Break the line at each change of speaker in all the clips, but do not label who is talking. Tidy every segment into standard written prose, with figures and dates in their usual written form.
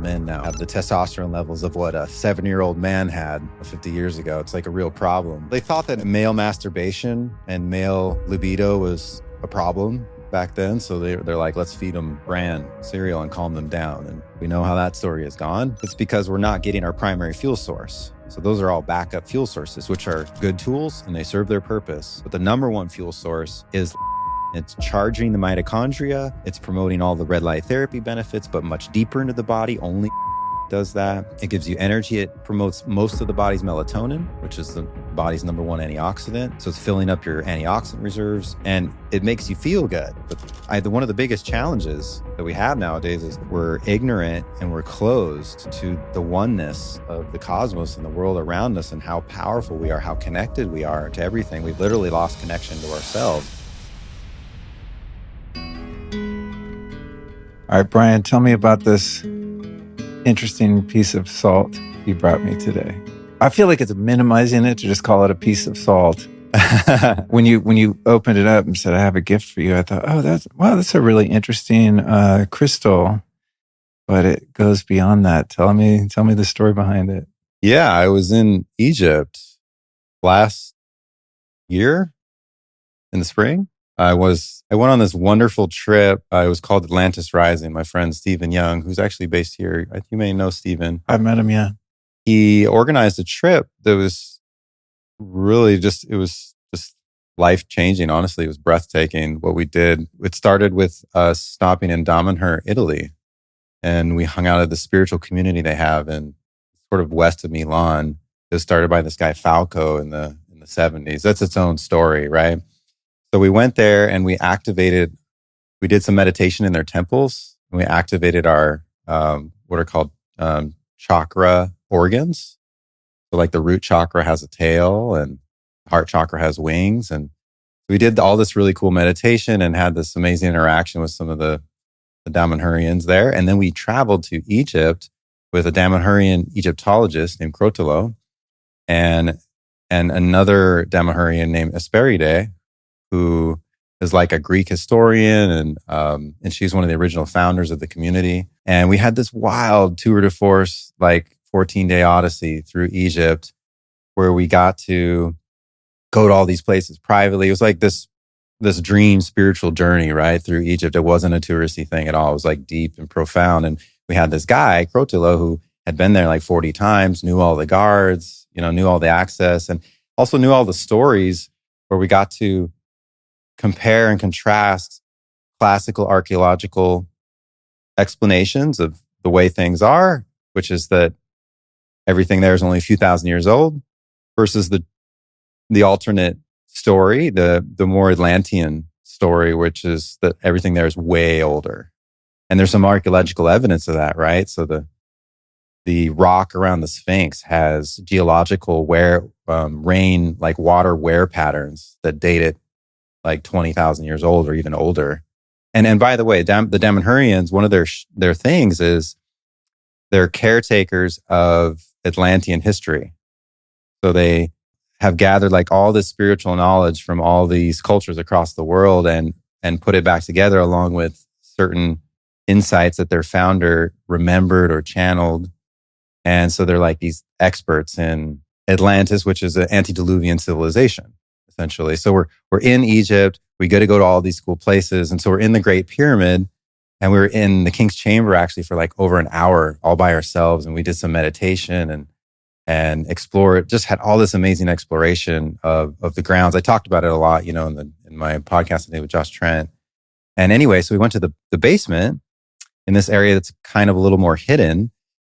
men now have the testosterone levels of what a 7-year-old man had 50 years ago. It's like a real problem. They thought that male masturbation and male libido was a problem back then. So they're like, let's feed them bran cereal and calm them down. And we know how that story has gone. It's because we're not getting our primary fuel source. So those are all backup fuel sources, which are good tools and they serve their purpose. But the number one fuel source is it's charging the mitochondria. It's promoting all the red light therapy benefits, but much deeper into the body. Only does that. It gives you energy. It promotes most of the body's melatonin, which is the body's number one antioxidant. So it's filling up your antioxidant reserves and it makes you feel good. But one of the biggest challenges that we have nowadays is we're ignorant and we're closed to the oneness of the cosmos and the world around us and how powerful we are, how connected we are to everything. We've literally lost connection to ourselves.
All right, Brian, tell me about this interesting piece of salt you brought me today. I feel like it's minimizing it to just call it a piece of salt. When you opened it up and said, I have a gift for you, I thought, that's a really interesting crystal, but it goes beyond that. Tell me the story behind it.
Yeah, I was in Egypt last year in the spring. I went on this wonderful trip. It was called Atlantis Rising. My friend Stephen Young, who's actually based here. You may know Stephen.
I've met him, yeah.
He organized a trip that was really just life-changing. Honestly, it was breathtaking what we did. It started with us stopping in Damanhur, Italy. And we hung out at the spiritual community they have in sort of west of Milan. It was started by this guy Falco in the 70s. That's its own story, right? So we went there and we did some meditation in their temples. And we activated our, what are called chakra organs. So like the root chakra has a tail and heart chakra has wings. And we did all this really cool meditation and had this amazing interaction with some of the Damanhurians there. And then we traveled to Egypt with a Damanhurian Egyptologist named Crotolo and another Damanhurian named Esperide, who is like a Greek historian, and she's one of the original founders of the community. And we had this wild tour de force, like 14-day odyssey through Egypt, where we got to go to all these places privately. It was like this dream spiritual journey, right, through Egypt. It wasn't a touristy thing at all. It was like deep and profound. And we had this guy, Crotolo, who had been there like 40 times, knew all the guards, knew all the access, and also knew all the stories, where we got to compare and contrast classical archaeological explanations of the way things are, which is that everything there is only a few thousand years old, versus the alternate story, the more Atlantean story, which is that everything there is way older. And there's some archaeological evidence of that, right? So the rock around the Sphinx has geological rain, like water wear patterns that date it like 20,000 years old or even older. And by the way, the Damanhurians, one of their things is they're caretakers of Atlantean history. So they have gathered like all this spiritual knowledge from all these cultures across the world and put it back together along with certain insights that their founder remembered or channeled. And so they're like these experts in Atlantis, which is an antediluvian civilization, essentially. So we're in Egypt. We get to go to all these cool places. And so we're in the Great Pyramid, and we were in the King's Chamber actually for like over an hour all by ourselves. And we did some meditation and explored, just had all this amazing exploration of the grounds. I talked about it a lot, in my podcast today with Josh Trent. And anyway, so we went to the basement in this area that's kind of a little more hidden.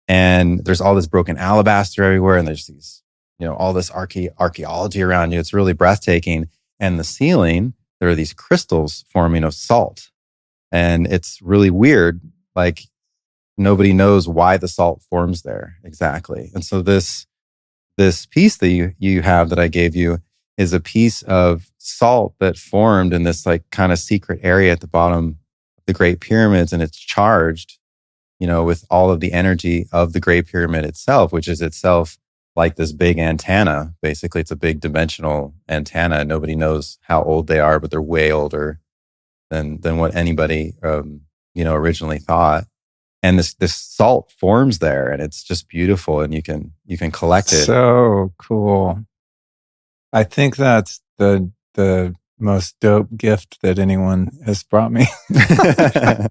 And there's all this broken alabaster everywhere. And there's these, all this archaeology around you. It's really breathtaking. And the ceiling, there are these crystals forming of salt. And it's really weird. Like nobody knows why the salt forms there exactly. And so this piece that you have that I gave you is a piece of salt that formed in this like kind of secret area at the bottom of the Great Pyramids. And it's charged, with all of the energy of the Great Pyramid itself, which is itself like this big antenna. Basically, it's a big dimensional antenna. Nobody knows how old they are, but they're way older than what anybody, originally thought. and this salt forms there, and it's just beautiful, and you can collect it.
So cool. I think that's the most dope gift that anyone has brought me. And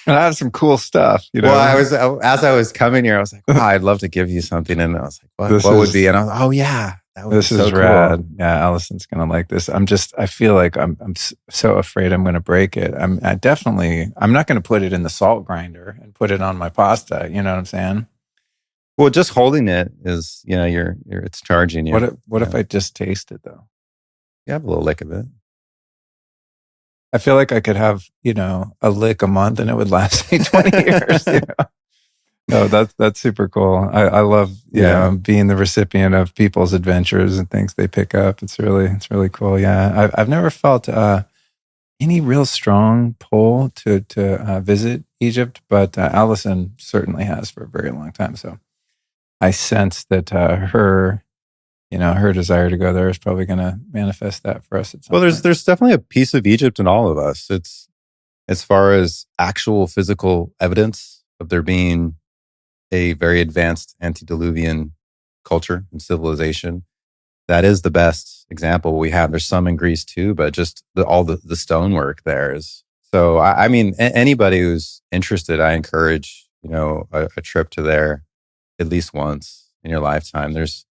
I have some cool stuff, you know.
Well, as I was coming here, I was like, wow, I'd love to give you something. And I was like, what would be? And I was like, oh yeah,
this is so rad. Cool. Yeah, Allison's going to like this. I feel like I'm so afraid I'm going to break it. I'm not going to put it in the salt grinder and put it on my pasta. You know what I'm saying?
Well, just holding it is, it's charging you.
What if I just taste it though?
You have a little lick of it.
I feel like I could have, a lick a month and it would last me 20 years. No, that's super cool. I love, being the recipient of people's adventures and things they pick up. It's really cool. Yeah. I've never felt any real strong pull to visit Egypt, but Allison certainly has for a very long time. So I sense that her desire to go there is probably going to manifest that for us at some point.
There's definitely a piece of Egypt in all of us. It's as far as actual physical evidence of there being a very advanced antediluvian culture and civilization. That is the best example we have. There's some in Greece too, but just all the stonework there is. So I mean, anybody who's interested, I encourage a trip to there at least once in your lifetime. There's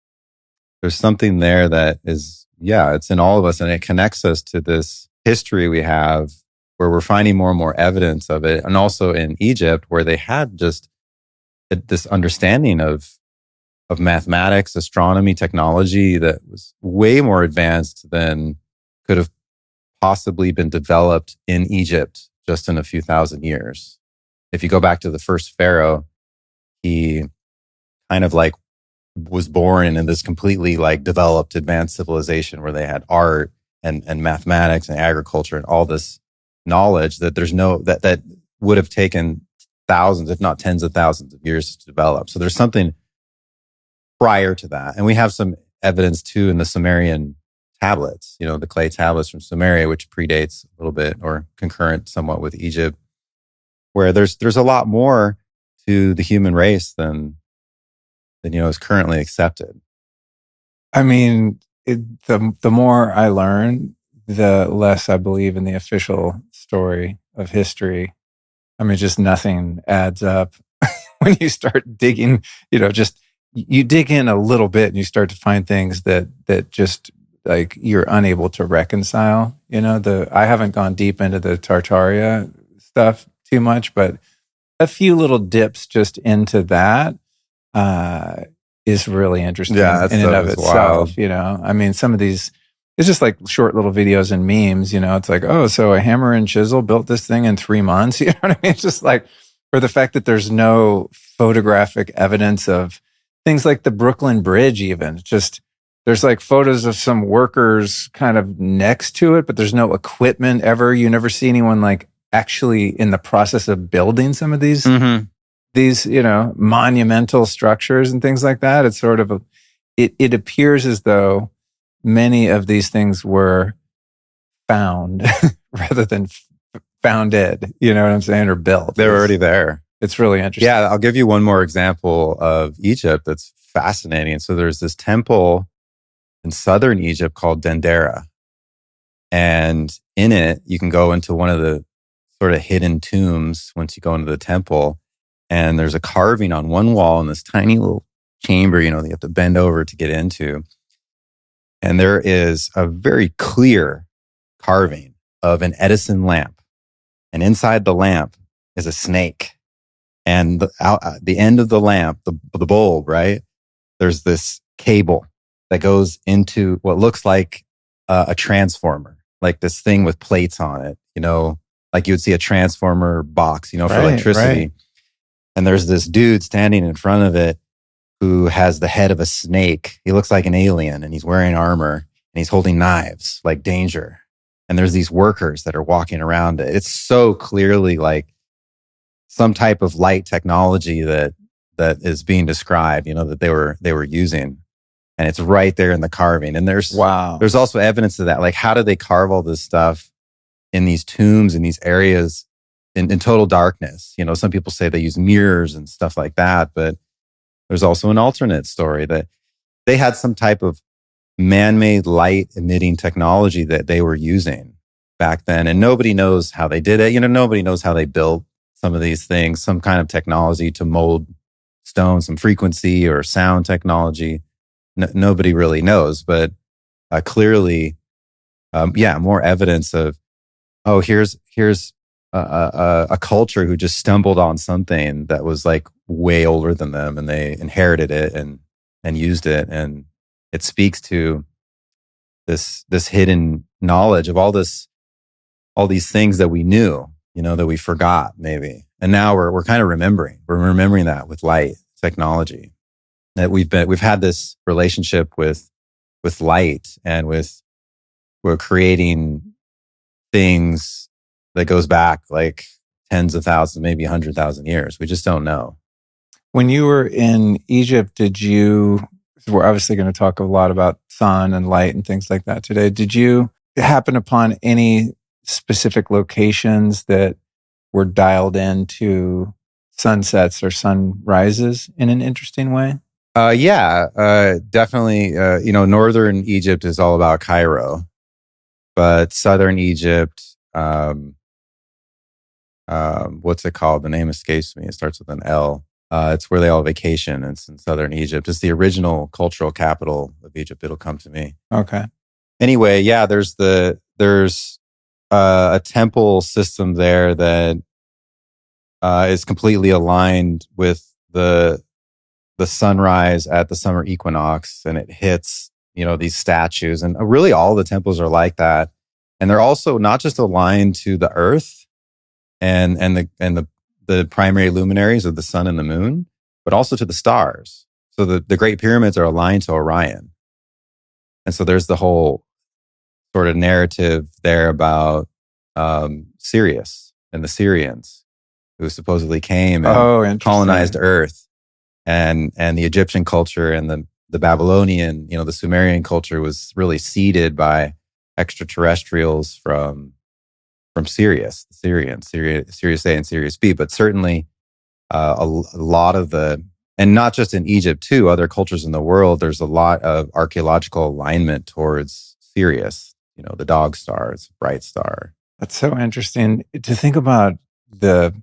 something there that is, it's in all of us, and it connects us to this history we have where we're finding more and more evidence of it. And also in Egypt, where they had just this understanding of mathematics, astronomy, technology that was way more advanced than could have possibly been developed in Egypt just in a few thousand years. If you go back to the first pharaoh, he kind of like was born in this completely like developed advanced civilization where they had art and mathematics and agriculture and all this knowledge that that would have taken thousands, if not tens of thousands of years to develop. So there's something prior to that. And we have some evidence too in the Sumerian tablets, the clay tablets from Sumeria, which predates a little bit or concurrent somewhat with Egypt, where there's a lot more to the human race than is currently accepted.
I mean, the more I learn, the less I believe in the official story of history. I mean, just nothing adds up when you start digging, you dig in a little bit and you start to find things that just like you're unable to reconcile. I haven't gone deep into the Tartaria stuff too much, but a few little dips just into that is really interesting in and of itself. Wild. I mean, some of these, it's just like short little videos and memes. It's like, oh, so a hammer and chisel built this thing in 3 months. You know what I mean? It's just like, for the fact that there's no photographic evidence of things like the Brooklyn Bridge, even just there's like photos of some workers kind of next to it, but there's no equipment ever. You never see anyone like actually in the process of building some of these. Mm-hmm. These, monumental structures and things like that. It's sort of it appears as though many of these things were found rather than founded, you know what I'm saying, or built.
They're already there.
It's really interesting.
Yeah, I'll give you one more example of Egypt that's fascinating. So there's this temple in southern Egypt called Dendera. And in it, you can go into one of the sort of hidden tombs once you go into the temple. And there's a carving on one wall in this tiny little chamber, that you have to bend over to get into. And there is a very clear carving of an Edison lamp. And inside the lamp is a snake. And the end of the lamp, the bulb, right? There's this cable that goes into what looks like a transformer, like this thing with plates on it, like you would see a transformer box, for electricity. Right. And there's this dude standing in front of it who has the head of a snake. He looks like an alien and he's wearing armor and he's holding knives like danger. And there's these workers that are walking around it. It's so clearly like some type of light technology that is being described, that they were using. And it's right there in the carving. And there's also evidence of that. Like, how do they carve all this stuff in these tombs, in these areas in total darkness. Some people say they use mirrors and stuff like that, but there's also an alternate story that they had some type of man-made light emitting technology that they were using back then. And nobody knows how they did it. Nobody knows how they built some of these things, some kind of technology to mold stone, some frequency or sound technology. Nobody really knows, but clearly, more evidence of, here's a culture who just stumbled on something that was like way older than them, and they inherited it and used it, and it speaks to this hidden knowledge of all these things that we knew, that we forgot maybe, and now we're kind of remembering. We're remembering that with light technology, that we've had this relationship with light, and we're creating things that goes back like tens of thousands, maybe 100,000 years. We just don't know.
When you were in Egypt, we're obviously going to talk a lot about sun and light and things like that today. Did you happen upon any specific locations that were dialed into sunsets or sunrises in an interesting way?
Definitely. Northern Egypt is all about Cairo, but southern Egypt, what's it called? The name escapes me. It starts with an L. It's where they all vacation. It's in southern Egypt. It's the original cultural capital of Egypt. It'll come to me.
Okay.
Anyway, there's a temple system there that is completely aligned with the sunrise at the summer equinox, and it hits these statues, and really all the temples are like that. And they're also not just aligned to the earth and the primary luminaries of the sun and the moon, but also to the stars. So the Great Pyramids are aligned to Orion. And so there's the whole sort of narrative there about Sirius and the Syrians who supposedly came and colonized Earth, and the Egyptian culture and the Babylonian, the Sumerian culture was really seeded by extraterrestrials from Sirius, the Syrians, Sirius A and Sirius B, but certainly a lot of and not just in Egypt too, other cultures in the world, there's a lot of archaeological alignment towards Sirius, the dog star, it's a bright star.
That's so interesting to think about the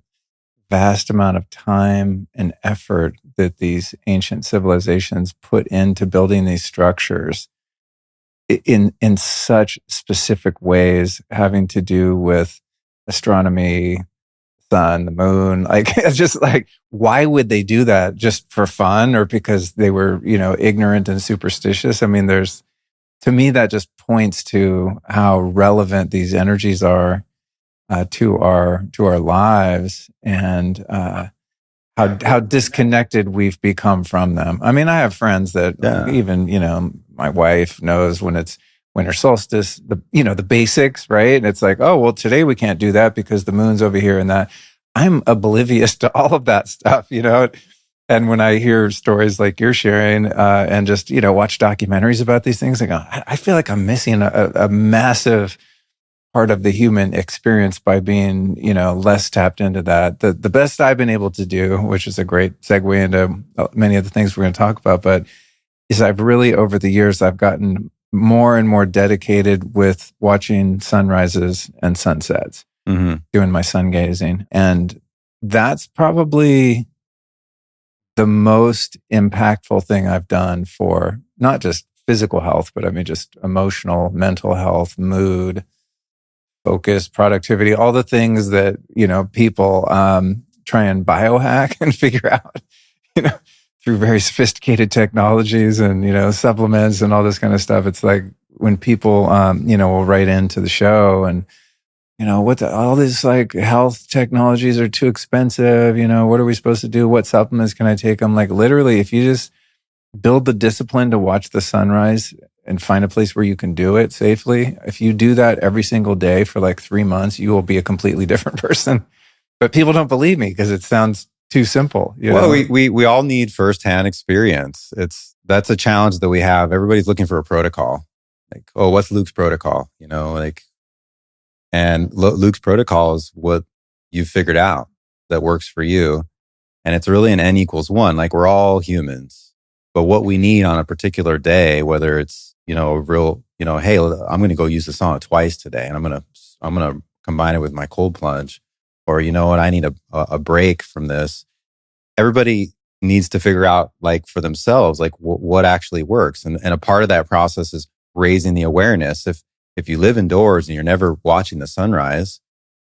vast amount of time and effort that these ancient civilizations put into building these structures in such specific ways, having to do with astronomy, sun, the moon. Like, it's just like, why would they do that? Just for fun, or because they were, ignorant and superstitious? I mean, to me, that just points to how relevant these energies are to our lives, and how disconnected we've become from them. I mean, I have friends that even, my wife knows when it's winter solstice, the basics, right? And it's like, oh, well, today we can't do that because the moon's over here and that. I'm oblivious to all of that stuff, And when I hear stories like you're sharing, and just, watch documentaries about these things, I feel like I'm missing a massive part of the human experience by being, less tapped into that. The best I've been able to do, which is a great segue into many of the things we're going to talk about, but is I've really, over the years, I've gotten more and more dedicated with watching sunrises and sunsets, doing my sun gazing. And that's probably the most impactful thing I've done for not just physical health, but I mean, just emotional, mental health, mood, focus, productivity, all the things that, people try and biohack and figure out, through very sophisticated technologies and, supplements and all this kind of stuff. It's like when people, will write into the show and, all these like health technologies are too expensive. What are we supposed to do? What supplements can I take? I'm like, literally, if you just build the discipline to watch the sunrise and find a place where you can do it safely. If you do that every single day for like 3 months, you will be a completely different person. But people don't believe me because it sounds too simple.
Well, we all need firsthand experience. That's a challenge that we have. Everybody's looking for a protocol. Like, oh, what's Luke's protocol? And Luke's protocol is what you've figured out that works for you. And it's really an N equals 1. Like we're all humans, but what we need on a particular day, whether it's, a real, hey, I'm going to go use the sauna twice today and I'm going to combine it with my cold plunge, or you know what, I need a break from this. Everybody needs to figure out like for themselves, like what actually works. And a part of that process is raising the awareness. If you live indoors and you're never watching the sunrise,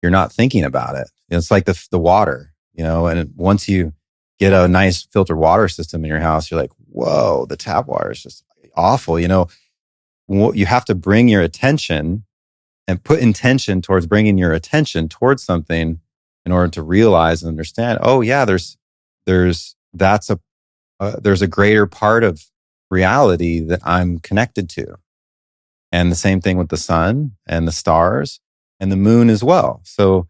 you're not thinking about it. It's like the water, and once you get a nice filtered water system in your house, you're like, whoa, the tap water is just awful. You have to bring your attention and put intention towards bringing your attention towards something in order to realize and understand, oh yeah, there's a greater part of reality that I'm connected to. And the same thing with the sun and the stars and the moon as well. So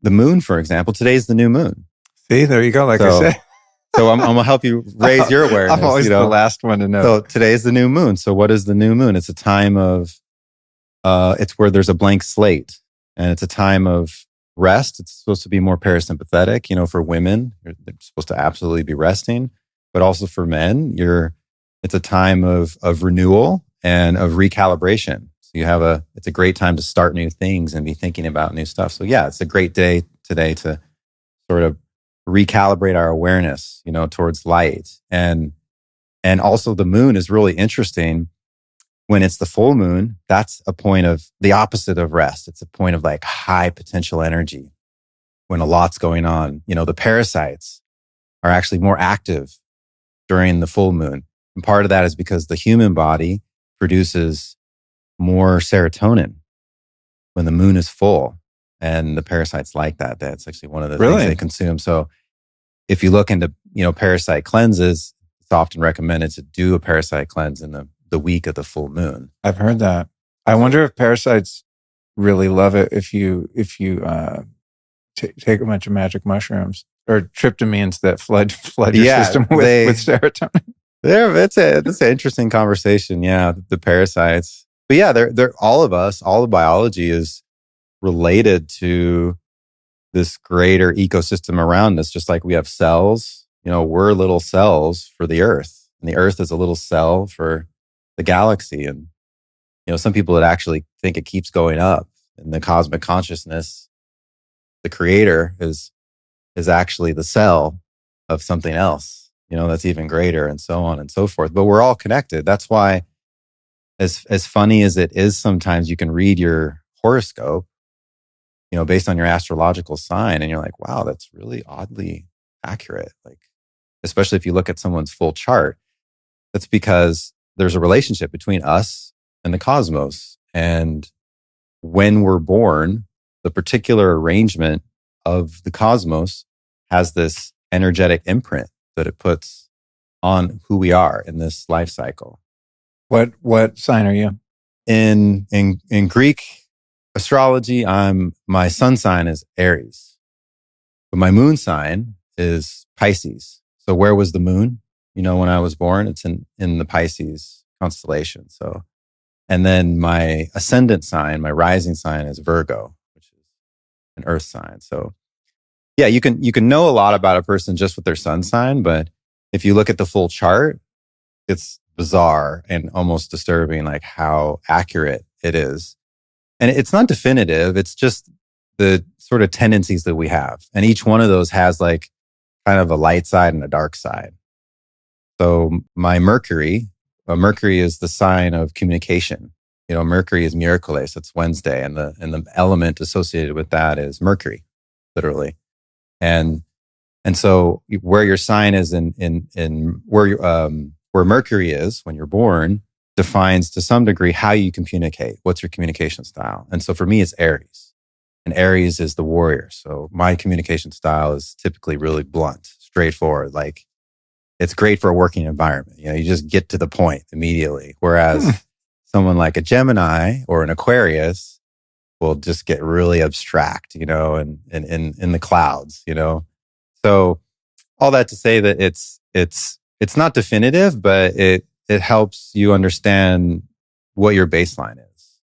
the moon, for example, today's the new moon.
See, there you go. I said.
So I'm going to help you raise your awareness.
I'm always the last one to know.
So today's the new moon. So what is the new moon? It's a time of, it's where there's a blank slate, and it's a time of rest. It's supposed to be more parasympathetic. For women, they're supposed to absolutely be resting, but also for men, it's a time of renewal and of recalibration. So it's a great time to start new things and be thinking about new stuff. So yeah, it's a great day today to sort of recalibrate our awareness, towards light. And also the moon is really interesting. When it's the full moon, that's a point of the opposite of rest. It's a point of like high potential energy when a lot's going on. The parasites are actually more active during the full moon. And part of that is because the human body produces more serotonin when the moon is full. And the parasites like that. That's actually one of the things they consume. So if you look into, parasite cleanses, it's often recommended to do a parasite cleanse in the week of the full moon.
I've heard that. I wonder if parasites really love it if you take a bunch of magic mushrooms or tryptamines that flood your system with serotonin.
That's an interesting conversation. Yeah, the parasites. But yeah, they're all of us, all of biology is related to this greater ecosystem around us. Just like we have cells, we're little cells for the earth, and the earth is a little cell for the galaxy. And, some people would actually think it keeps going up, and the cosmic consciousness, the creator is actually the cell of something else, that's even greater, and so on and so forth. But we're all connected. That's why as funny as it is, sometimes you can read your horoscope, based on your astrological sign, and you're like, wow, that's really oddly accurate. Like, especially if you look at someone's full chart, that's because there's a relationship between us and the cosmos. And when we're born, the particular arrangement of the cosmos has this energetic imprint that it puts on who we are in this life cycle.
What sign are you?
In Greek astrology, my sun sign is Aries, but my moon sign is Pisces. So where was the moon? When I was born, it's in the Pisces constellation. So, and then my ascendant sign, my rising sign is Virgo, which is an earth sign. So yeah, you can know a lot about a person just with their sun sign, but if you look at the full chart, it's bizarre and almost disturbing, like how accurate it is. And it's not definitive. It's just the sort of tendencies that we have. And each one of those has like kind of a light side and a dark side. So my Mercury is the sign of communication. Mercury is Miraculous. It's Wednesday. And the element associated with that is Mercury, literally. And so where your sign is in where Mercury is when you're born defines to some degree how you communicate. What's your communication style? And so for me, it's Aries. And Aries is the warrior. So my communication style is typically really blunt, straightforward. Like it's great for a working environment. You just get to the point immediately. Whereas someone like a Gemini or an Aquarius will just get really abstract, and in the clouds, So all that to say that it's not definitive, but it helps you understand what your baseline is.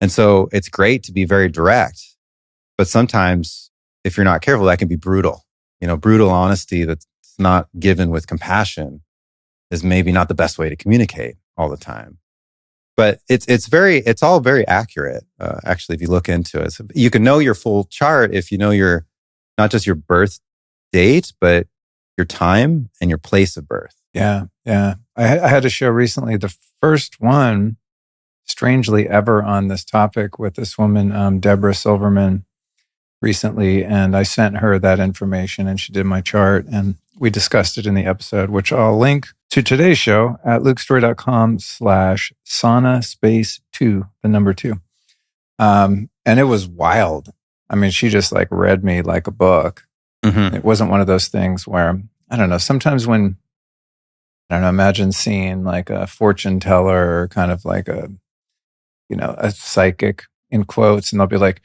And so it's great to be very direct, but sometimes if you're not careful, that can be brutal. Brutal honesty that's not given with compassion is maybe not the best way to communicate all the time. But it's all very accurate. Actually, if you look into it, so you can know your full chart if you know your, not just your birth date, but your time and your place of birth.
Yeah. I had a show recently, the first one, strangely ever, on this topic with this woman, Deborah Silverman, recently, and I sent her that information and she did my chart and we discussed it in the episode, which I'll link to today's show at lukestory.com/SaunaSpace2, the number 2. And it was wild. I mean, she just like read me like a book. Mm-hmm. It wasn't one of those things where, I don't know, sometimes when, I don't know, imagine seeing like a fortune teller or kind of like a psychic in quotes, and they'll be like,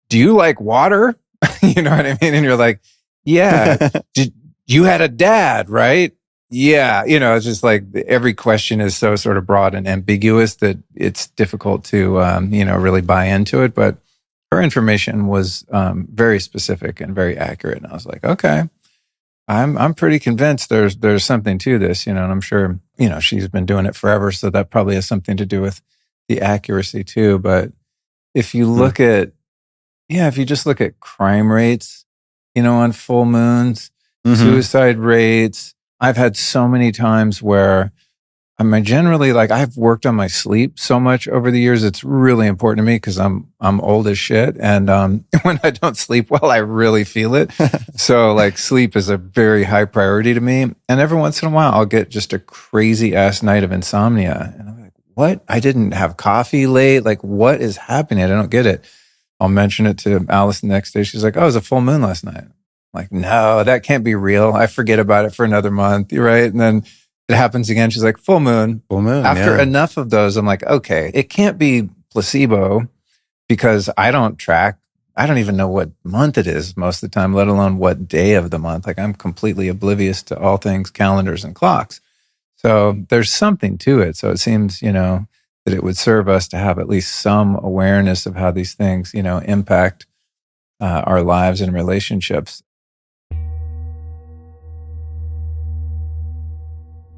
do you like water? You know what I mean? And you're like, yeah. You had a dad, right? Yeah. It's just like every question is so sort of broad and ambiguous that it's difficult to, really buy into it. But her information was very specific and very accurate. And I was like, okay, I'm pretty convinced there's something to this, and I'm sure, she's been doing it forever. So that probably has something to do with the accuracy too. But if you look at, if you just look at crime rates, on full moons, suicide rates, I've had so many times where I'm generally like, I've worked on my sleep so much over the years. It's really important to me because I'm old as shit. And when I don't sleep well, I really feel it. So like sleep is a very high priority to me. And every once in a while, I'll get just a crazy ass night of insomnia. And I'm like, what? I didn't have coffee late. Like, what is happening? I don't get it. I'll mention it to Alice the next day. She's like, oh, it was a full moon last night. I'm like, no, that can't be real. I forget about it for another month. Right. And then it happens again. She's like, full moon. After enough of those, I'm like, okay, it can't be placebo because I don't even know what month it is most of the time, let alone what day of the month. Like I'm completely oblivious to all things calendars and clocks. So there's something to it. So it seems, that it would serve us to have at least some awareness of how these things, impact our lives and relationships.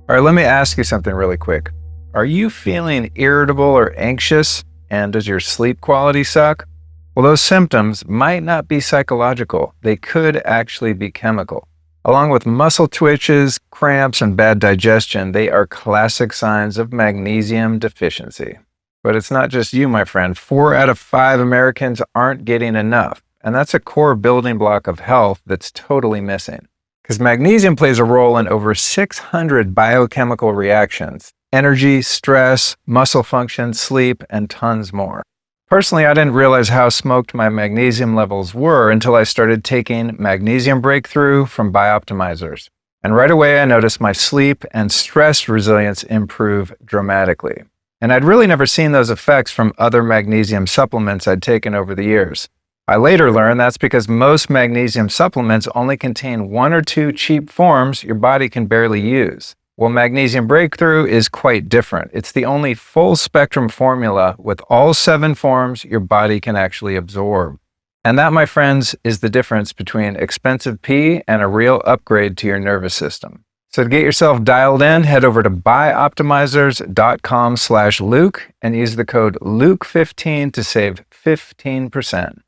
All right, let me ask you something really quick. Are you feeling irritable or anxious? And does your sleep quality suck? Well, those symptoms might not be psychological. They could actually be chemical. Along with muscle twitches, cramps, and bad digestion, they are classic signs of magnesium deficiency. But it's not just you, my friend. 4 out of 5 Americans aren't getting enough. And that's a core building block of health that's totally missing. Because magnesium plays a role in over 600 biochemical reactions: energy, stress, muscle function, sleep, and tons more. Personally, I didn't realize how smoked my magnesium levels were until I started taking Magnesium Breakthrough from Bioptimizers. And right away, I noticed my sleep and stress resilience improve dramatically. And I'd really never seen those effects from other magnesium supplements I'd taken over the years. I later learned that's because most magnesium supplements only contain 1 or 2 cheap forms your body can barely use. Well, Magnesium Breakthrough is quite different. It's the only full spectrum formula with all 7 forms your body can actually absorb. And that, my friends, is the difference between expensive pee and a real upgrade to your nervous system. So to get yourself dialed in, head over to bioptimizers.com/Luke and use the code Luke15 to save 15%.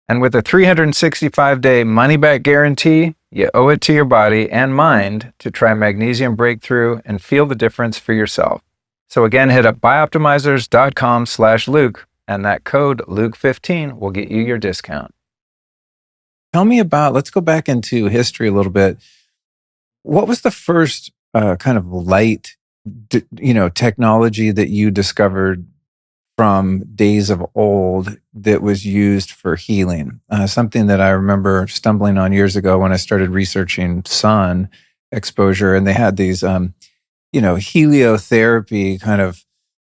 And with a 365-day money-back guarantee, you owe it to your body and mind to try Magnesium Breakthrough and feel the difference for yourself. So again, hit up bioptimizers.com/Luke, and that code Luke15 will get you your discount. Tell me about, let's go back into history a little bit. What was the first kind of light, technology that you discovered from days of old that was used for healing? Something that I remember stumbling on years ago when I started researching sun exposure, and they had these, heliotherapy kind of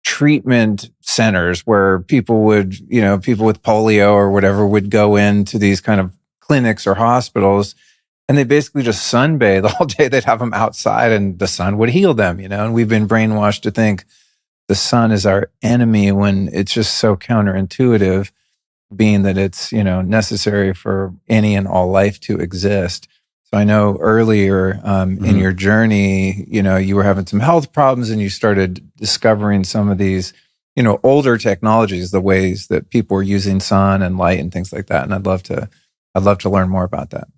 treatment centers where people would, people with polio or whatever would go into these kind of clinics or hospitals, and they basically just sunbathe all day. They'd have them outside and the sun would heal them, and we've been brainwashed to think the sun is our enemy when it's just so counterintuitive. being that it's, necessary for any and all life to exist. So I know earlier in your journey, you were having some health problems and you started discovering some of these, older technologies, the ways that people were using sun and light and things like that. And I'd love to learn more about that.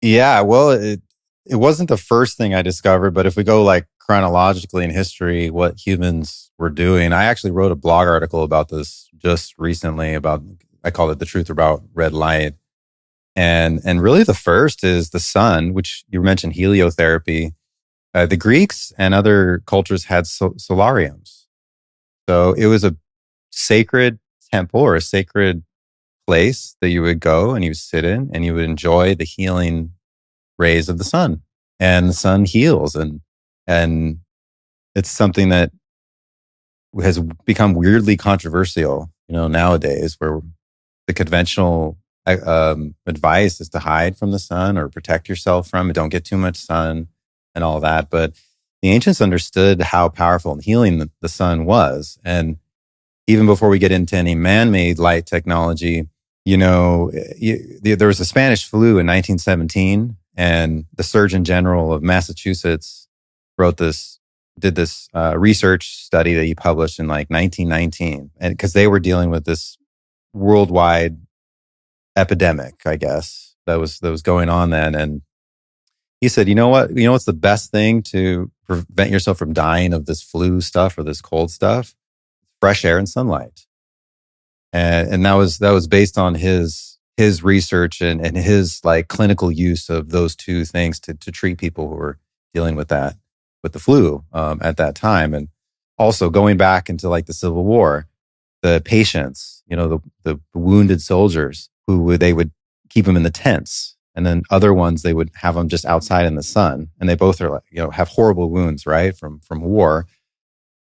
Yeah, well, it wasn't the first thing I discovered, but if we go like chronologically in history, what humans were doing, I actually wrote a blog article about this just recently I call it The Truth About Red Light. And really the first is the sun, which you mentioned heliotherapy. The Greeks and other cultures had solariums. So it was a sacred temple or a sacred place that you would go and you would sit in and you would enjoy the healing rays of the sun. And the sun heals. And it's something that has become weirdly controversial, nowadays, where the conventional advice is to hide from the sun or protect yourself from it. Don't get too much sun and all that. But the ancients understood how powerful and healing the sun was. And even before we get into any man-made light technology, there was a Spanish flu in 1917, and the Surgeon General of Massachusetts did this research study that he published in like 1919, and because they were dealing with this worldwide epidemic, I guess that was going on then, and he said, what's the best thing to prevent yourself from dying of this flu stuff or this cold stuff? Fresh air and sunlight. And that was based on his research and his like clinical use of those two things to treat people who were dealing with the flu at that time. And also going back into like the Civil War, the patients, the wounded soldiers they would keep them in the tents, and then other ones they would have them just outside in the sun, and they both are like, have horrible wounds, right, from war.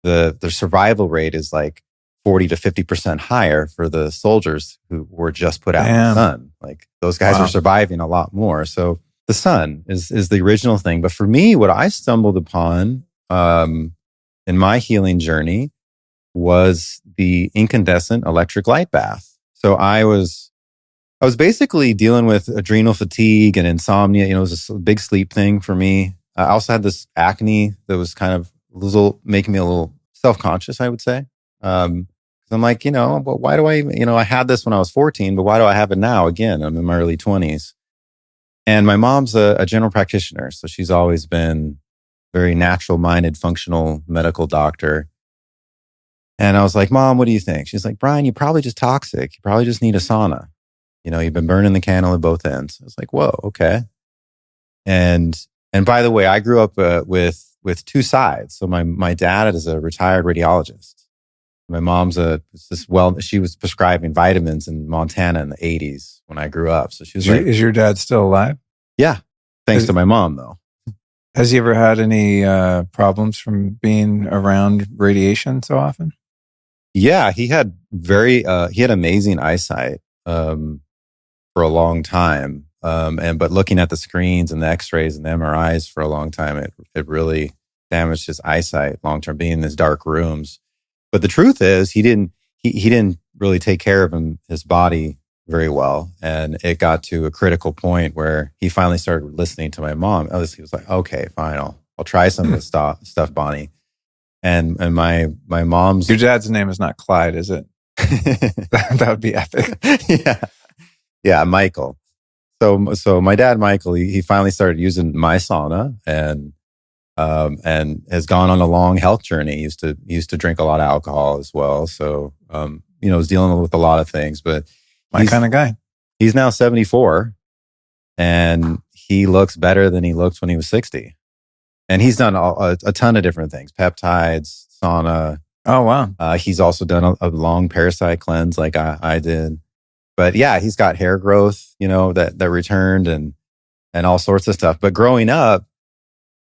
The survival rate is like 40 to 50% higher for the soldiers who were just put out in the sun. Like those guys are surviving a lot more. So the sun is the original thing. But for me, what I stumbled upon in my healing journey was the incandescent electric light bath. So I was basically dealing with adrenal fatigue and insomnia. It was a big sleep thing for me. I also had this acne that was kind of making me a little self-conscious, I would say. I'm like, but why do I had this when I was 14, but why do I have it now again? I'm in my early 20s. And my mom's a general practitioner. So she's always been very natural-minded, functional medical doctor. And I was like, Mom, what do you think? She's like, Brian, you're probably just toxic. You probably just need a sauna. You've been burning the candle at both ends. I was like, whoa, okay. And by the way, I grew up with two sides. So my dad is a retired radiologist. My mom's she was prescribing vitamins in Montana in the 80s when I grew up. So she was
is your dad still alive?
Yeah. Thanks to my mom, though.
Has he ever had any problems from being around radiation so often?
Yeah, he had amazing eyesight for a long time. But looking at the screens and the x-rays and the MRIs for a long time, it really damaged his eyesight long term, being in these dark rooms. But the truth is, he didn't really take care of his body very well. And it got to a critical point where he finally started listening to my mom. He was like, okay, fine, I'll try some of this stuff, Bonnie. And my mom's...
Your dad's name is not Clyde, is it? That would be epic.
Yeah, Michael. So my dad, Michael, he finally started using my sauna and has gone on a long health journey. He used to drink a lot of alcohol as well. So, was dealing with a lot of things, but
my kind of guy.
He's now 74 and he looks better than he looked when he was 60. And he's done a ton of different things, peptides, sauna.
Oh, wow.
He's also done a long parasite cleanse like I did. But yeah, he's got hair growth, that returned and all sorts of stuff. But growing up,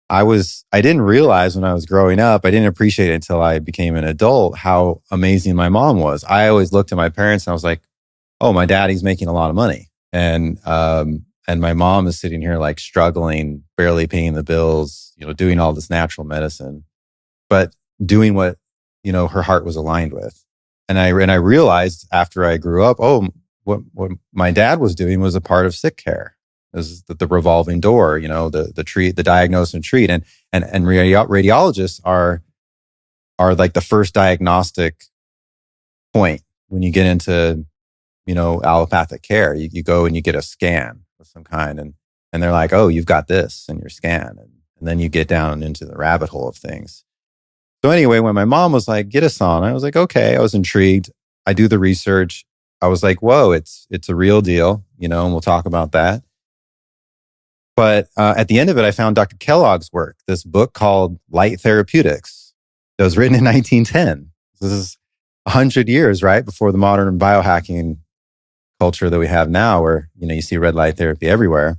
I didn't realize when I was growing up, I didn't appreciate it until I became an adult, how amazing my mom was. I always looked at my parents and I was like, oh, my daddy's making a lot of money. And my mom is sitting here like struggling, barely paying the bills, doing all this natural medicine, but doing what, her heart was aligned with. I realized after I grew up, what my dad was doing was a part of sick care. It was the revolving door, the treat, the diagnose and treat, and radiologists are like the first diagnostic point when you get into allopathic care. You go and you get a scan of some kind, and they're like, oh, you've got this in your scan, and then you get down into the rabbit hole of things. So anyway, when my mom was like, get a sauna, I was like, okay. I was intrigued. I do the research. I was like, whoa, it's a real deal, and we'll talk about that. But at the end of it, I found Dr. Kellogg's work, this book called Light Therapeutics. It was written in 1910. This is 100 years, right, before the modern biohacking culture that we have now, where, you see red light therapy everywhere.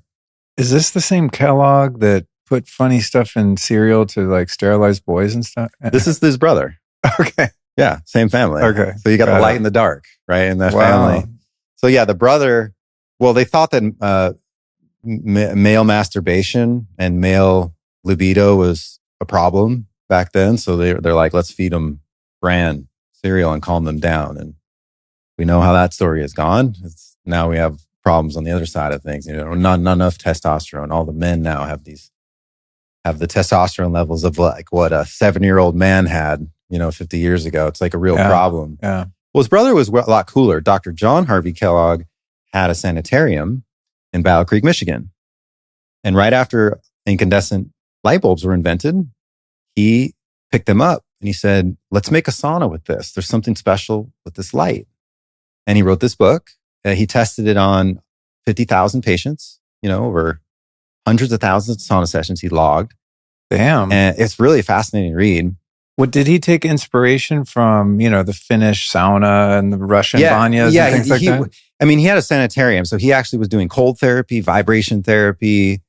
Is this the same Kellogg that put funny stuff in cereal to like sterilize boys and stuff?
This is his brother.
Okay.
Yeah, same family.
Okay.
So you got the light and the dark, right, in that family. So yeah, the brother, well, they thought that male masturbation and male libido was a problem back then. So they're like, let's feed them bran cereal and calm them down. And we know how that story has gone. Now we have problems on the other side of things. Not enough testosterone. All the men now have the testosterone levels of like what a 7-year-old man had, 50 years ago. It's like a real problem.
Yeah.
Well, his brother was a lot cooler. Dr. John Harvey Kellogg had a sanitarium in Battle Creek, Michigan. And right after incandescent light bulbs were invented, he picked them up and he said, let's make a sauna with this. There's something special with this light. And he wrote this book. He tested it on 50,000 patients, over hundreds of thousands of sauna sessions he logged.
Damn.
And it's really a fascinating read.
What did he take inspiration from, the Finnish sauna and the Russian banyas and things like that?
I mean, he had a sanitarium, so he actually was doing cold therapy, vibration therapy.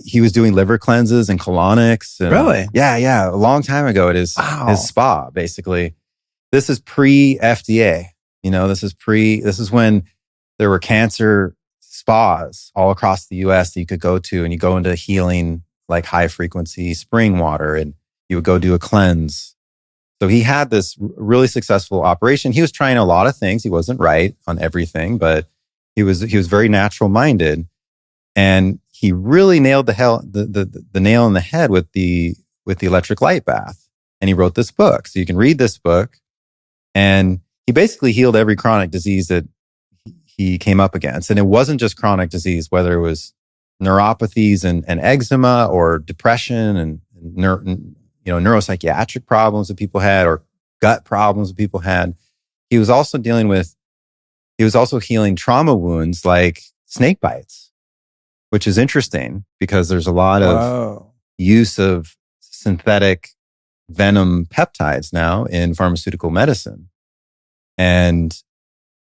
He was doing liver cleanses and colonics. And,
really?
Yeah. A long time ago at his spa, basically. This is pre-FDA. This is when there were cancer spas all across the US that you could go to, and you go into healing, like high frequency spring water, and you would go do a cleanse. So he had this really successful operation. He was trying a lot of things. He wasn't right on everything, but he was very natural minded, and he really nailed the nail on the head with the electric light bath. And he wrote this book. So you can read this book, and he basically healed every chronic disease that he came up against. And it wasn't just chronic disease, whether it was neuropathies and eczema or depression and neuropsychiatric problems that people had, or gut problems that people had. He was also healing trauma wounds like snake bites, which is interesting because there's a lot of use of synthetic venom peptides now in pharmaceutical medicine. And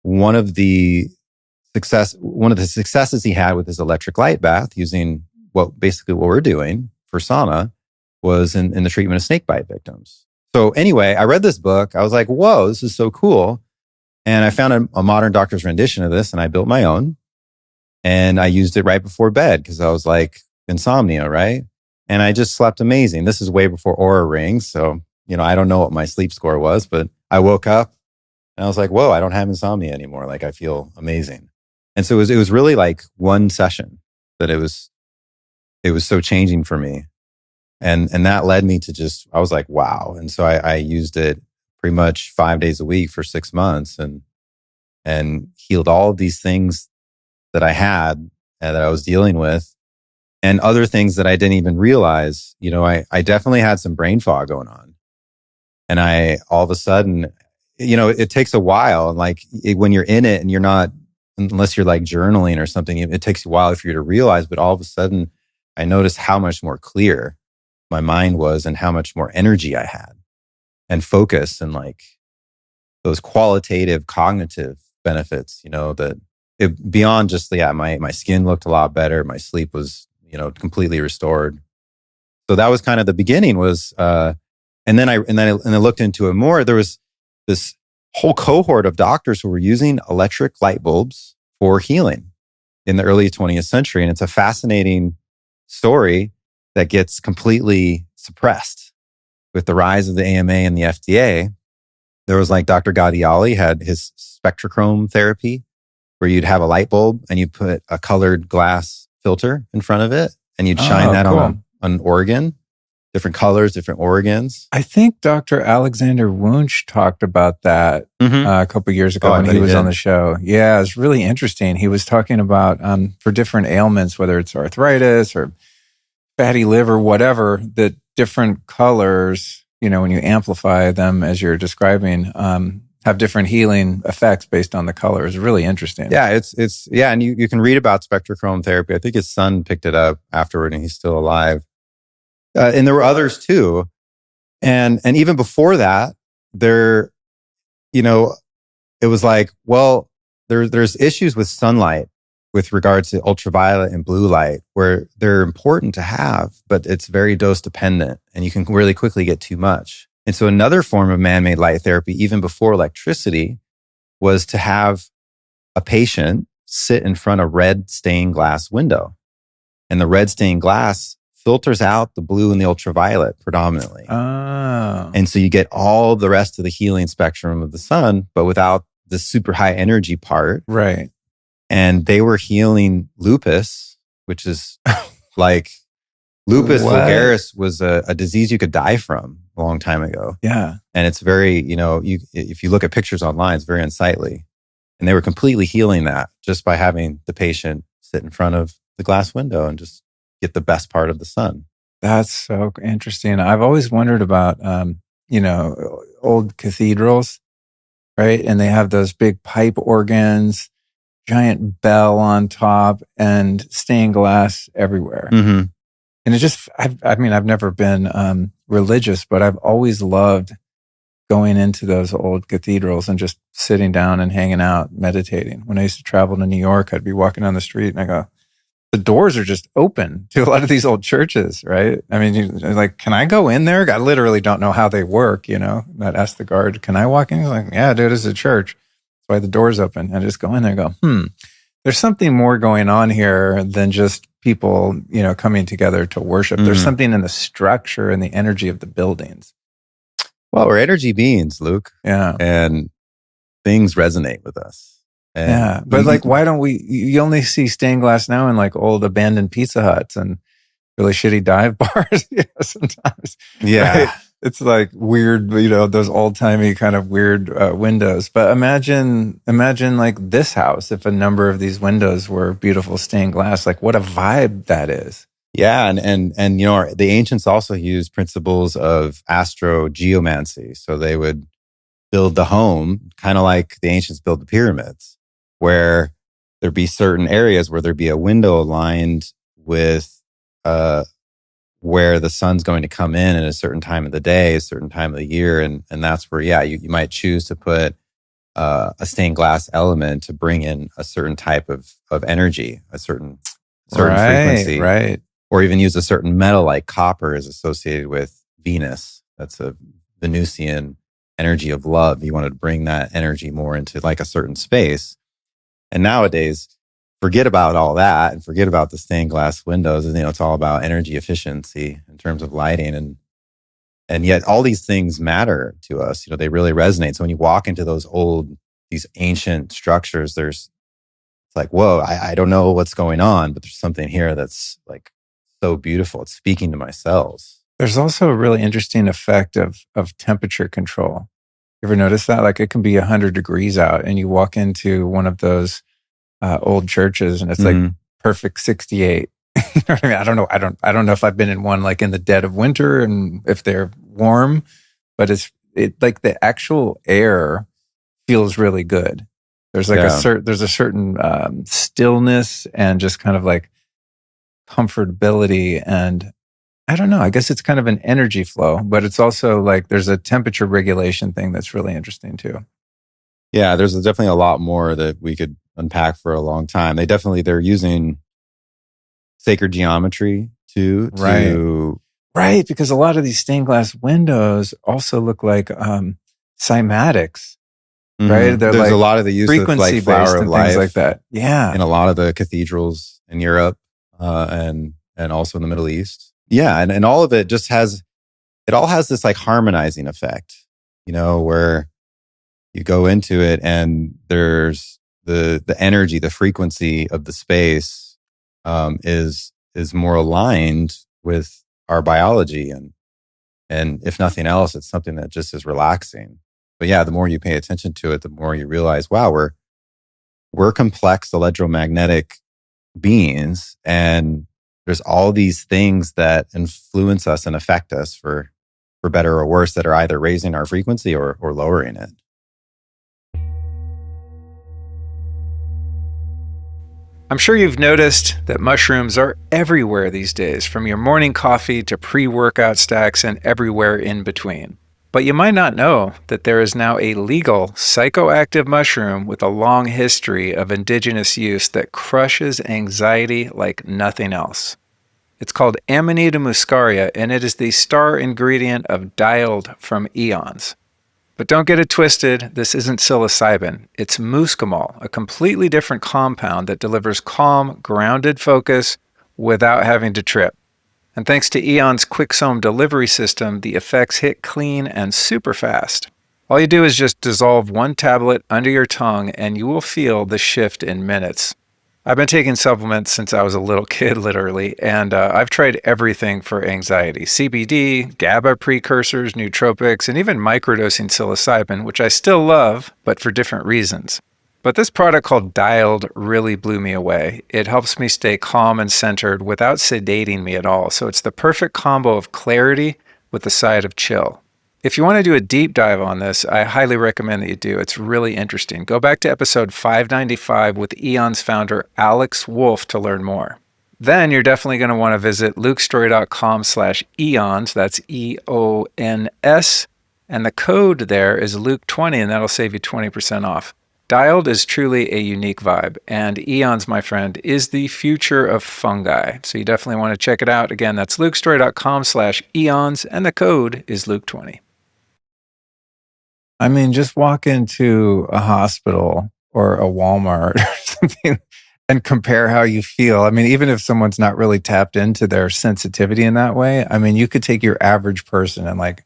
one of the successes he had with his electric light bath, using what we're doing for sauna, was in the treatment of snake bite victims. So anyway, I read this book. I was like, whoa, this is so cool. And I found a modern doctor's rendition of this, and I built my own. And I used it right before bed because I was like, insomnia, right? And I just slept amazing. This is way before Oura rings. So, I don't know what my sleep score was, but I woke up and I was like, whoa, I don't have insomnia anymore. Like, I feel amazing. And so it was really like one session that it was so changing for me. And that led me to I was like, wow. And so I used it pretty much 5 days a week for 6 months and healed all of these things that I had and that I was dealing with, and other things that I didn't even realize. I definitely had some brain fog going on. And all of a sudden, it takes a while. And like when you're in it and you're not, unless you're like journaling or something, it takes a while for you to realize. But all of a sudden, I noticed how much more clear my mind was and how much more energy I had and focus and like those qualitative cognitive benefits, that beyond just, my skin looked a lot better. My sleep was, completely restored. So that was kind of the beginning and then I looked into it more. There was this whole cohort of doctors who were using electric light bulbs for healing in the early 20th century. And it's a fascinating story that gets completely suppressed with the rise of the AMA and the FDA. There was like Dr. Gaudiali had his spectrochrome therapy, where you'd have a light bulb and you'd put a colored glass filter in front of it, and you'd shine that
cool.
on an organ, different colors, different organs.
I think Dr. Alexander Wunsch talked about that a couple of years ago when he was on the show. Yeah, it's really interesting. He was talking about for different ailments, whether it's arthritis or fatty liver, whatever, that different colors, when you amplify them as you're describing, have different healing effects based on the color. It's really interesting.
Yeah, it's and you can read about spectrochrome therapy. I think his son picked it up afterward, and he's still alive. And there were others too, and even before that, there, it was like, well, there's issues with sunlight with regards to ultraviolet and blue light, where they're important to have, but it's very dose dependent, and you can really quickly get too much. And so another form of man-made light therapy, even before electricity, was to have a patient sit in front of red stained glass window. And the red stained glass filters out the blue and the ultraviolet predominantly.
Oh.
And so you get all the rest of the healing spectrum of the sun, but without the super high energy part.
Right.
And they were healing lupus, which is like lupus vulgaris was a disease you could die from a long time ago.
Yeah.
And it's very, if you look at pictures online, it's very unsightly. And they were completely healing that just by having the patient sit in front of the glass window and just get the best part of the sun.
That's so interesting. I've always wondered about, old cathedrals, right? And they have those big pipe organs, giant bell on top, and stained glass everywhere.
Mm-hmm.
And it just, I've never been religious, but I've always loved going into those old cathedrals and just sitting down and hanging out, meditating. When I used to travel to New York, I'd be walking down the street and I go, the doors are just open to a lot of these old churches, right? I mean, you're like, can I go in there? I literally don't know how they work, I'd ask the guard, can I walk in? He's like, yeah, dude, it's a church. That's why the door's open. I just go in there and go, there's something more going on here than just people, coming together to worship. There's something in the structure and the energy of the buildings.
Well, we're energy beings, Luke.
Yeah.
And things resonate with us. And
yeah. But why don't you only see stained glass now in like old abandoned Pizza Huts and really shitty dive bars sometimes.
Yeah.
Right? It's like weird, those old timey kind of weird windows. But imagine like this house, if a number of these windows were beautiful stained glass, like what a vibe that is.
Yeah. And the ancients also used principles of astrogeomancy. So they would build the home kind of like the ancients built the pyramids, where there'd be certain areas where there'd be a window aligned with where the sun's going to come in at a certain time of the day, a certain time of the year. And that's where, you might choose to put a stained glass element to bring in a certain type of energy, a certain frequency.
Right.
Or even use a certain metal like copper is associated with Venus. That's a Venusian energy of love. You wanted to bring that energy more into like a certain space. And nowadays, forget about all that and forget about the stained glass windows. It's all about energy efficiency in terms of lighting. And yet all these things matter to us. They really resonate. So when you walk into these ancient structures, it's like, whoa, I don't know what's going on, but there's something here that's like so beautiful. It's speaking to my cells.
There's also a really interesting effect of temperature control. You ever notice that? Like it can be 100 degrees out and you walk into one of those old churches and it's like perfect 68. You know what I mean? I don't know if I've been in one like in the dead of winter and if they're warm, but it's like the actual air feels really good. There's like there's a certain stillness and just kind of like comfortability, and I don't know, I guess it's kind of an energy flow, but it's also like there's a temperature regulation thing that's really interesting too.
Yeah, there's definitely a lot more that we could unpack for a long time. They're using sacred geometry too.
Right, because a lot of these stained glass windows also look like cymatics, right?
There's
like
a lot of the use of like flower of
and
life,
things like that. Yeah,
in a lot of the cathedrals in Europe and also in the Middle East. Yeah, and all of it just has this like harmonizing effect, where you go into it and there's the energy, the frequency of the space is more aligned with our biology. And if nothing else, it's something that just is relaxing. But yeah, the more you pay attention to it, the more you realize, wow, we're complex electromagnetic beings, and there's all these things that influence us and affect us for better or worse, that are either raising our frequency or lowering it.
I'm sure you've noticed that mushrooms are everywhere these days, from your morning coffee to pre-workout stacks and everywhere in between. But you might not know that there is now a legal psychoactive mushroom with a long history of indigenous use that crushes anxiety like nothing else. It's called Amanita muscaria, and it is the star ingredient of Dialed from Eons. But don't get it twisted, this isn't psilocybin. It's muscimol, a completely different compound that delivers calm, grounded focus without having to trip. And thanks to Eon's Quicksome delivery system, the effects hit clean and super fast. All you do is just dissolve one tablet under your tongue and you will feel the shift in minutes. I've been taking supplements since I was a little kid, literally, and I've tried everything for anxiety. CBD, GABA precursors, nootropics, and even microdosing psilocybin, which I still love, but for different reasons. But this product called Dialed really blew me away. It helps me stay calm and centered without sedating me at all. So it's the perfect combo of clarity with a side of chill. If you want to do a deep dive on this, I highly recommend that you do. It's really interesting. Go back to episode 595 with Eon's founder, Alex Wolf, to learn more. Then you're definitely going to want to visit lukestory.com/eons. That's EONS. And the code there is Luke20, and that'll save you 20% off. Dialed is truly a unique vibe, and Eons, my friend, is the future of fungi. So you definitely want to check it out. Again, that's lukestory.com/eons, and the code is Luke20. I mean, just walk into a hospital or a Walmart or something and compare how you feel. I mean, even if someone's not really tapped into their sensitivity in that way, I mean, you could take your average person and like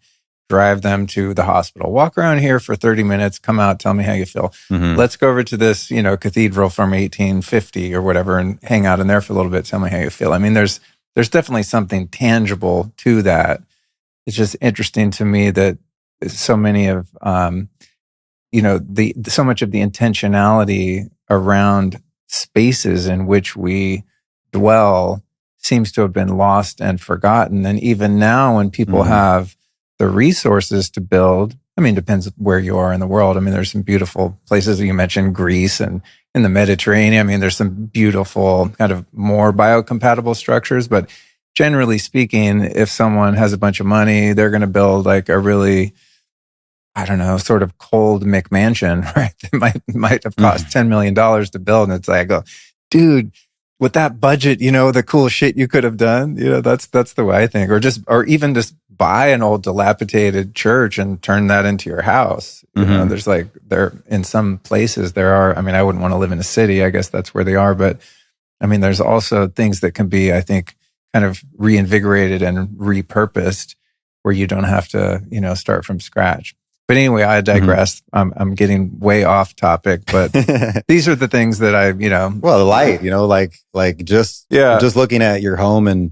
drive them to the hospital. Walk around here for 30 minutes, come out, tell me how you feel. Mm-hmm. Let's go over to this, cathedral from 1850 or whatever and hang out in there for a little bit, tell me how you feel. I mean, there's definitely something tangible to that. It's just interesting to me that so many of, so much of the intentionality around spaces in which we dwell seems to have been lost and forgotten. And even now when people have the resources to build, I mean, depends where you are in the world. I mean, there's some beautiful places. You mentioned Greece and in the Mediterranean. I mean, there's some beautiful kind of more biocompatible structures, but generally speaking, if someone has a bunch of money, they're going to build like a really, I don't know, sort of cold McMansion, right? It might have cost $10 million to build. And it's like, I go, dude, with that budget, the cool shit you could have done, that's the way I think. Or even just buy an old dilapidated church and turn that into your house. There's in some places there are, I mean, I wouldn't want to live in a city. I guess that's where they are. But I mean, there's also things that can be, I think, kind of reinvigorated and repurposed where you don't have to, start from scratch. But anyway, I digress. I'm getting way off topic, but these are the things that I,
Well, the light, just looking at your home and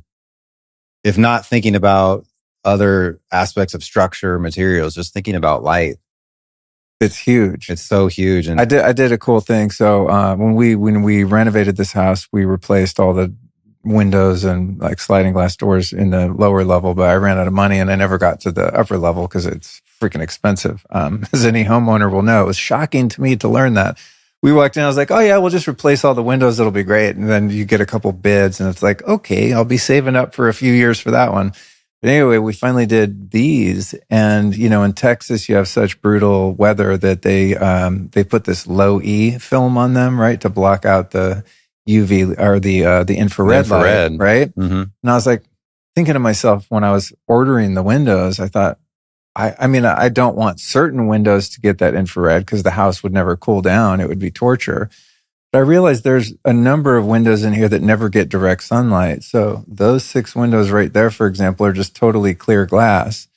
if not thinking about other aspects of structure, materials, just thinking about light.
It's huge.
It's so huge. And
I did a cool thing. So when we renovated this house, we replaced all the windows and like sliding glass doors in the lower level, but I ran out of money and I never got to the upper level because it's freaking expensive. As any homeowner will know, it was shocking to me to learn that. We walked in, I was like, oh yeah, we'll just replace all the windows. It'll be great. And then you get a couple bids and it's like, okay, I'll be saving up for a few years for that one. But anyway, we finally did these. And, in Texas, you have such brutal weather that they put this low E film on them, right? To block out the UV or the infrared light, right? Mm-hmm. And I was like thinking to myself when I was ordering the windows, I thought, I don't want certain windows to get that infrared because the house would never cool down. It would be torture. But I realized there's a number of windows in here that never get direct sunlight. So those 6 windows right there, for example, are just totally clear glass.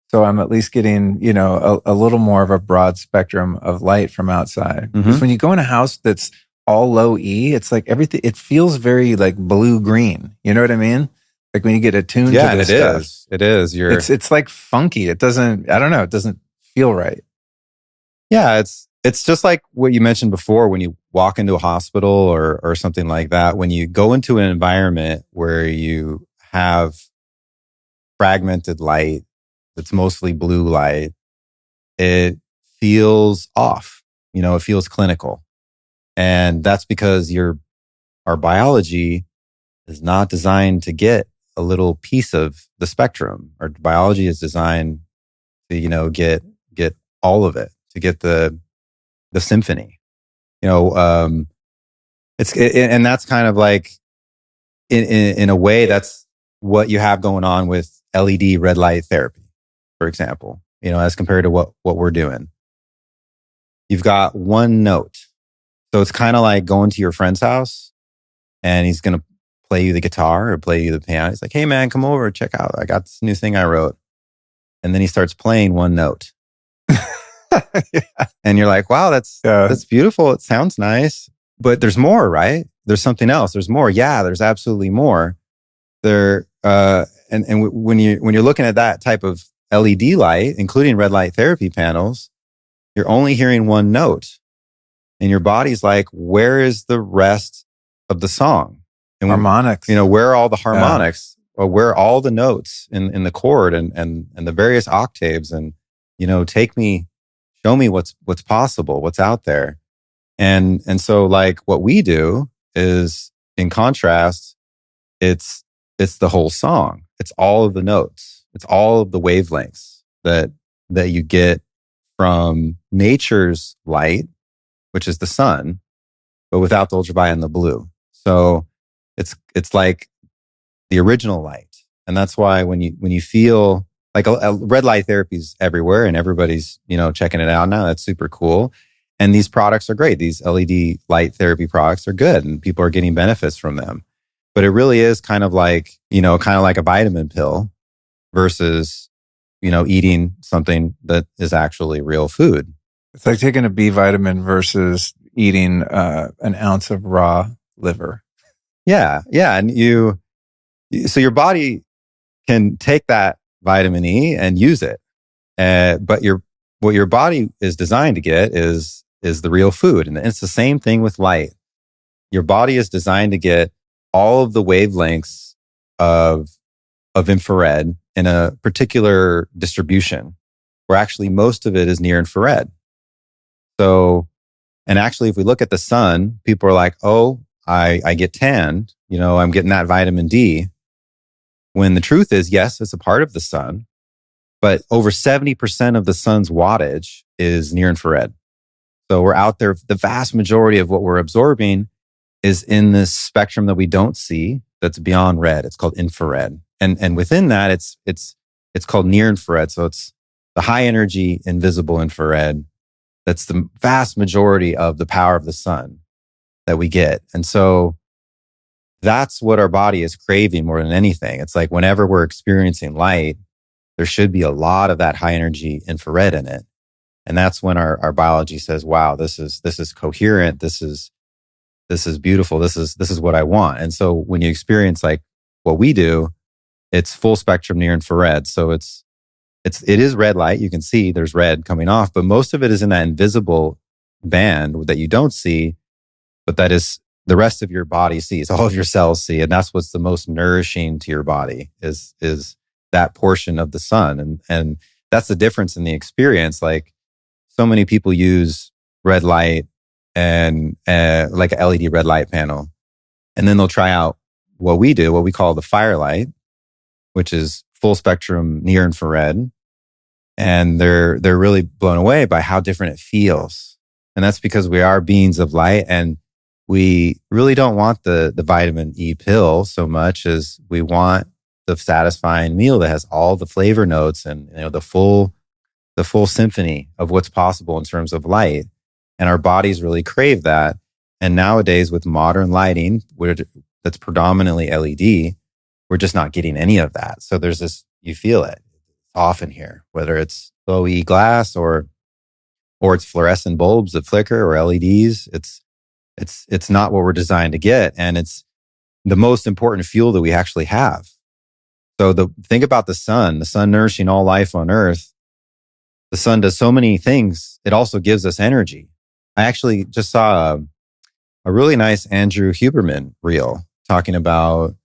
So I'm at least getting, a little more of a broad spectrum of light from outside. Because when you go in a house that's all low E, it's like everything, it feels very like blue green. You know what I mean? Like when you get attuned to this stuff.
It is.
It's like funky. It doesn't, I don't know, it doesn't feel right.
Yeah, it's just like what you mentioned before when you walk into a hospital or something like that. When you go into an environment where you have fragmented light that's mostly blue light, it feels off. It feels clinical. And that's because our biology is not designed to get a little piece of the spectrum. Our biology is designed to, get all of it, to get the symphony. And that's kind of like in a way, that's what you have going on with LED red light therapy, for example, as compared to what we're doing. You've got one note. So it's kind of like going to your friend's house and he's going to play you the guitar or play you the piano. He's like, hey man, come over, check out. I got this new thing I wrote. And then he starts playing one note. Yeah. And you're like, wow, that's beautiful. It sounds nice, but there's more, right? There's something else. There's more. Yeah, there's absolutely more. When you're looking at that type of LED light, including red light therapy panels, you're only hearing one note, and your body's like, where is the rest of the song? And
harmonics.
Where are all the harmonics? Or where are all the notes in the chord and the various octaves? And show me what's possible, what's out there. And so like what we do is, in contrast, it's the whole song. It's all of the notes. It's all of the wavelengths that you get from nature's light, which is the sun, but without the ultraviolet and the blue. So it's like the original light. And that's why when you feel like a red light therapy is everywhere and everybody's, checking it out now. That's super cool. And these products are great. These LED light therapy products are good and people are getting benefits from them. But it really is kind of like a vitamin pill versus, eating something that is actually real food.
It's like taking a B vitamin versus eating an ounce of raw liver.
Yeah. Yeah. And so your body can take that vitamin E and use it. But what your body is designed to get is the real food. And it's the same thing with light. Your body is designed to get all of the wavelengths of infrared in a particular distribution, where actually most of it is near infrared. So, and actually, if we look at the sun, people are like, oh, I get tanned, I'm getting that vitamin D. When the truth is, yes, it's a part of the sun, but over 70% of the sun's wattage is near infrared. So we're out there. The vast majority of what we're absorbing is in this spectrum that we don't see, that's beyond red. It's called infrared. And within that, it's called near infrared. So it's the high energy invisible infrared. That's the vast majority of the power of the sun that we get. And so that's what our body is craving more than anything. It's like whenever we're experiencing light, there should be a lot of that high energy infrared in it. And that's when our biology says, wow, this is coherent. This is beautiful. This is what I want. And so when you experience like what we do, it's full spectrum near infrared. So it is red light. You can see there's red coming off, but most of it is in that invisible band that you don't see, but that is the rest of your body sees, all of your cells see. And that's what's the most nourishing to your body is that portion of the sun. And that's the difference in the experience. Like so many people use red light and like a LED red light panel. And then they'll try out what we do, what we call the Firelight, which is full spectrum near infrared. And they're really blown away by how different it feels. And that's because we are beings of light, and we really don't want the vitamin E pill so much as we want the satisfying meal that has all the flavor notes and the full symphony of what's possible in terms of light. And our bodies really crave that. And nowadays with modern lighting, that's predominantly LED, we're just not getting any of that. So there's this, you feel it. off in here, whether it's low E glass or it's fluorescent bulbs that flicker or LEDs. It's not what we're designed to get. And it's the most important fuel that we actually have. So think about the sun nourishing all life on Earth. The sun does so many things. It also gives us energy. I actually just saw a really nice Andrew Huberman reel talking about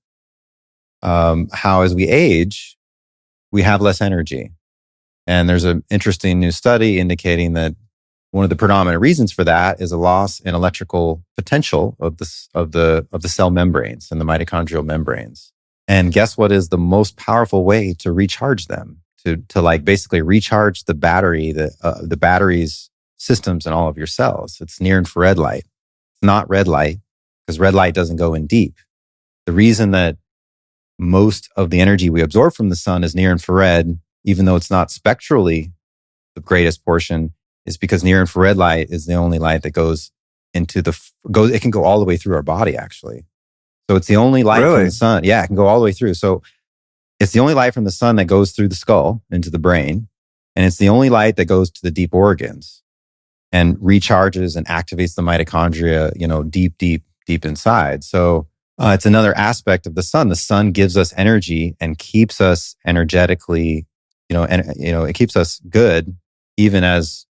how as we age, we have less energy. And there's an interesting new study indicating that one of the predominant reasons for that is a loss in electrical potential of the cell membranes and the mitochondrial membranes. And guess what is the most powerful way to recharge them? To like basically recharge the battery's systems in all of your cells. It's near infrared light. It's not red light, because red light doesn't go in deep. The reason that most of the energy we absorb from the sun is near infrared, even though it's not spectrally the greatest portion, is because near infrared light is the only light that goes into it can go all the way through our body, actually. So it's the only light from the sun. Yeah, it can go all the way through. So it's the only light from the sun that goes through the skull into the brain. And it's the only light that goes to the deep organs and recharges and activates the mitochondria, deep inside. So it's another aspect of the sun. The sun gives us energy and keeps us energetically, it keeps us good, even as,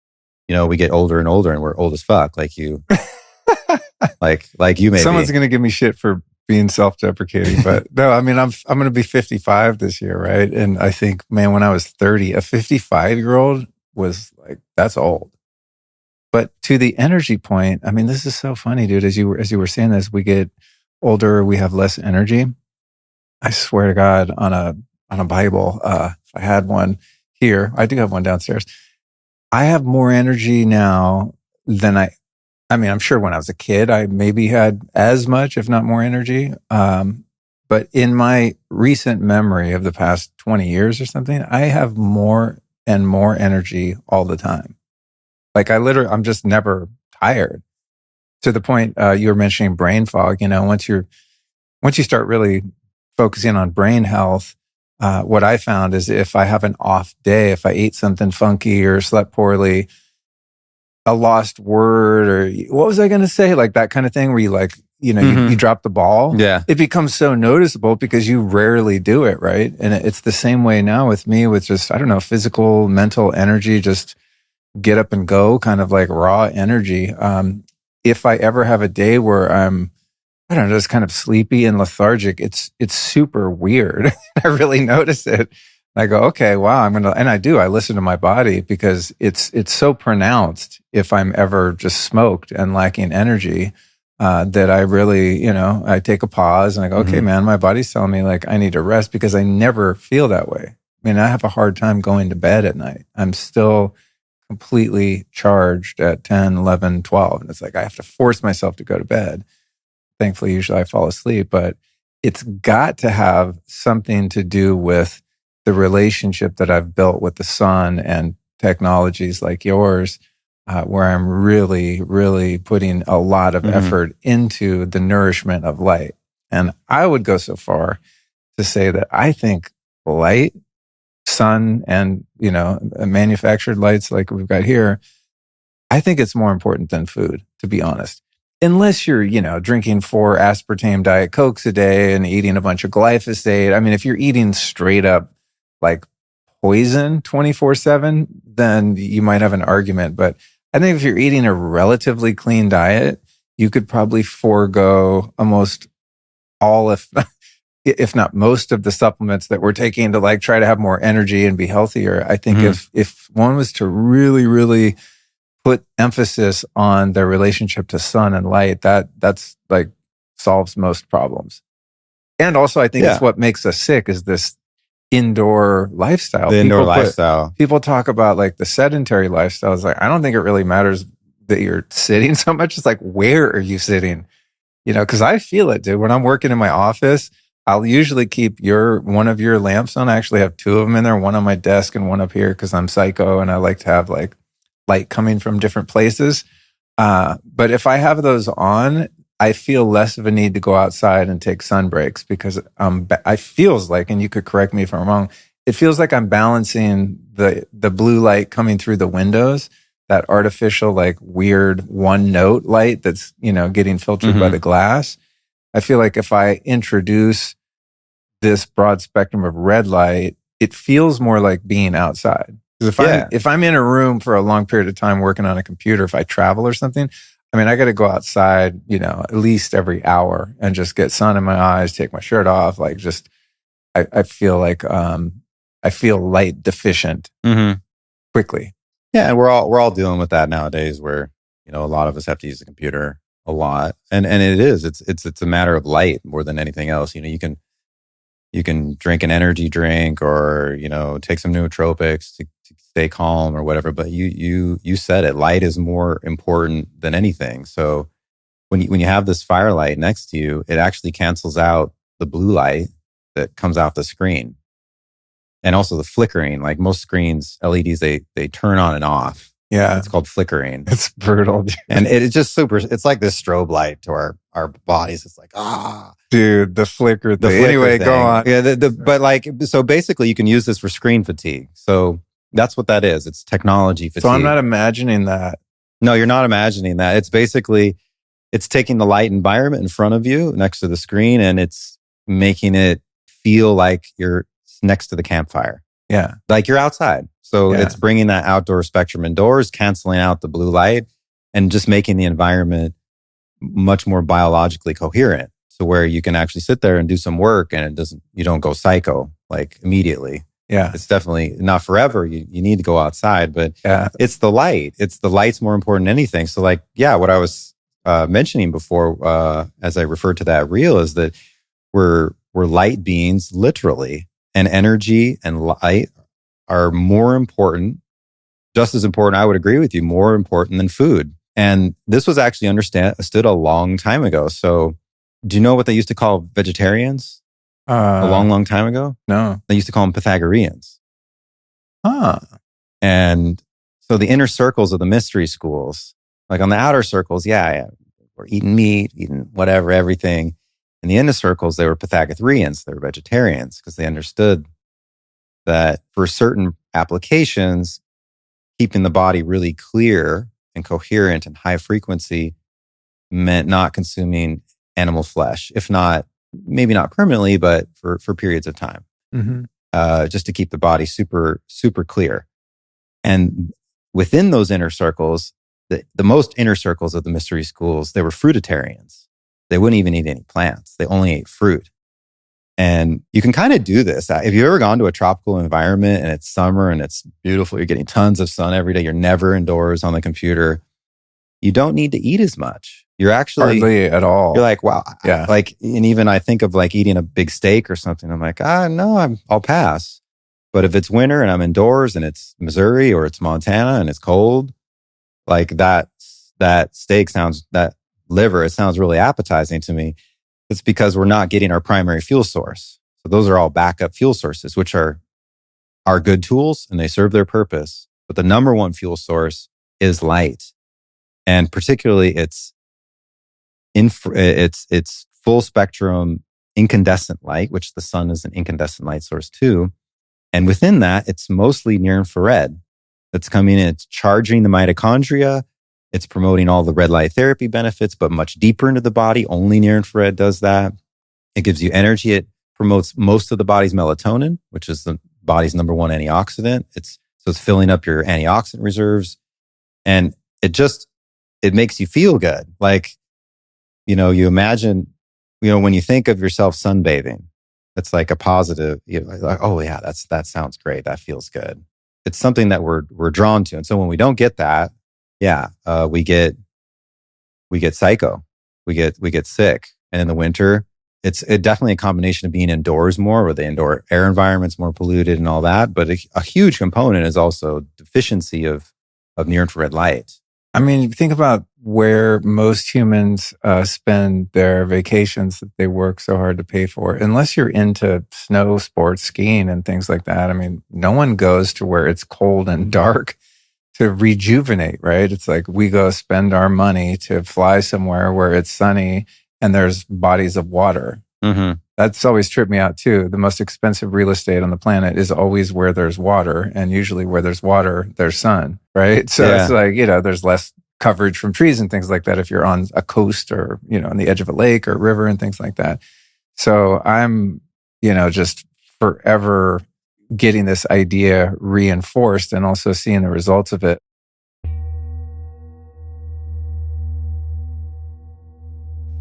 we get older and older and we're old as fuck, like you, like you may
Someone's going to give me shit for being self-deprecating, but no, I mean, I'm going to be 55 this year, right? And I think, man, when I was 30, a 55-year-old was like, that's old. But to the energy point, I mean, this is so funny, dude. As you were saying this, we get older, we have less energy. I swear to God, on a Bible, if I had one here, I do have one downstairs. I have more energy now than I mean, I'm sure when I was a kid, I maybe had as much, if not more energy. But in my recent memory of the past 20 years or something, I have more and more energy all the time. Like I'm just never tired. To the point you were mentioning brain fog. Once you start really focusing on brain health, what I found is if I have an off day, if I ate something funky or slept poorly, a lost word, or what was I going to say? Like that kind of thing where you drop the ball.
Yeah.
It becomes so noticeable because you rarely do it, right? And it's the same way now with me with just, I don't know, physical, mental energy, just get up and go, kind of like raw energy. If I ever have a day where I'm, I don't know, just kind of sleepy and lethargic, it's super weird. I really notice it. I go, okay, wow, and I listen to my body because it's so pronounced if I'm ever just smoked and lacking energy, that I really, I take a pause and I go, okay, man, my body's telling me like I need to rest, because I never feel that way. I mean, I have a hard time going to bed at night. I'm still completely charged at 10, 11, 12. And it's like, I have to force myself to go to bed. Thankfully, usually I fall asleep, but it's got to have something to do with the relationship that I've built with the sun and technologies like yours, where I'm really, really putting a lot of effort into the nourishment of light. And I would go so far to say that I think light, sun, and, manufactured lights like we've got here, I think it's more important than food, to be honest. Unless you're, drinking 4 aspartame Diet Cokes a day and eating a bunch of glyphosate. I mean, if you're eating straight up like poison 24/7, then you might have an argument. But I think if you're eating a relatively clean diet, you could probably forego almost all, if not most of the supplements that we're taking to like try to have more energy and be healthier. I think if one was to really, really put emphasis on their relationship to sun and light, that's like solves most problems. And also I think it's what makes us sick is this indoor lifestyle. People talk about like the sedentary lifestyle. It's like, I don't think it really matters that you're sitting so much. It's like, where are you sitting? Because I feel it, dude. When I'm working in my office, I'll usually keep one of your lamps on. I actually have 2 of them in there, one on my desk and one up here because I'm psycho and I like to have like light coming from different places. But if I have those on, I feel less of a need to go outside and take sun breaks because I feels like, and you could correct me if I'm wrong, it feels like I'm balancing the blue light coming through the windows, that artificial, like weird one note light that's, getting filtered by the glass. I feel like if I introduce this broad spectrum of red light, it feels more like being outside. Because if I'm in a room for a long period of time working on a computer, if I travel or something, I mean, I got to go outside, at least every hour and just get sun in my eyes, take my shirt off. Like just, I feel like, I feel light deficient quickly.
Yeah. And we're all dealing with that nowadays where, a lot of us have to use the computer a lot. And it's a matter of light more than anything else. You can drink an energy drink or, take some nootropics to stay calm or whatever. But you said it, light is more important than anything. So when you have this firelight next to you, it actually cancels out the blue light that comes off the screen. And also the flickering, like most screens, LEDs, they turn on and off.
Yeah.
It's called flickering.
It's brutal. Dude.
And it's just it's like this strobe light to our bodies. It's like,
Dude, the flicker thing. Anyway, go on.
Yeah, but like, so basically you can use this for screen fatigue. So that's what that is. It's technology fatigue.
So I'm not imagining that.
No, you're not imagining that. It's basically, it's taking the light environment in front of you next to the screen and it's making it feel like you're next to the campfire.
Yeah.
Like you're outside. So it's bringing that outdoor spectrum indoors, canceling out the blue light and just making the environment much more biologically coherent. So where you can actually sit there and do some work and you don't go psycho like immediately.
Yeah.
It's definitely not forever. You need to go outside, but it's the light. It's the light's more important than anything. So like, what I was mentioning before, as I referred to that reel is that we're light beings literally, and energy and light are more important, just as important, I would agree with you, more important than food. And this was actually understood a long time ago. So do you know what they used to call vegetarians a long, long time ago?
No.
They used to call them Pythagoreans.
Huh.
And so the inner circles of the mystery schools, like on the outer circles, we're eating meat, eating whatever, everything. In the inner circles, they were Pythagoreans. They were vegetarians because they understood that for certain applications, keeping the body really clear and coherent and high frequency meant not consuming animal flesh, if not, maybe not permanently, but for periods of time, just to keep the body super, super clear. And within those inner circles, the most inner circles of the mystery schools, they were fruitarians. They wouldn't even eat any plants. They only ate fruit. And you can kind of do this. If you've ever gone to a tropical environment and it's summer and it's beautiful, you're getting tons of sun every day, you're never indoors on the computer, you don't need to eat as much. You're actually
hardly at all.
You're like, wow.
Yeah.
Like, and even I think of like eating a big steak or something. I'm like, no, I'll pass. But if it's winter and I'm indoors and it's Missouri or it's Montana and it's cold, like that steak that liver, it sounds really appetizing to me. It's because we're not getting our primary fuel source. So those are all backup fuel sources, which are good tools and they serve their purpose. But the number one fuel source is light. And particularly it's full spectrum incandescent light, which the sun is an incandescent light source too. And within that, it's mostly near infrared that's coming in. It's charging the mitochondria. It's promoting all the red light therapy benefits, but much deeper into the body. Only near infrared does that. It gives you energy. It promotes most of the body's melatonin, which is the body's number one antioxidant. It's filling up your antioxidant reserves. And it makes you feel good. Like, you imagine, when you think of yourself sunbathing, it's like a positive, like, oh yeah, that sounds great. That feels good. It's something that we're drawn to. And so when we don't get that, we get psycho, we get sick. And in the winter, it's definitely a combination of being indoors more, where the indoor air environment's more polluted and all that. But a huge component is also deficiency of near infrared light.
I mean, think about where most humans spend their vacations that they work so hard to pay for. Unless you're into snow sports, skiing and things like that. I mean, no one goes to where it's cold and dark to rejuvenate, right? It's like we go spend our money to fly somewhere where it's sunny and there's bodies of water.
Mm-hmm.
That's always tripped me out too. The most expensive real estate on the planet is always where there's water, and usually where there's water, there's sun, right? So it's like, there's less coverage from trees and things like that if you're on a coast or, on the edge of a lake or river and things like that. So I'm, just forever getting this idea reinforced and also seeing the results of it.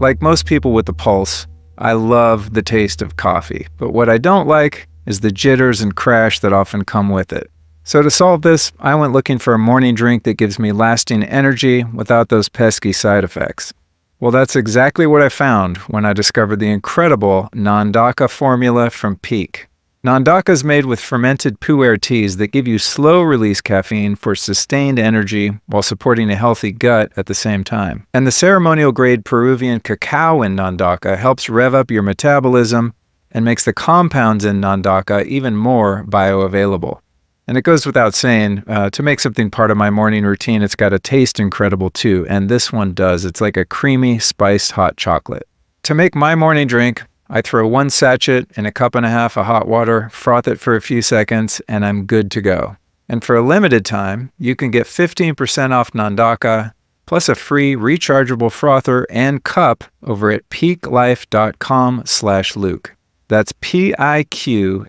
Like most people with a pulse, I love the taste of coffee, but what I don't like is the jitters and crash that often come with it. So to solve this, I went looking for a morning drink that gives me lasting energy without those pesky side effects. Well, that's exactly what I found when I discovered the incredible Nandaka formula from Peak. Nandaka is made with fermented pu'er teas that give you slow-release caffeine for sustained energy while supporting a healthy gut at the same time. And the ceremonial-grade Peruvian cacao in Nandaka helps rev up your metabolism and makes the compounds in Nandaka even more bioavailable. And it goes without saying, to make something part of my morning routine, it's got to taste incredible too, and this one does. It's like a creamy, spiced hot chocolate. To make my morning drink, I throw 1 sachet in 1.5 cups of hot water, froth it for a few seconds, and I'm good to go. And for a limited time, you can get 15% off Nandaka, plus a free rechargeable frother and cup over at peaklife.com/Luke. That's PIQUELIFE,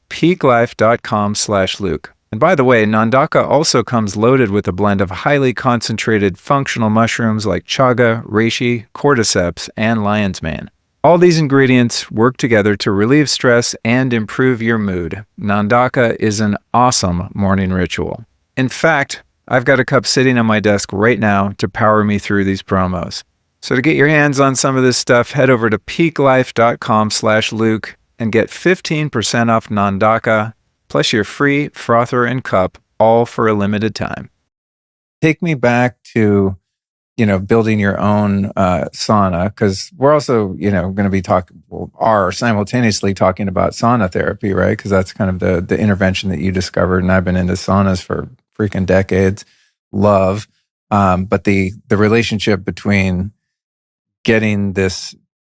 peaklife.com/Luke. And by the way, Nandaka also comes loaded with a blend of highly concentrated functional mushrooms like chaga, reishi, cordyceps, and lion's mane. All these ingredients work together to relieve stress and improve your mood. Nandaka is an awesome morning ritual. In fact, I've got a cup sitting on my desk right now to power me through these promos. So to get your hands on some of this stuff, head over to peaklife.com/Luke and get 15% off Nandaka, plus your free frother and cup, all for a limited time. Take me back to, building your own sauna, because we're also, going to be simultaneously talking about sauna therapy, right? Because that's kind of the intervention that you discovered, and I've been into saunas for freaking decades. Love, but the relationship between getting this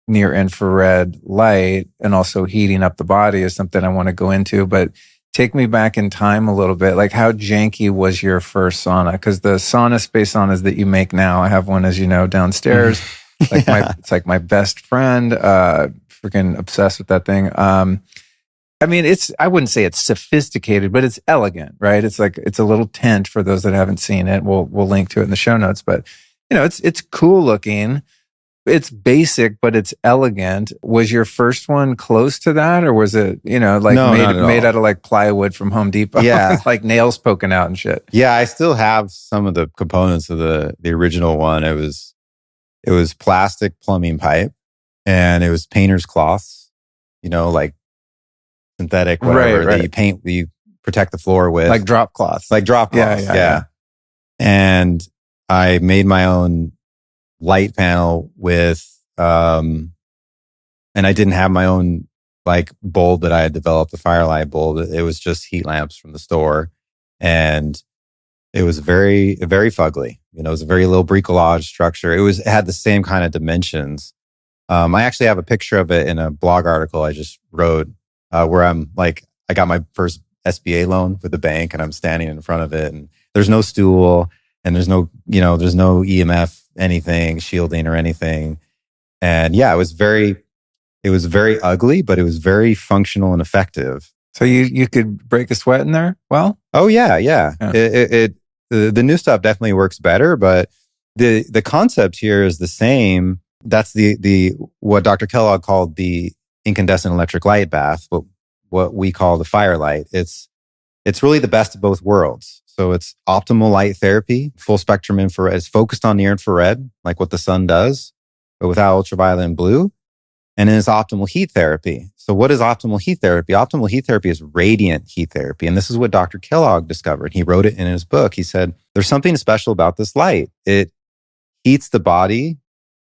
near infrared light and also heating up the body is something I want to go into, but take me back in time a little bit. Like, how janky was your first sauna? Because the SaunaSpace saunas that you make now, I have one, as you know, downstairs. It's like my best friend. Freaking obsessed with that thing. I wouldn't say it's sophisticated, but it's elegant, right? It's a little tent for those that haven't seen it. We'll link to it in the show notes, but it's cool looking. It's basic, but it's elegant. Was your first one close to that, or was it, made out of like plywood from Home Depot?
Yeah.
Like nails poking out and shit.
Yeah, I still have some of the components of the original one. It was plastic plumbing pipe, and it was painter's cloths, like synthetic, whatever,
right.
that you protect the floor with.
Like drop cloths.
Yeah. And I made my own light panel with, and I didn't have my own like bulb that I had developed, the Firelight bulb. It was just heat lamps from the store, and it was very, very fugly. It was a very low bricolage structure. It had the same kind of dimensions. I actually have a picture of it in a blog article I just wrote, where I'm like, I got my first SBA loan with the bank, and I'm standing in front of it, and there's no stool, and there's no EMF, anything, shielding or anything. And yeah, it was very ugly, but it was very functional and effective.
So you could break a sweat in there? Well,
oh yeah. The new stuff definitely works better, but the concept here is the same. That's the what Dr. Kellogg called the incandescent electric light bath, what we call the Firelight. It's really the best of both worlds. So it's optimal light therapy, full spectrum infrared. It's focused on near infrared, like what the sun does, but without ultraviolet and blue. And then it's optimal heat therapy. So what is optimal heat therapy? Optimal heat therapy is radiant heat therapy. And this is what Dr. Kellogg discovered. He wrote it in his book. He said, there's something special about this light. It heats the body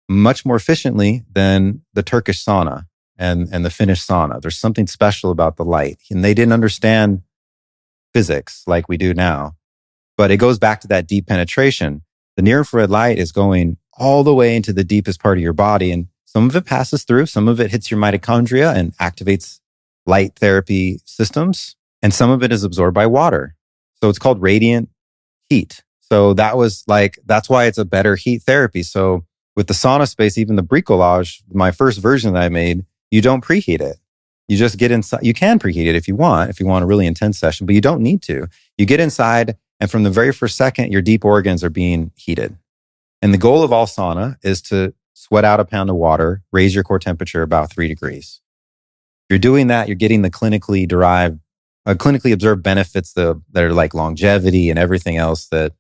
much more efficiently than the Turkish sauna and the Finnish sauna. There's something special about the light. And they didn't understand physics like we do now. But it goes back to that deep penetration. The near infrared light is going all the way into the deepest part of your body. And Some of it passes through, some of it hits your mitochondria and activates light therapy systems, and some of it is absorbed by water. So it's called radiant heat. So that's why it's a better heat therapy. So with the SaunaSpace, even the bricolage, my first version that I made, you don't preheat it. You just get inside. You can preheat it if you want a really intense session, but you don't need to. You get inside, and from the very first second, your deep organs are being heated. And the goal of all sauna is to sweat out a pound of water, raise your core temperature about 3 degrees. If you're doing that, you're getting the clinically observed benefits that are like longevity and everything else that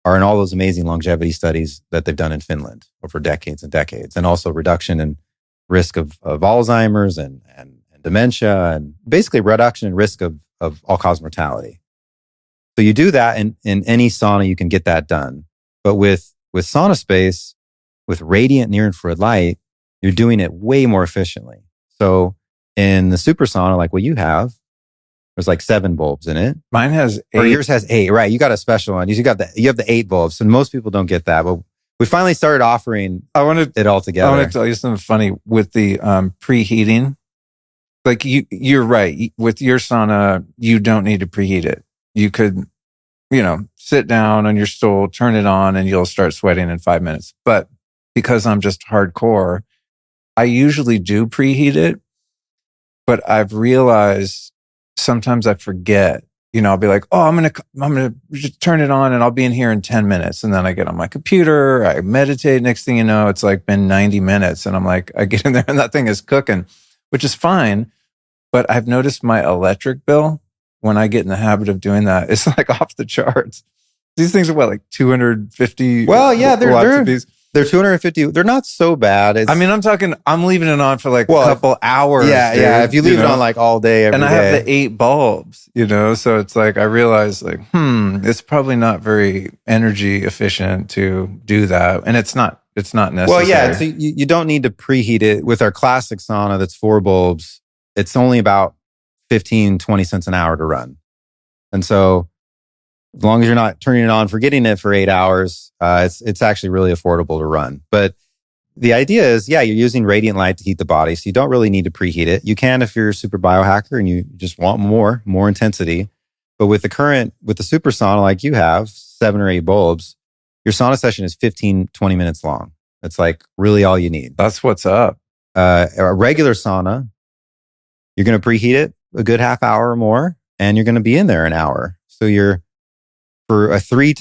are in all those amazing longevity studies that they've done in Finland over decades and decades, and also reduction in risk of Alzheimer's and dementia, and basically reduction in risk of all-cause mortality. So you do that in any sauna, you can get that done. But with SaunaSpace, with radiant near-infrared light, you're doing it way more efficiently. So in the super sauna, like what you have, there's like 7 bulbs in it.
Mine has 8.
Or yours has 8, right? You got a special one. You have the 8 bulbs. And most people don't get that. But we finally started offering it all together.
I want to tell you something funny with the preheating. Like you're right. With your sauna, you don't need to preheat it. You could, sit down on your stool, turn it on, and you'll start sweating in 5 minutes. But because I'm just hardcore, I usually do preheat it. But I've realized sometimes I forget. I'll be like, oh, I'm gonna just turn it on and I'll be in here in 10 minutes. And then I get on my computer, I meditate. Next thing you know, it's like been 90 minutes. And I'm like, I get in there and that thing is cooking, which is fine. But I've noticed my electric bill, when I get in the habit of doing that, it's like off the charts. These things are like 250
Well, yeah,
they're
250. They're not so bad.
I'm leaving it on for like a couple hours.
Yeah, dude, yeah. If you leave it on like all day, every day.
And I have the 8 bulbs, so it's like, I realize like, it's probably not very energy efficient to do that. And it's not necessary.
Well, yeah. So you don't need to preheat it. With our classic sauna that's 4 bulbs, it's only about 15, 20 cents an hour to run. And so as long as you're not turning it on, forgetting it for 8 hours, it's actually really affordable to run. But the idea is, you're using radiant light to heat the body. So you don't really need to preheat it. You can if you're a super biohacker and you just want more intensity. But with the super sauna like you have, 7 or 8 bulbs, your sauna session is 15, 20 minutes long. That's like really all you need.
That's what's up.
A regular sauna, you're going to preheat it a good half hour or more, and you're going to be in there an hour. So you're for a 3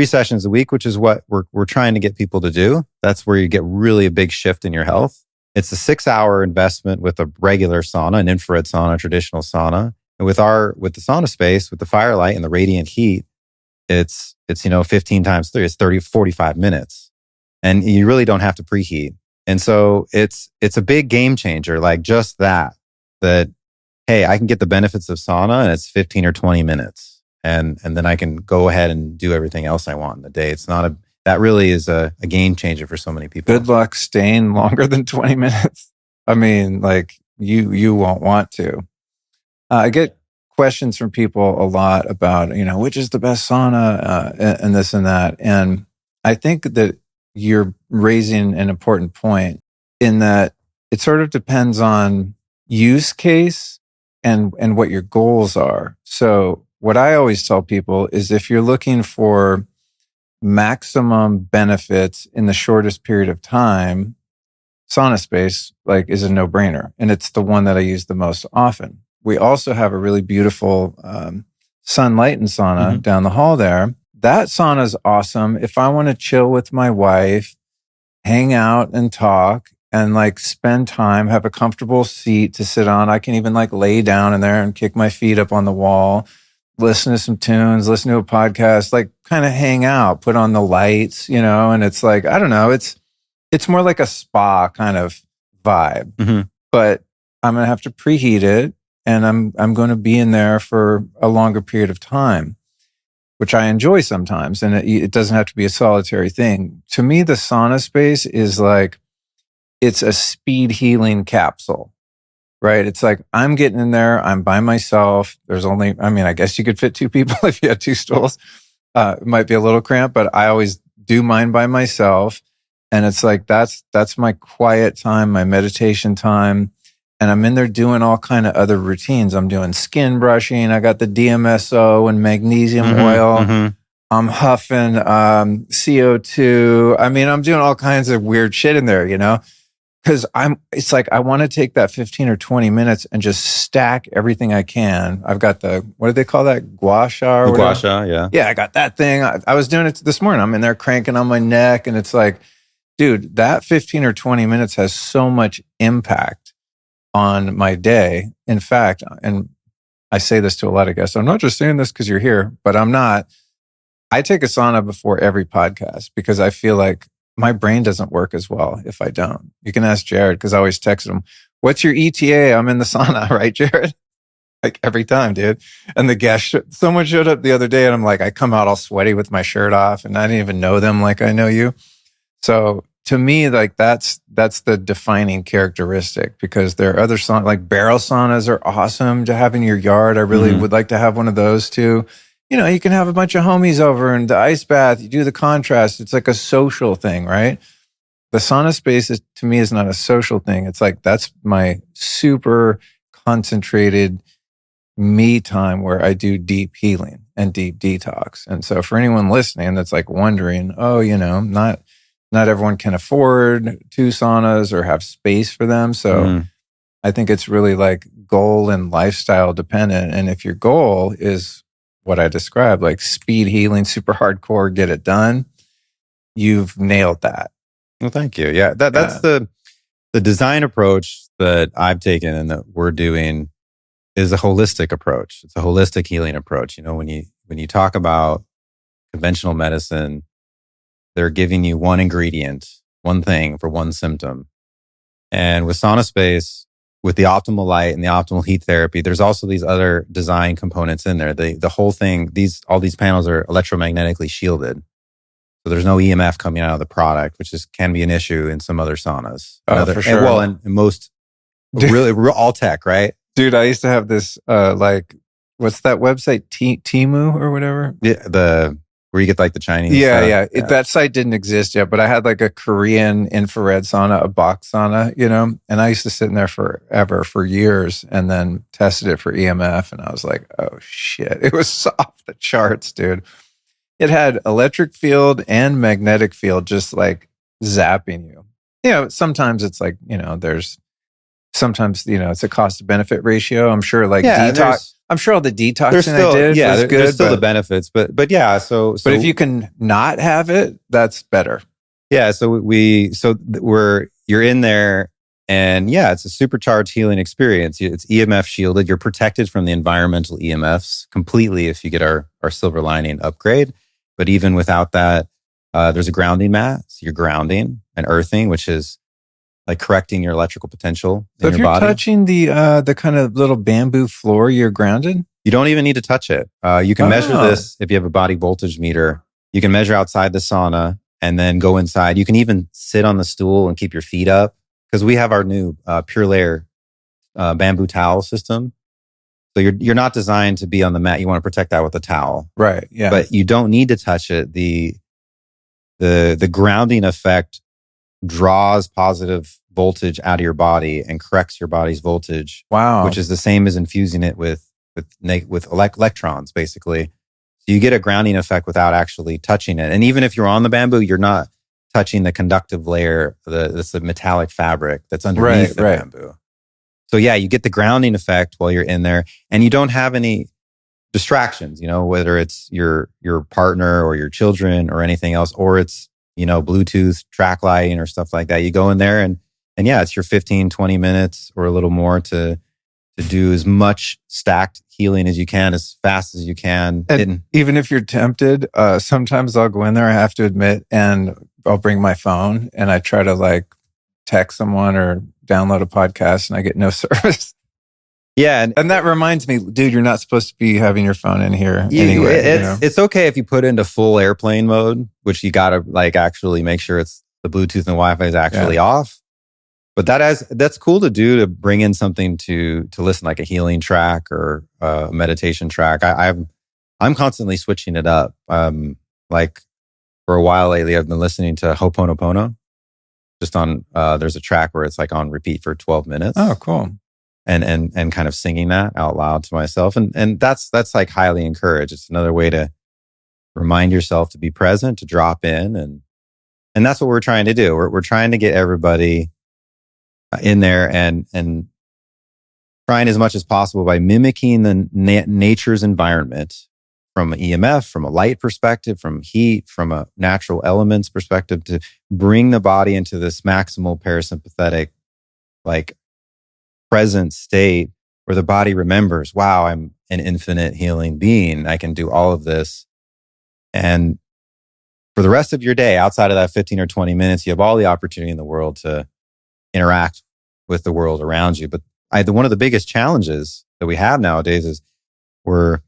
sessions a week, which is what we're trying to get people to do. That's where you get really a big shift in your health. It's a 6-hour investment with a regular sauna, an infrared sauna, traditional sauna. And with the SaunaSpace, with the Firelight and the radiant heat, it's 15 times 3, it's 45 minutes. And you really don't have to preheat. And so it's a big game changer, like just that, hey, I can get the benefits of sauna and it's 15 or 20 minutes. And then I can go ahead and do everything else I want in the day. That really is a game changer for so many people.
Good luck staying longer than 20 minutes. I mean, like you won't want to. I get questions from people a lot about, which is the best sauna and this and that. And I think that you're raising an important point in that it sort of depends on use case and what your goals are. So what I always tell people is if you're looking for maximum benefits in the shortest period of time, SaunaSpace is a no-brainer. And it's the one that I use the most often. We also have a really beautiful sunlight and sauna down the hall there. That sauna is awesome. If I want to chill with my wife, hang out and talk and spend time, have a comfortable seat to sit on. I can even lay down in there and kick my feet up on the wall, listen to some tunes, listen to a podcast, kind of hang out, put on the lights, and it's I don't know, it's more like a spa kind of vibe, but I'm going to have to preheat it and I'm going to be in there for a longer period of time, which I enjoy sometimes. And it doesn't have to be a solitary thing. To me, the SaunaSpace is it's a speed healing capsule, right? It's I'm getting in there. I'm by myself. There's only, I guess you could fit 2 people if you had 2 stools. It might be a little cramped, but I always do mine by myself. And it's like, that's my quiet time, my meditation time. And I'm in there doing all kind of other routines. I'm doing skin brushing. I got the DMSO and magnesium oil. I'm huffing CO2. I mean, I'm doing all kinds of weird shit in there, because it's like, I want to take that 15 or 20 minutes and just stack everything I can. I've got what do they call that? Gua sha or whatever?
Gua sha, yeah.
Yeah, I got that thing. I was doing it this morning. I'm in there cranking on my neck, and it's like, dude, that 15 or 20 minutes has so much impact on my day. In fact, and I say this to a lot of guests, I'm not just saying this because you're here, but I'm not. I take a sauna before every podcast because I feel like my brain doesn't work as well if I don't. You can ask Jared, because I always text him, what's your ETA? I'm in the sauna, right, Jared? Like every time, dude. And the guest, someone showed up the other day, and I'm like, I come out all sweaty with my shirt off, and I didn't even know them like I know you. So to me, like that's the defining characteristic, because there are other saunas, like barrel saunas are awesome to have in your yard. I really would like to have one of those too. You can have a bunch of homies over and the ice bath, you do the contrast. It's like a social thing, right? The SaunaSpace to me is not a social thing. It's like, that's my super concentrated me time where I do deep healing and deep detox. And so for anyone listening that's like wondering, not everyone can afford 2 saunas or have space for them. So I think it's really like goal and lifestyle dependent. And if your goal is what I described, like speed healing, super hardcore, get it done, you've nailed that.
Well, thank you. Yeah, that's the design approach that I've taken and that we're doing is a holistic approach. It's a holistic healing approach. When you talk about conventional medicine, they're giving you one ingredient, one thing for one symptom. And with SaunaSpace, with the optimal light and the optimal heat therapy, there's also these other design components in there. The whole thing, all these panels are electromagnetically shielded. So there's no EMF coming out of the product, which can be an issue in some other saunas.
For sure.
And most, really, all tech, right?
Dude, I used to have this, what's that website? Temu or whatever?
Yeah, where you get like the Chinese.
Yeah. That site didn't exist yet, but I had like a Korean infrared sauna, a box sauna, and I used to sit in there for years, and then tested it for EMF. And I was like, oh shit, it was off the charts, dude. It had electric field and magnetic field just like zapping you. Sometimes it's like, sometimes, it's a cost benefit ratio. I'm sure like detox. I'm sure all the detoxing I did was good.
There's still the benefits, but yeah. So
but if you can not have it, that's better.
Yeah. So you're in there, and yeah, it's a supercharged healing experience. It's EMF shielded. You're protected from the environmental EMFs completely if you get our silver lining upgrade. But even without that, there's a grounding mat. So you're grounding and earthing, which is like correcting your electrical potential
so in your body. So if you're touching the kind of little bamboo floor, you're grounded?
You don't even need to touch it. You can measure this if you have a body voltage meter. You can measure outside the sauna and then go inside. You can even sit on the stool and keep your feet up, because we have our new Pure Layer bamboo towel system. So you're not designed to be on the mat. You want to protect that with a towel.
Right, yeah.
But you don't need to touch it. The grounding effect draws positive voltage out of your body and corrects your body's voltage.
Wow.
Which is the same as infusing it with electrons, basically. So you get a grounding effect without actually touching it. And even if you're on the bamboo, you're not touching the conductive layer, that's the metallic fabric that's underneath the bamboo. So yeah, you get the grounding effect while you're in there, and you don't have any distractions, whether it's your partner or your children or anything else, or it's Bluetooth track lighting or stuff like that. You go in there and yeah, it's your 15, 20 minutes or a little more to do as much stacked healing as you can, as fast as you can.
And even if you're tempted, sometimes I'll go in there, I have to admit, and I'll bring my phone and I try to like text someone or download a podcast, and I get no service.
Yeah.
And that reminds me, dude, you're not supposed to be having your phone in here anyway.
It's okay if you put it into full airplane mode, which you got to like actually make sure it's the Bluetooth and the Wi-Fi is actually off. But that's cool to do, to bring in something to listen, like a healing track or a meditation track. I'm constantly switching it up. Like for a while lately, I've been listening to Ho'oponopono. just on, there's a track where it's like on repeat for 12 minutes.
Oh, cool.
And kind of singing that out loud to myself. And that's like highly encouraged. It's another way to remind yourself to be present, to drop in. And that's what we're trying to do. We're trying to get everybody in there and trying as much as possible by mimicking the nature's environment from an EMF, from a light perspective, from heat, from a natural elements perspective, to bring the body into this maximal parasympathetic, like present state where the body remembers, wow, I'm an infinite healing being. I can do all of this. And for the rest of your day, outside of that 15 or 20 minutes, you have all the opportunity in the world to interact with the world around you. But one of the biggest challenges that we have nowadays is we're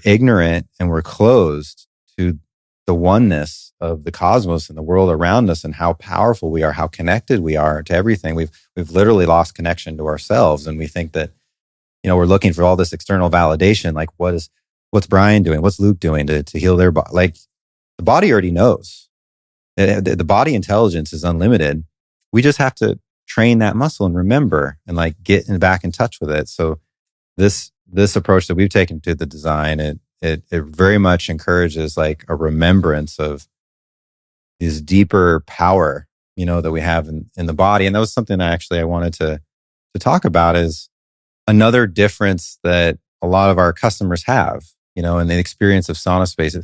ignorant and we're closed to the oneness of the cosmos and the world around us and how powerful we are, how connected we are to everything. We've literally lost connection to ourselves, and we think that, we're looking for all this external validation. Like, what's Brian doing? What's Luke doing to heal their body? Like, the body already knows. The body intelligence is unlimited. We just have to train that muscle and remember and like get back in touch with it. So this approach that we've taken to the design, it very much encourages like a remembrance of this deeper power, that we have in the body. And that was something I wanted to talk about, is another difference that a lot of our customers have, in the experience of SaunaSpace.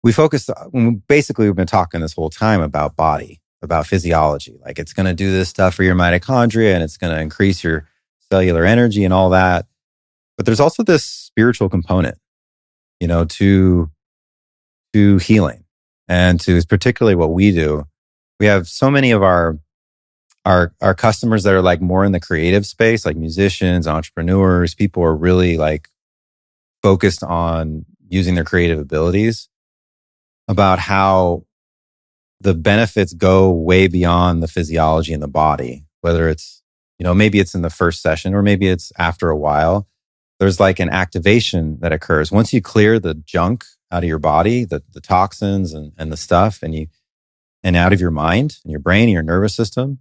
We've been talking this whole time about body, about physiology. Like, it's going to do this stuff for your mitochondria and it's going to increase your cellular energy and all that. But there's also this spiritual component, to healing, and to particularly what we do. We have so many of our customers that are like more in the creative space, like musicians, entrepreneurs. People are really like focused on using their creative abilities, about how the benefits go way beyond the physiology in the body, whether it's, maybe it's in the first session or maybe it's after a while. There's like an activation that occurs. Once you clear the junk out of your body, the toxins and the stuff, and out of your mind and your brain and your nervous system,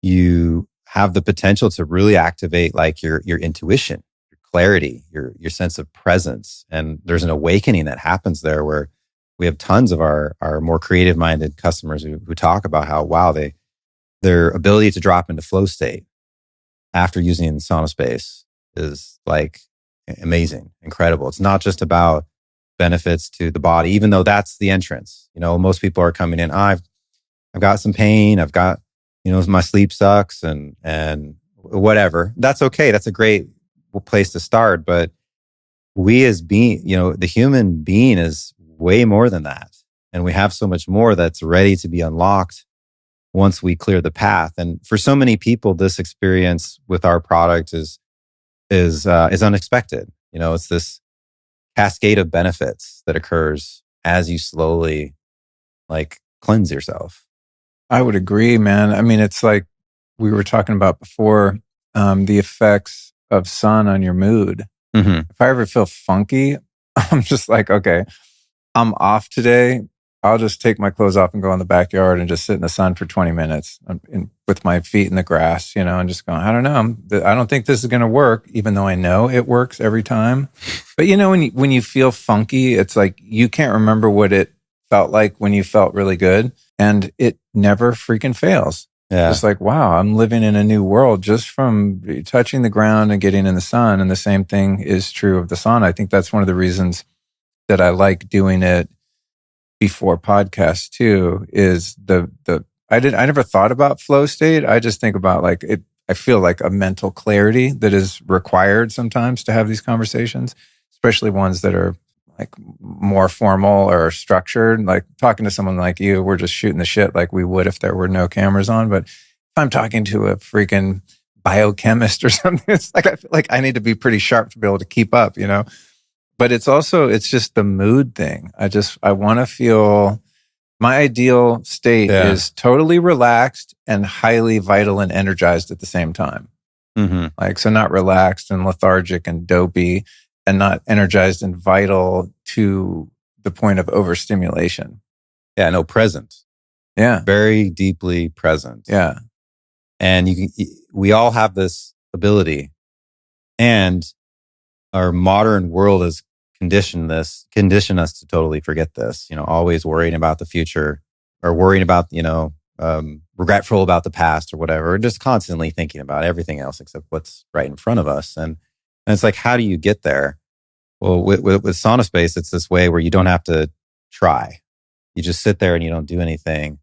you have the potential to really activate like your intuition, your clarity, your sense of presence. And there's an awakening that happens there, where we have tons of our more creative minded customers who talk about how, wow, their ability to drop into flow state after using SaunaSpace is like amazing, incredible. It's not just about benefits to the body, even though that's the entrance. Most people are coming in, I've got some pain, I've got, my sleep sucks and whatever. That's okay. That's a great place to start. But we as being, the human being is way more than that. And we have so much more that's ready to be unlocked once we clear the path. And for so many people, this experience with our product is unexpected. It's this cascade of benefits that occurs as you slowly like cleanse yourself.
I would agree, man. I mean, it's like we were talking about before, the effects of sun on your mood.
Mm-hmm.
If I ever feel funky, I'm just like, okay, I'm off today. I'll just take my clothes off and go in the backyard and just sit in the sun for 20 minutes with my feet in the grass, and just going, I don't know. I don't think this is going to work, even though I know it works every time. But when you feel funky, it's like you can't remember what it felt like when you felt really good, and it never freaking fails.
Yeah.
It's like, wow, I'm living in a new world just from touching the ground and getting in the sun. And the same thing is true of the sauna. I think that's one of the reasons that I like doing it before podcasts too, is I never thought about flow state. I just think about like it. I feel like a mental clarity that is required sometimes to have these conversations, especially ones that are like more formal or structured. Like talking to someone like you, we're just shooting the shit like we would if there were no cameras on. But if I'm talking to a freaking biochemist or something, it's like I feel like I need to be pretty sharp to be able to keep up, But it's just the mood thing. I want to feel, my ideal state is totally relaxed and highly vital and energized at the same time.
Mm-hmm.
Like, so not relaxed and lethargic and dopey, and not energized and vital to the point of overstimulation.
Yeah, no, present.
Yeah.
very deeply present.
Yeah.
And we all have this ability, and our modern world has conditioned us to totally forget this, always worrying about the future, or worrying about, regretful about the past or whatever, or just constantly thinking about everything else except what's right in front of us. And it's like, how do you get there? Well, with SaunaSpace, it's this way where you don't have to try. You just sit there and you don't do anything.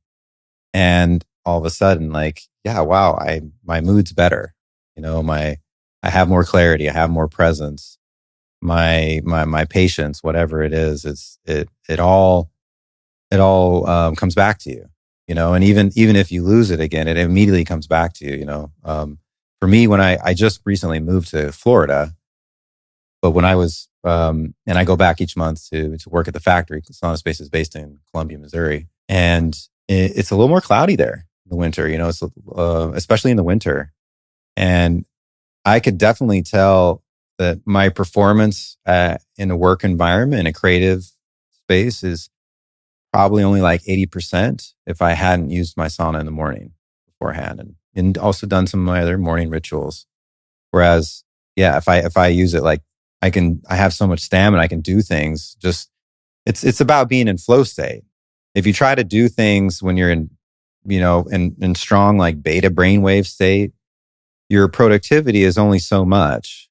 And all of a sudden, like, yeah, wow, my mood's better. I have more clarity. I have more presence. My patience, whatever it is, it all comes back to you. And even if you lose it again, it immediately comes back to you. For me, when I just recently moved to Florida, but when I was, and I go back each month to work at the factory. SaunaSpace is based in Columbia, Missouri, and it's a little more cloudy there in the winter. It's especially in the winter, and I could definitely tell that my performance in a work environment, in a creative space, is probably only like 80% if I hadn't used my sauna in the morning beforehand, and also done some of my other morning rituals. Whereas, yeah, if I use it, like I have so much stamina, I can do things. Just it's about being in flow state. If you try to do things when you're in strong like beta brainwave state, your productivity is only so much.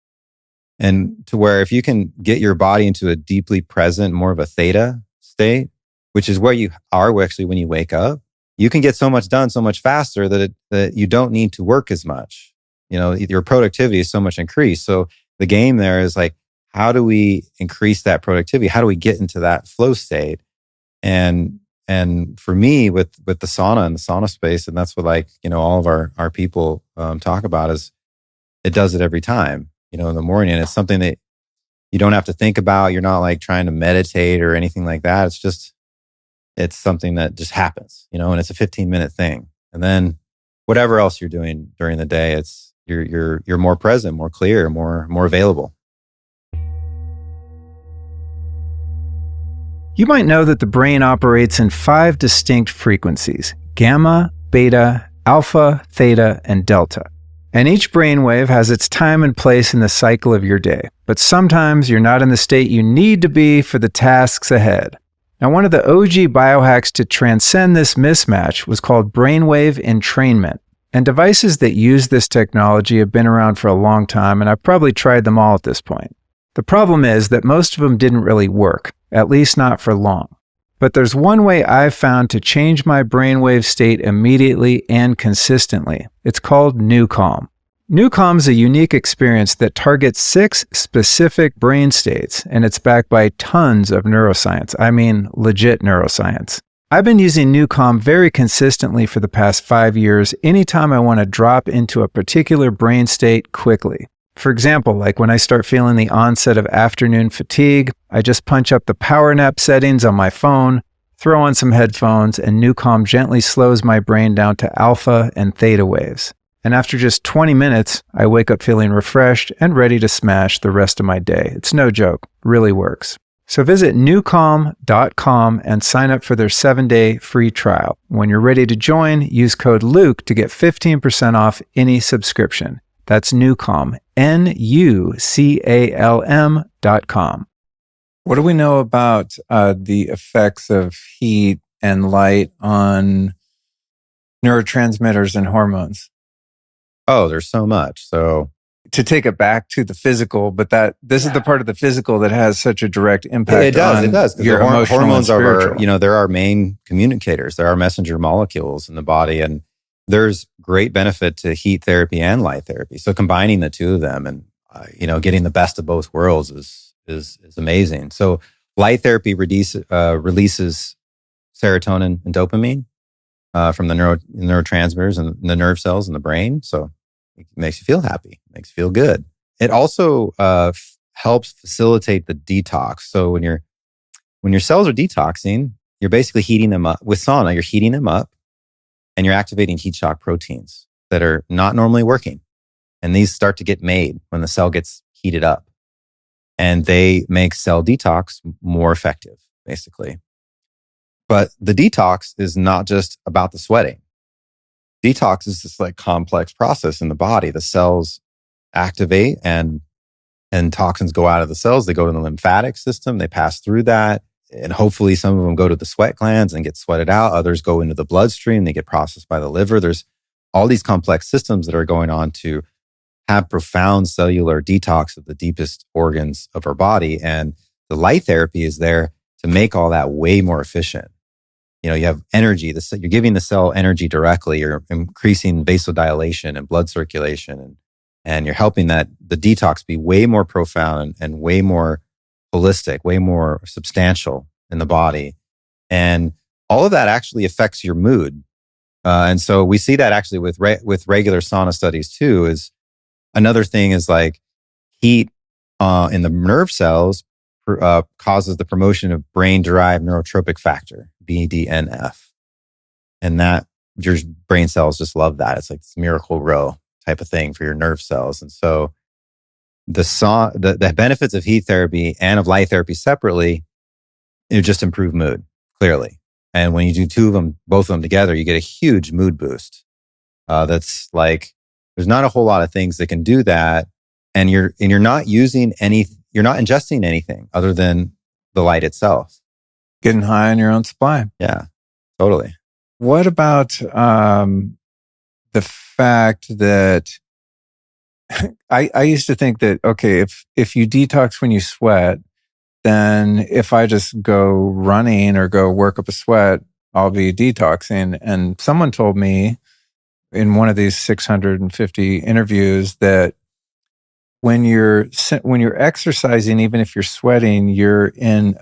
And to where if you can get your body into a deeply present, more of a theta state, which is where you are actually when you wake up, you can get so much done so much faster that you don't need to work as much. Your productivity is so much increased. So the game there is like, how do we increase that productivity? How do we get into that flow state? And for me, with the sauna and the SaunaSpace, and that's what all of our people talk about, is it does it every time. In the morning, and it's something that you don't have to think about. You're not like trying to meditate or anything like that. It's something that just happens, and it's a 15-minute thing. And then whatever else you're doing during the day, it's you're more present, more clear, more available.
You might know that the brain operates in 5 distinct frequencies: gamma, beta, alpha, theta, and delta. And each brainwave has its time and place in the cycle of your day. But sometimes you're not in the state you need to be for the tasks ahead. Now, one of the OG biohacks to transcend this mismatch was called brainwave entrainment. And devices that use this technology have been around for a long time, and I've probably tried them all at this point. The problem is that most of them didn't really work, at least not for long. But there's one way I've found to change my brainwave state immediately and consistently. It's called NewCalm. NewCalm is a unique experience that targets 6 specific brain states, and it's backed by tons of neuroscience. I mean, legit neuroscience. I've been using NewCalm very consistently for the past 5 years anytime I want to drop into a particular brain state quickly. For example, like when I start feeling the onset of afternoon fatigue, I just punch up the power nap settings on my phone, throw on some headphones, and NewCalm gently slows my brain down to alpha and theta waves. And after just 20 minutes, I wake up feeling refreshed and ready to smash the rest of my day. It's no joke, really works. So visit newcalm.com and sign up for their 7-day free trial. When you're ready to join, use code Luke to get 15% off any subscription. That's NewCalm, NUCALM.com. What do we know about the effects of heat and light on neurotransmitters and hormones?
Oh, there's so much. So
to take it back to the physical, but this is the part of the physical that has such a direct impact.
It does.
Your
hormones are,
spiritual.
they're our main communicators. They're our messenger molecules in the body, and there's great benefit to heat therapy and light therapy. So combining the two of them and getting the best of both worlds is amazing. So light therapy releases serotonin and dopamine from the neurotransmitters and the nerve cells in the brain. So it makes you feel happy, makes you feel good. It also helps facilitate the detox. So when your cells are detoxing, you're basically heating them up. With sauna, you're heating them up and you're activating heat shock proteins that are not normally working. And these start to get made when the cell gets heated up. And they make cell detox more effective, basically. But the detox is not just about the sweating. Detox is this like complex process in the body. The cells activate and toxins go out of the cells. They go to the lymphatic system. They pass through that. And hopefully some of them go to the sweat glands and get sweated out. Others go into the bloodstream. They get processed by the liver. There's all these complex systems that are going on to have profound cellular detox of the deepest organs of our body. And the light therapy is there to make all that way more efficient. You know, you have energy. You're giving the cell energy directly. You're increasing vasodilation and blood circulation. And you're helping the detox be way more profound and way more holistic, way more substantial in the body. And all of that actually affects your mood. And so we see that actually with regular sauna studies too. Is another thing is like heat in the nerve cells causes the promotion of brain-derived neurotropic factor, BDNF. And that your brain cells just love that. It's like this Miracle Grow type of thing for your nerve cells. And so the benefits of heat therapy and of light therapy separately, it just improve mood, clearly. And when you do both of them together, you get a huge mood boost. That's like, there's not a whole lot of things that can do that. And you're not you're not ingesting anything other than the light itself.
Getting high on your own supply.
Yeah, totally.
What about the fact that I used to think that, okay, if you detox when you sweat, then if I just go running or go work up a sweat, I'll be detoxing. And someone told me in one of these 650 interviews that when you're exercising, even if you're sweating, you're in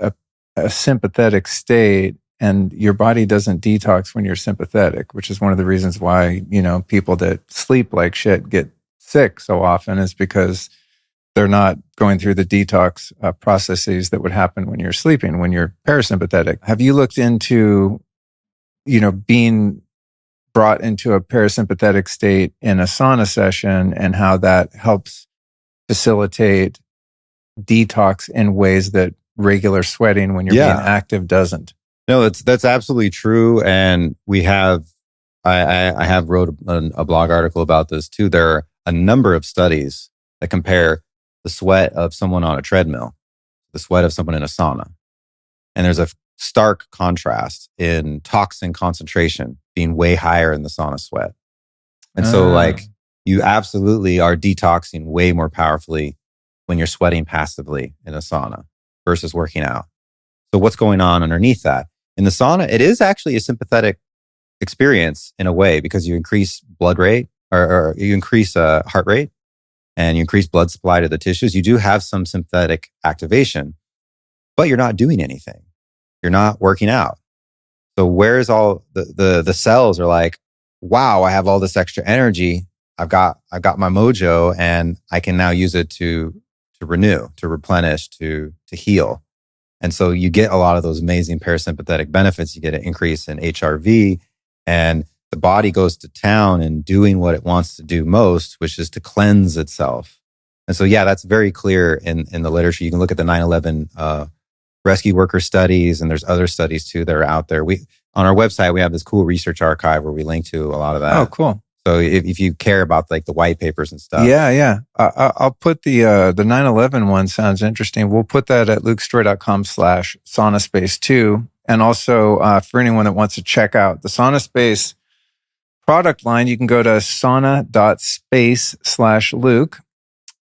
a sympathetic state, and your body doesn't detox when you're sympathetic, which is one of the reasons why, you know, people that sleep like shit get sick so often, is because they're not going through the detox processes that would happen when you're sleeping, when you're parasympathetic. Have you looked into, you know, being brought into a parasympathetic state in a sauna session and how that helps facilitate detox in ways that regular sweating when you're being active doesn't?
No, that's absolutely true. And I have wrote a blog article about this too. There are a number of studies that compare the sweat of someone on a treadmill, the sweat of someone in a sauna. And there's a stark contrast in toxin concentration being way higher in the sauna sweat. And so like you absolutely are detoxing way more powerfully when you're sweating passively in a sauna versus working out. So what's going on underneath that? In the sauna, it is actually a sympathetic experience in a way, because you increase blood rate or you increase heart rate and you increase blood supply to the tissues. You do have some sympathetic activation, but you're not doing anything. You're not working out. So where's all the cells are like, wow, I have all this extra energy. I've got my mojo, and I can now use it to renew, to replenish, to heal. And so you get a lot of those amazing parasympathetic benefits. You get an increase in HRV, and the body goes to town and doing what it wants to do most, which is to cleanse itself. And so, yeah, that's very clear in the literature. You can look at the 9/11 rescue worker studies, and there's other studies too that are out there. On our website, we have this cool research archive where we link to a lot of that.
Oh, cool.
So if you care about like the white papers and stuff.
Yeah. I'll put the 9/11 one, sounds interesting. We'll put that at lukestory.com/SaunaSpace too. And also for anyone that wants to check out the SaunaSpace product line, you can go to sauna.space/Luke.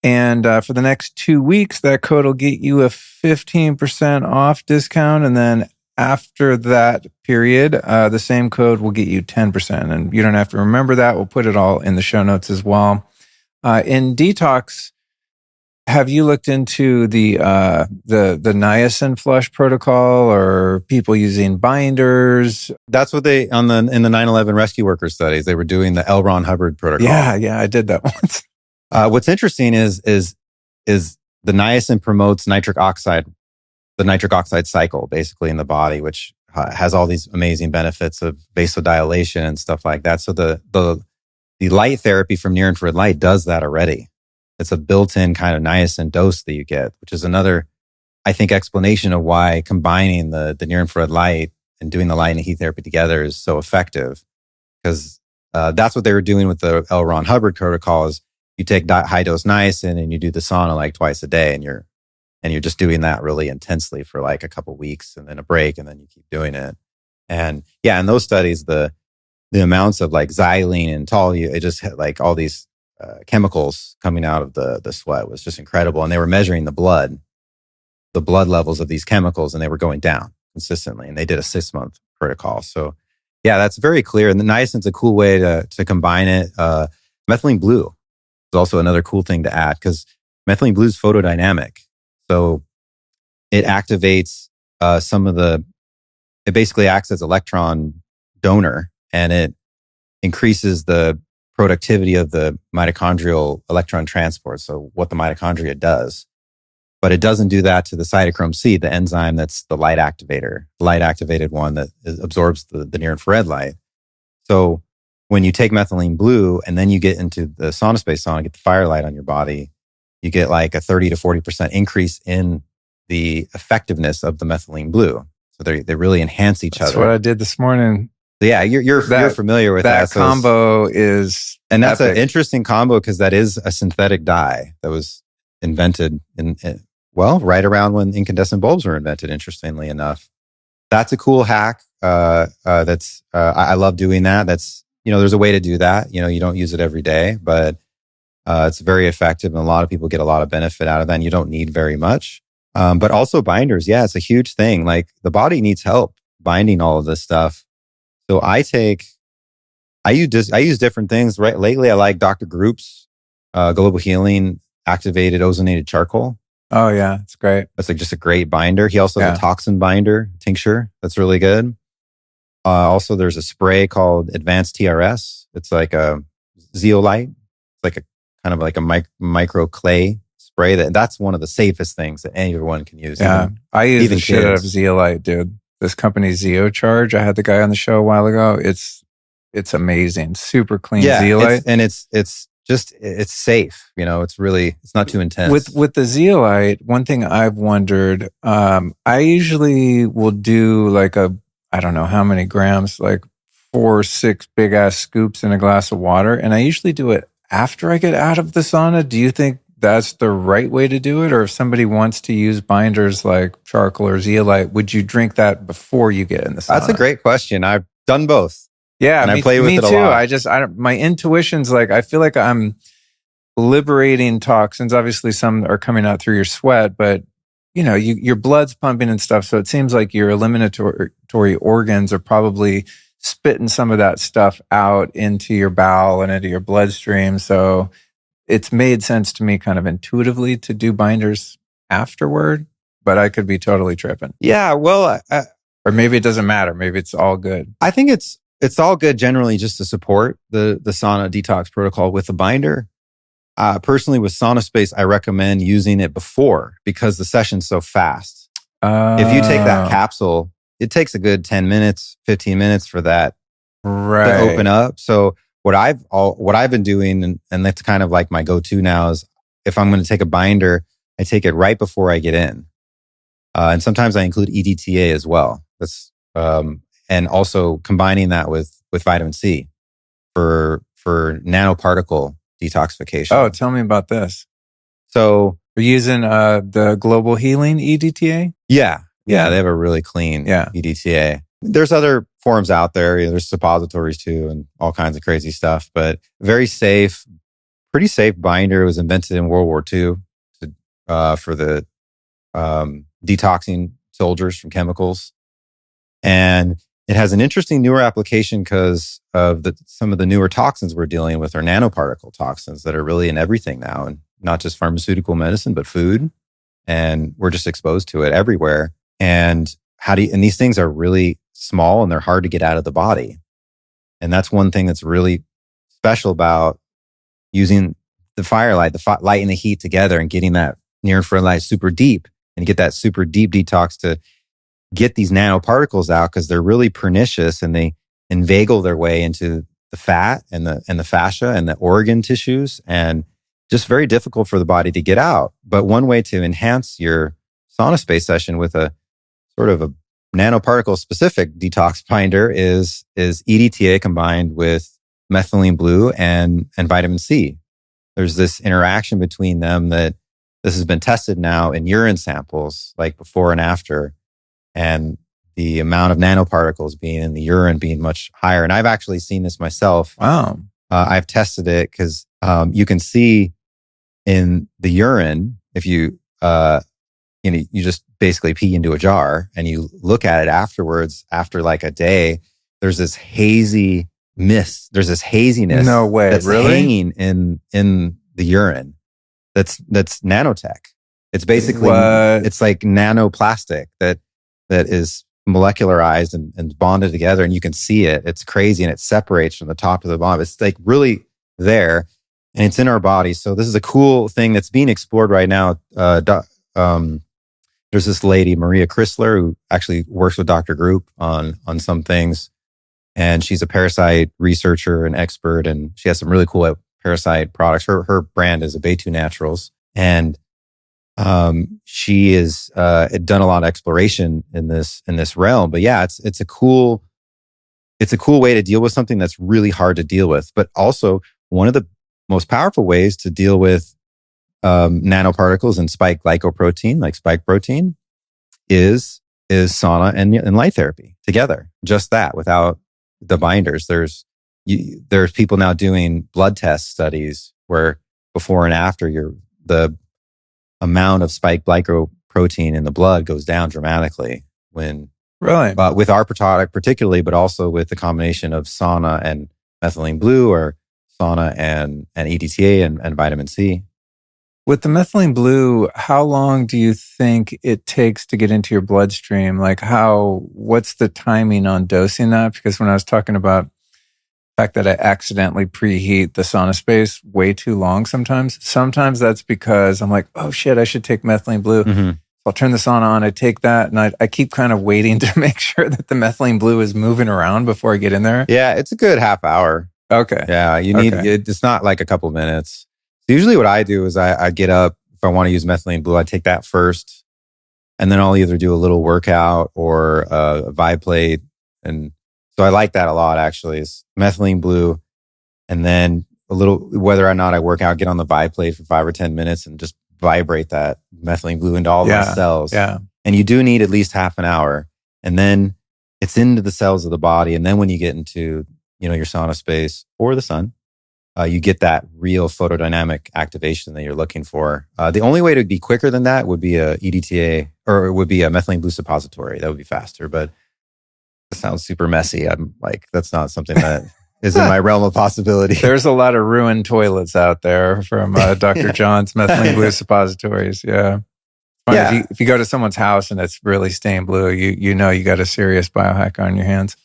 And for the next 2 weeks, that code will get you a 15% off discount. And then after that period, the same code will get you 10%. And you don't have to remember that. We'll put it all in the show notes as well. In detox, have you looked into the niacin flush protocol, or people using binders?
That's what in the 9/11 rescue worker studies, they were doing the L. Ron Hubbard protocol.
Yeah, I did that once.
What's interesting is the niacin promotes the nitric oxide cycle basically in the body, which has all these amazing benefits of vasodilation and stuff like that. So the light therapy from near infrared light does that already. It's a built-in kind of niacin dose that you get, which is another, I think, explanation of why combining the near infrared light and doing the light and heat therapy together is so effective, because that's what they were doing with the L. Ron Hubbard protocol. Is you take high dose niacin and you do the sauna like twice a day, and you're just doing that really intensely for like a couple weeks, and then a break, and then you keep doing it. And yeah, in those studies, the amounts of like xylene and toluene, it just had like all these chemicals coming out of the sweat was just incredible. And they were measuring the blood levels of these chemicals, and they were going down consistently. And they did a 6-month protocol. So yeah, that's very clear. And the niacin's a cool way to combine it. Methylene blue is also another cool thing to add, because methylene blue is photodynamic. So it activates it basically acts as electron donor, and it increases the productivity of the mitochondrial electron transport. So what the mitochondria does. But it doesn't do that to the cytochrome C, the enzyme that's the light activated one that absorbs the near infrared light. So when you take methylene blue and then you get into the SaunaSpace sauna, get the Firelight on your body, you get like a 30 to 40% increase in the effectiveness of the methylene blue. So they really enhance each other.
That's what I did this morning.
Yeah, you're familiar with that.
That combo is
and that's
epic.
an interesting combo, because that is a synthetic dye that was invented right around when incandescent bulbs were invented, interestingly enough. That's a cool hack. I love doing that. That's, there's a way to do that. You don't use it every day, but it's very effective, and a lot of people get a lot of benefit out of that, and you don't need very much. But also binders. Yeah, it's a huge thing. Like, the body needs help binding all of this stuff. So I use different things, right? Lately, I like Dr. Group's Global Healing Activated Ozonated Charcoal.
Oh yeah, it's great.
That's like just a great binder. He also has a toxin binder tincture. That's really good. Also, there's a spray called Advanced TRS. It's like a zeolite. It's like a kind of like a micro clay spray. That's one of the safest things that anyone can use.
Yeah, I use the shit out of zeolite, dude. This company Zeocharge, I had the guy on the show a while ago. It's amazing. Super clean zeolite.
It's safe. It's not too intense.
With the zeolite, one thing I've wondered, I usually will do like I don't know how many grams, like 4 or 6 big ass scoops in a glass of water. And I usually do it after I get out of the sauna. Do you think that's the right way to do it? Or if somebody wants to use binders like charcoal or zeolite, would you drink that before you get in the sauna?
That's a great question. I've done both.
Yeah,
and I play with it a lot.
My intuition's like, I feel like I'm liberating toxins. Obviously, some are coming out through your sweat, but your blood's pumping and stuff. So it seems like your eliminatory organs are probably spitting some of that stuff out into your bowel and into your bloodstream. So it's made sense to me kind of intuitively to do binders afterward, but I could be totally tripping.
Yeah, well,
or maybe it doesn't matter. Maybe it's all good.
I think it's all good generally, just to support the sauna detox protocol with the binder. Personally, with SaunaSpace, I recommend using it before, because the session's so fast. If you take that capsule, it takes a good 10 minutes, 15 minutes for that to open up. So what I've been doing, and that's kind of like my go-to now, is if I'm going to take a binder, I take it right before I get in. And sometimes I include EDTA as well. That's and also combining that with vitamin C for nanoparticle detoxification.
Oh, tell me about this.
So
you're using the Global Healing EDTA?
Yeah, they have a really clean EDTA. There's other forms out there. There's suppositories too, and all kinds of crazy stuff. But very safe, pretty safe binder. It was invented in World War II for the detoxing soldiers from chemicals, and it has an interesting newer application because of some of the newer toxins we're dealing with are nanoparticle toxins that are really in everything now, and not just pharmaceutical medicine, but food. And we're just exposed to it everywhere. And and these things are really small, and they're hard to get out of the body. And that's one thing that's really special about using the Firelight, the light and the heat together, and getting that near infrared light super deep, and get that super deep detox to get these nanoparticles out, because they're really pernicious, and they inveigle their way into the fat and the fascia and the organ tissues, and just very difficult for the body to get out. But one way to enhance your SaunaSpace session with a sort of a nanoparticle specific detox binder is EDTA combined with methylene blue and vitamin C. There's this interaction between them that this has been tested now in urine samples, like before and after, and the amount of nanoparticles being in the urine being much higher. And I've actually seen this myself.
Wow.
I've tested it because you can see in the urine, if you you just basically pee into a jar and you look at it afterwards, after like a day, there's this hazy mist. There's this haziness.
No way.
That's
really?
hanging in the urine. That's nanotech. It's basically, it's like nanoplastic that is molecularized and bonded together, and you can see it. It's crazy, and it separates from the top to the bottom. It's like really there, and it's in our body. So this is a cool thing that's being explored right now. There's this lady, Maria Chrysler, who actually works with Dr. Group on some things, and she's a parasite researcher and expert, and she has some really cool parasite products. Her brand is Abetu Naturals, and she has done a lot of exploration in this realm. But yeah, it's a cool way to deal with something that's really hard to deal with. But also one of the most powerful ways to deal with nanoparticles and spike glycoprotein, like spike protein, is sauna and light therapy together. Just that, without the binders. There's people now doing blood test studies where before and after the amount of spike glycoprotein in the blood goes down dramatically when
really
with our product particularly, but also with the combination of sauna and methylene blue, or sauna and EDTA and vitamin C.
With the methylene blue, how long do you think it takes to get into your bloodstream? Like what's the timing on dosing that? Because when I was talking about the fact that I accidentally preheat the SaunaSpace way too long sometimes that's because I'm like, oh shit, I should take methylene blue.
Mm-hmm.
I'll turn the sauna on, I take that, and I keep kind of waiting to make sure that the methylene blue is moving around before I get in there.
Yeah, it's a good half hour.
Okay.
Yeah, you need it's not like a couple minutes. So usually what I do is I get up, if I want to use methylene blue, I take that first, and then I'll either do a little workout or a vibe plate. And so I like that a lot, actually, is methylene blue, and then a little, whether or not I work out, get on the vibe plate for 5 or 10 minutes and just vibrate that methylene blue into all those cells.
Yeah.
And you do need at least half an hour, and then it's into the cells of the body. And then when you get into, your SaunaSpace or the sun, you get that real photodynamic activation that you're looking for. The only way to be quicker than that would be a EDTA, or it would be a methylene blue suppository. That would be faster, but it sounds super messy. I'm like, that's not something that is in my realm of possibility.
There's a lot of ruined toilets out there from Dr. John's methylene blue suppositories. Yeah.
Yeah.
If you go to someone's house and it's really stained blue, you know you got a serious biohacker on your hands.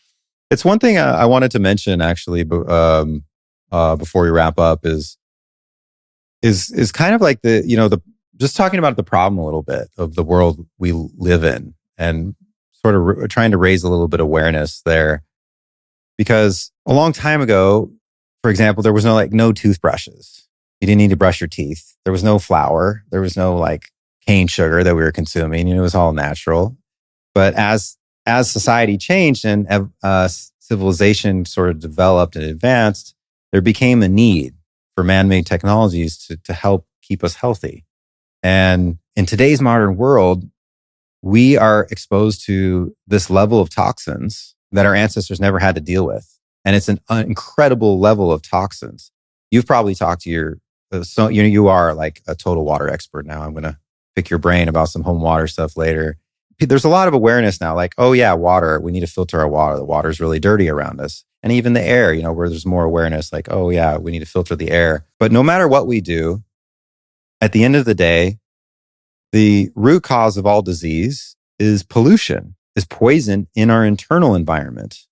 It's one thing I wanted to mention, actually, before we wrap up is kind of like just talking about the problem a little bit of the world we live in, and sort of trying to raise a little bit of awareness there. Because a long time ago, for example, there was no toothbrushes. You didn't need to brush your teeth. There was no flour. There was no cane sugar that we were consuming. It was all natural. But as society changed and civilization sort of developed and advanced, there became a need for man-made technologies to help keep us healthy. And in today's modern world, we are exposed to this level of toxins that our ancestors never had to deal with. And it's an incredible level of toxins. You've probably talked to you are like a total water expert now. I'm going to pick your brain about some home water stuff later. There's a lot of awareness now, like, oh yeah, water, we need to filter our water. The water's really dirty around us. And even the air, where there's more awareness, like, oh yeah, we need to filter the air. But no matter what we do, at the end of the day, the root cause of all disease is pollution, is poison in our internal environment.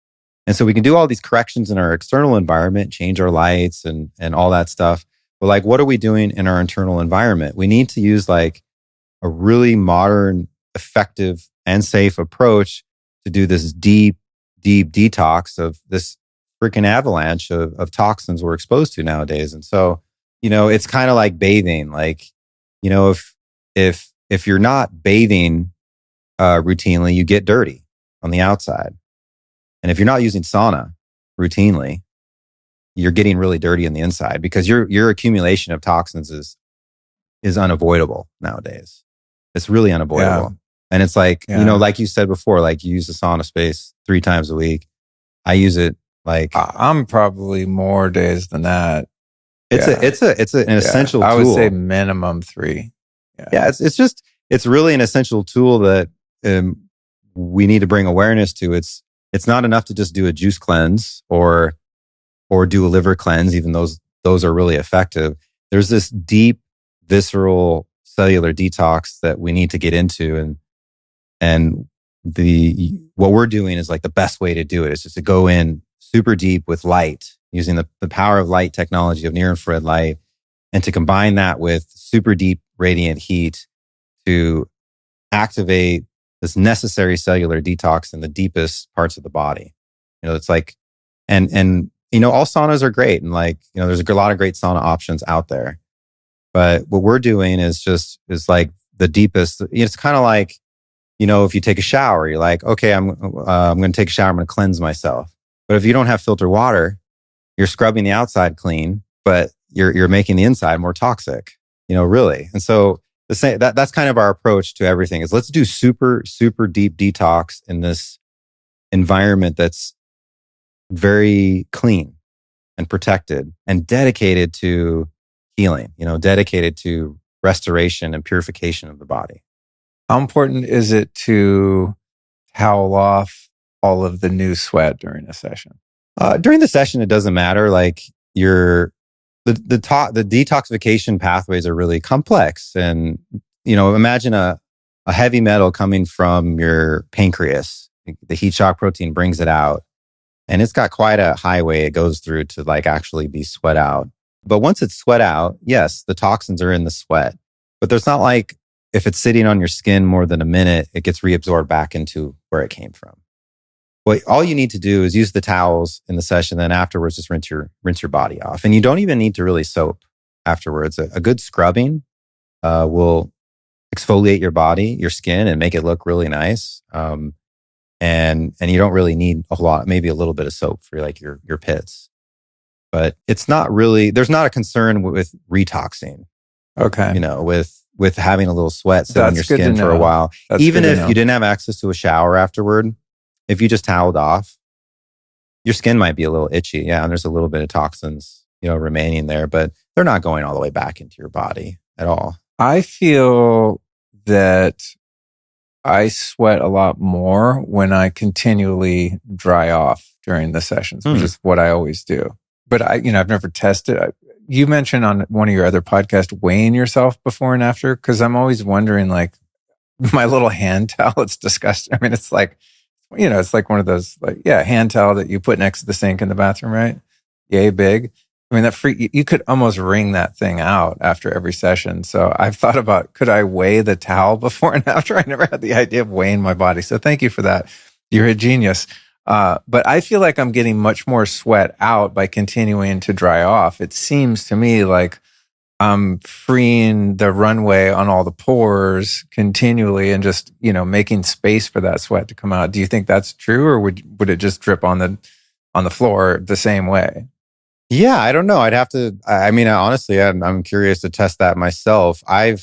And so we can do all these corrections in our external environment, change our lights and all that stuff. But what are we doing in our internal environment? We need to use a really modern, effective, and safe approach to do this deep detox of this freaking avalanche of toxins we're exposed to nowadays. And so, it's kind of like bathing. If you're not bathing routinely, you get dirty. on the outside. And if you're not using sauna routinely, you're getting really dirty on the inside because your accumulation of toxins is unavoidable nowadays. It's really unavoidable.
Yeah.
And it's like,
Yeah.
like you said before, like you use the SaunaSpace 3 times a week. I use it like
I'm probably more days than that.
it's an essential tool.
I would say minimum 3.
Yeah, it's really an essential tool that we need to bring awareness to. It's not enough to just do a juice cleanse or do a liver cleanse, even those are really effective. There's this deep, visceral, cellular detox that we need to get into, and what we're doing is like the best way to do it is just to go in super deep with light, using the power of light technology of near infrared light, and to combine that with super deep radiant heat to activate this necessary cellular detox in the deepest parts of the body. It's like, and all saunas are great. And like, there's a lot of great sauna options out there. But what we're doing is like the deepest. It's kind of like, if you take a shower, you're like, okay, I'm going to take a shower. I'm going to cleanse myself. But if you don't have filtered water, you're scrubbing the outside clean, but you're making the inside more toxic, really. And so that's kind of our approach to everything is let's do super, super deep detox in this environment that's very clean and protected and dedicated to healing, dedicated to restoration and purification of the body.
How important is it to towel off all of the new sweat during a session?
During the session, it doesn't matter. Like the detoxification pathways are really complex. And, imagine a heavy metal coming from your pancreas. The heat shock protein brings it out. And it's got quite a highway it goes through to like actually be sweat out. But once it's sweat out, yes, the toxins are in the sweat. But there's not like if it's sitting on your skin more than a minute, it gets reabsorbed back into where it came from. Well, all you need to do is use the towels in the session. Then afterwards, just rinse your body off. And you don't even need to really soap afterwards. A good scrubbing will exfoliate your body, your skin, and make it look really nice. And you don't really need a whole lot, maybe a little bit of soap for like your pits. But it's not really, there's not a concern with retoxing.
Okay.
With having a little sweat sit on your skin for a while. Even if you didn't have access to a shower afterward, if you just toweled off, your skin might be a little itchy. Yeah, and there's a little bit of toxins, remaining there, but they're not going all the way back into your body at all.
I feel that I sweat a lot more when I continually dry off during the sessions, which is what I always do. But I've never tested. You mentioned on one of your other podcasts weighing yourself before and after, because I'm always wondering, like, my little hand towel, it's disgusting. I mean, it's like, it's like one of those, like, hand towel that you put next to the sink in the bathroom, right? Yay big. I mean, you could almost wring that thing out after every session. So I've thought about, could I weigh the towel before and after? I never had the idea of weighing my body. So thank you for that. You're a genius. But I feel like I'm getting much more sweat out by continuing to dry off. It seems to me like I'm freeing the runway on all the pores continually and just, making space for that sweat to come out. Do you think that's true, or would it just drip on the floor the same way?
Yeah, I don't know. I'd have to, honestly, I'm curious to test that myself. I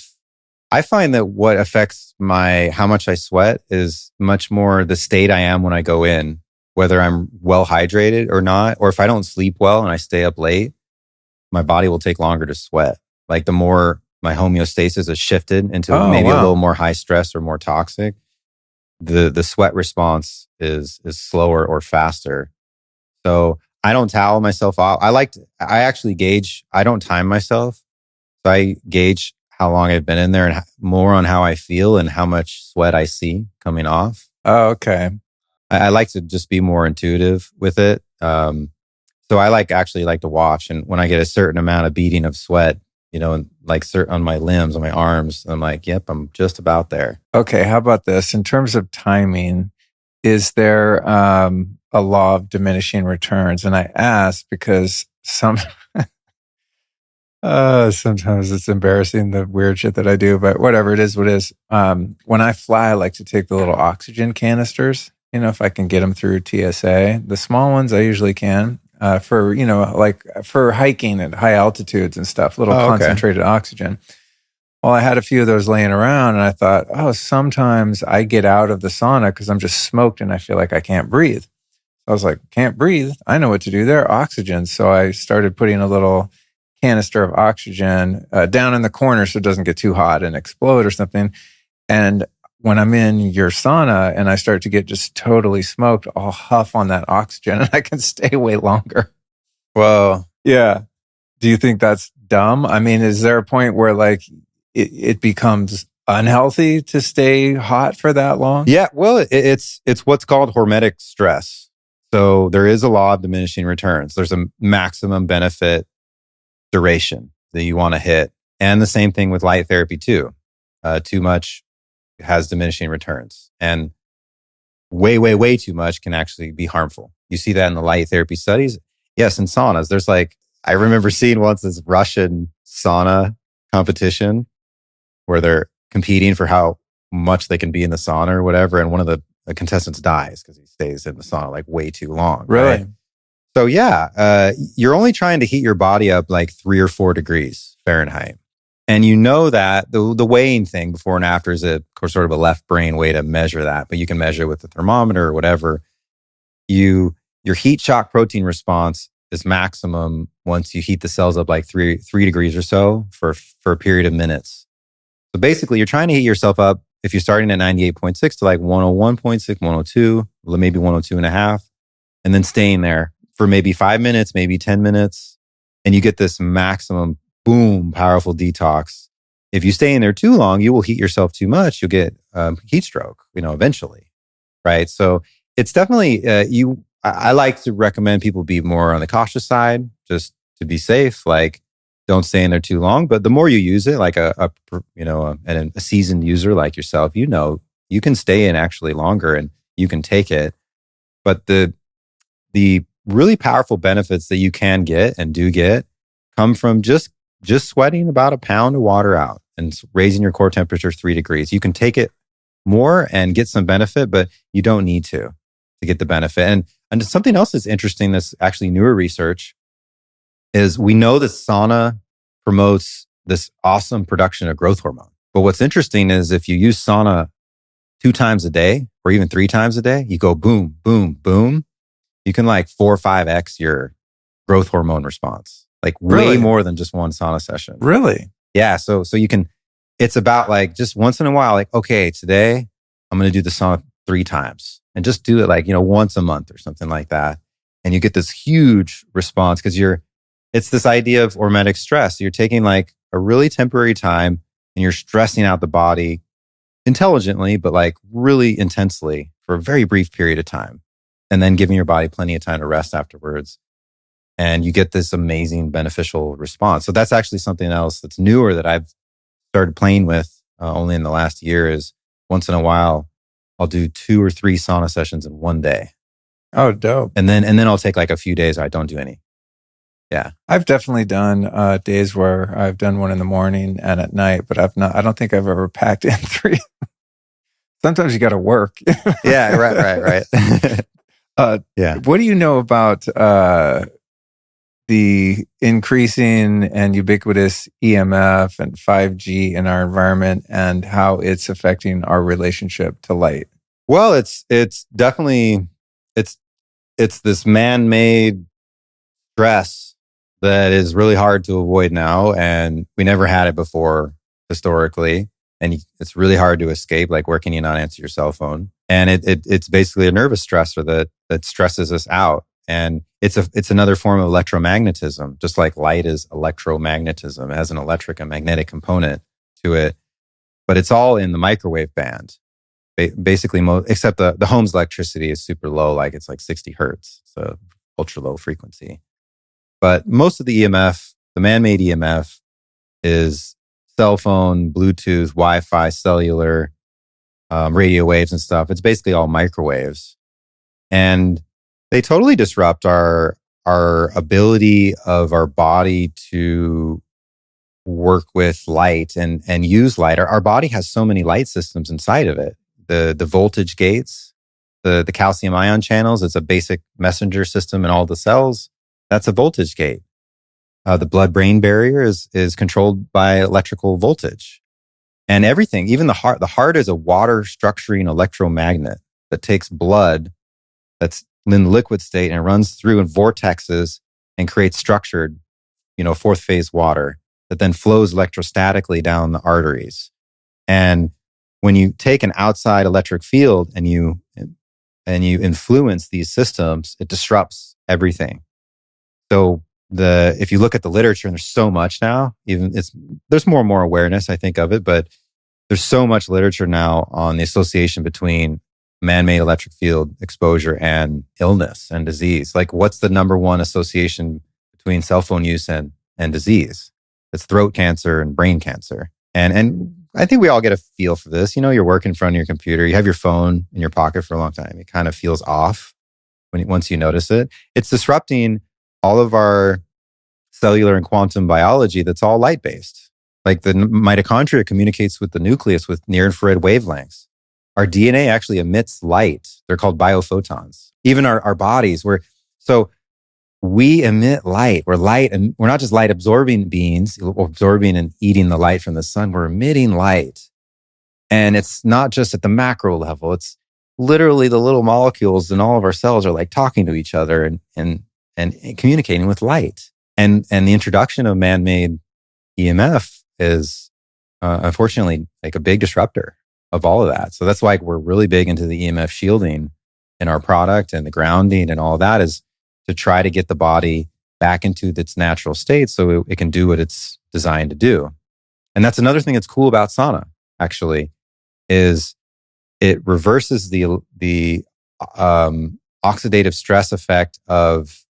find that what affects how much I sweat is much more the state I am when I go in, whether I'm well hydrated or not, or if I don't sleep well and I stay up late, my body will take longer to sweat. Like the more my homeostasis is shifted into a little more high stress or more toxic, the sweat response is slower or faster. So I don't towel myself off. I actually gauge, I don't time myself. So I gauge how long I've been in there and more on how I feel and how much sweat I see coming off.
Oh, okay.
I like to just be more intuitive with it. So I like to watch. And when I get a certain amount of beading of sweat, and like on my limbs, on my arms, I'm like, yep, I'm just about there.
Okay. How about this? In terms of timing, is there a law of diminishing returns? And I ask because sometimes it's embarrassing, the weird shit that I do, but whatever, it is what it is. When I fly, I like to take the little oxygen canisters if I can get them through TSA. The small ones I usually can for, like for hiking at high altitudes and stuff, little concentrated oxygen. Well, I had a few of those laying around and I thought, sometimes I get out of the sauna because I'm just smoked and I feel like I can't breathe. I was like, can't breathe. I know what to do there. Oxygen. So I started putting a little canister of oxygen down in the corner so it doesn't get too hot and explode or something. And when I'm in your sauna and I start to get just totally smoked, I'll huff on that oxygen and I can stay way longer.
Well,
yeah. Do you think that's dumb? I mean, is there a point where like it becomes unhealthy to stay hot for that long?
Yeah. Well, it's what's called hormetic stress. So there is a law of diminishing returns. There's a maximum benefit duration that you want to hit. And the same thing with light therapy too. Too much has diminishing returns. And way, way, way too much can actually be harmful. You see that in the light therapy studies. Yes, in saunas. There's I remember seeing once this Russian sauna competition where they're competing for how much they can be in the sauna or whatever. And one of the contestants dies because he stays in the sauna way too long.
Really?
Right? So yeah, you're only trying to heat your body up 3 or 4 degrees Fahrenheit. And you know that the weighing thing before and after is sort of a left brain way to measure that, but you can measure it with the thermometer or whatever. Your heat shock protein response is maximum once you heat the cells up 3 degrees or so for a period of minutes. So basically, you're trying to heat yourself up if you're starting at 98.6 to 101.6, 102, maybe 102.5, and then staying there for maybe 5 minutes, maybe 10 minutes, and you get this maximum, boom, powerful detox. If you stay in there too long, you will heat yourself too much. You'll get heat stroke, eventually, right? So it's definitely, I like to recommend people be more on the cautious side, just to be safe. Don't stay in there too long. But the more you use it, a seasoned user like yourself, you can stay in actually longer and you can take it. But the really powerful benefits that you can get and do get come from just sweating about a pound of water out and raising your core temperature 3 degrees. You can take it more and get some benefit, but you don't need to get the benefit. And something else that's interesting, that's actually newer research, is we know that sauna promotes this awesome production of growth hormone. But what's interesting is if you use sauna 2 times a day or even 3 times a day, you go boom, boom, boom. You can 4 or 5x your growth hormone response.
Really?
Way more than just one sauna session.
Really?
Yeah. So you can, it's about just once in a while, okay, today I'm going to do the sauna 3 times and just do it once a month or something like that. And you get this huge response because it's this idea of hormetic stress. You're taking a really temporary time and you're stressing out the body intelligently, but really intensely for a very brief period of time. And then giving your body plenty of time to rest afterwards. And you get this amazing beneficial response. So that's actually something else that's newer that I've started playing with only in the last year is once in a while, I'll do 2 or 3 sauna sessions in one day.
Oh, dope.
And then I'll take a few days I don't do any. Yeah.
I've definitely done days where I've done one in the morning and at night, but I don't think I've ever packed in 3. Sometimes you got to work.
Yeah, right. Yeah.
What do you know about the increasing and ubiquitous EMF and 5G in our environment and how it's affecting our relationship to light?
Well, it's definitely, it's this man-made stress that is really hard to avoid now. And we never had it before historically. And it's really hard to escape. Where can you not answer your cell phone? And it's basically a nervous stressor that stresses us out. And it's another form of electromagnetism, just like light is electromagnetism. It has an electric and magnetic component to it, but it's all in the microwave band. Basically, except the home's electricity is super low, it's 60 hertz, so ultra low frequency. But most of the EMF, the man-made EMF, is cell phone, Bluetooth, Wi-Fi, cellular, radio waves and stuff. It's basically all microwaves. And they totally disrupt our ability of our body to work with light and use light. Our body has so many light systems inside of it. The voltage gates the calcium ion channels. It's a basic messenger system in all the cells. That's a voltage gate. The blood-brain barrier is controlled by electrical voltage. And everything, even the heart. The heart is a water structuring electromagnet that takes blood that's in the liquid state and runs through in vortexes and creates structured, fourth phase water that then flows electrostatically down the arteries. And when you take an outside electric field and you influence these systems, it disrupts everything. So if you look at the literature, and there's so much now, there's more and more awareness, I think, of it, but there's so much literature now on the association between man-made electric field exposure and illness and disease. Like, what's the number one association between cell phone use and disease? It's throat cancer and brain cancer. And I think we all get a feel for this. You're working in front of your computer, you have your phone in your pocket for a long time. It kind of feels off once you notice it. It's disrupting all of our cellular and quantum biology that's all light-based. Like the mitochondria communicates with the nucleus with near-infrared wavelengths. Our DNA actually emits light. They're called biophotons. Even our bodies, we emit light. We're light, and we're not just light-absorbing beings, absorbing and eating the light from the sun. We're emitting light. And it's not just at the macro level. It's literally the little molecules in all of our cells are like talking to each other and communicating with light. And the introduction of man-made EMF is unfortunately like a big disruptor of all of that. So that's why we're really big into the EMF shielding in our product, and the grounding and all of that is to try to get the body back into its natural state so it can do what it's designed to do. And that's another thing that's cool about sauna, actually, is it reverses the oxidative stress effect of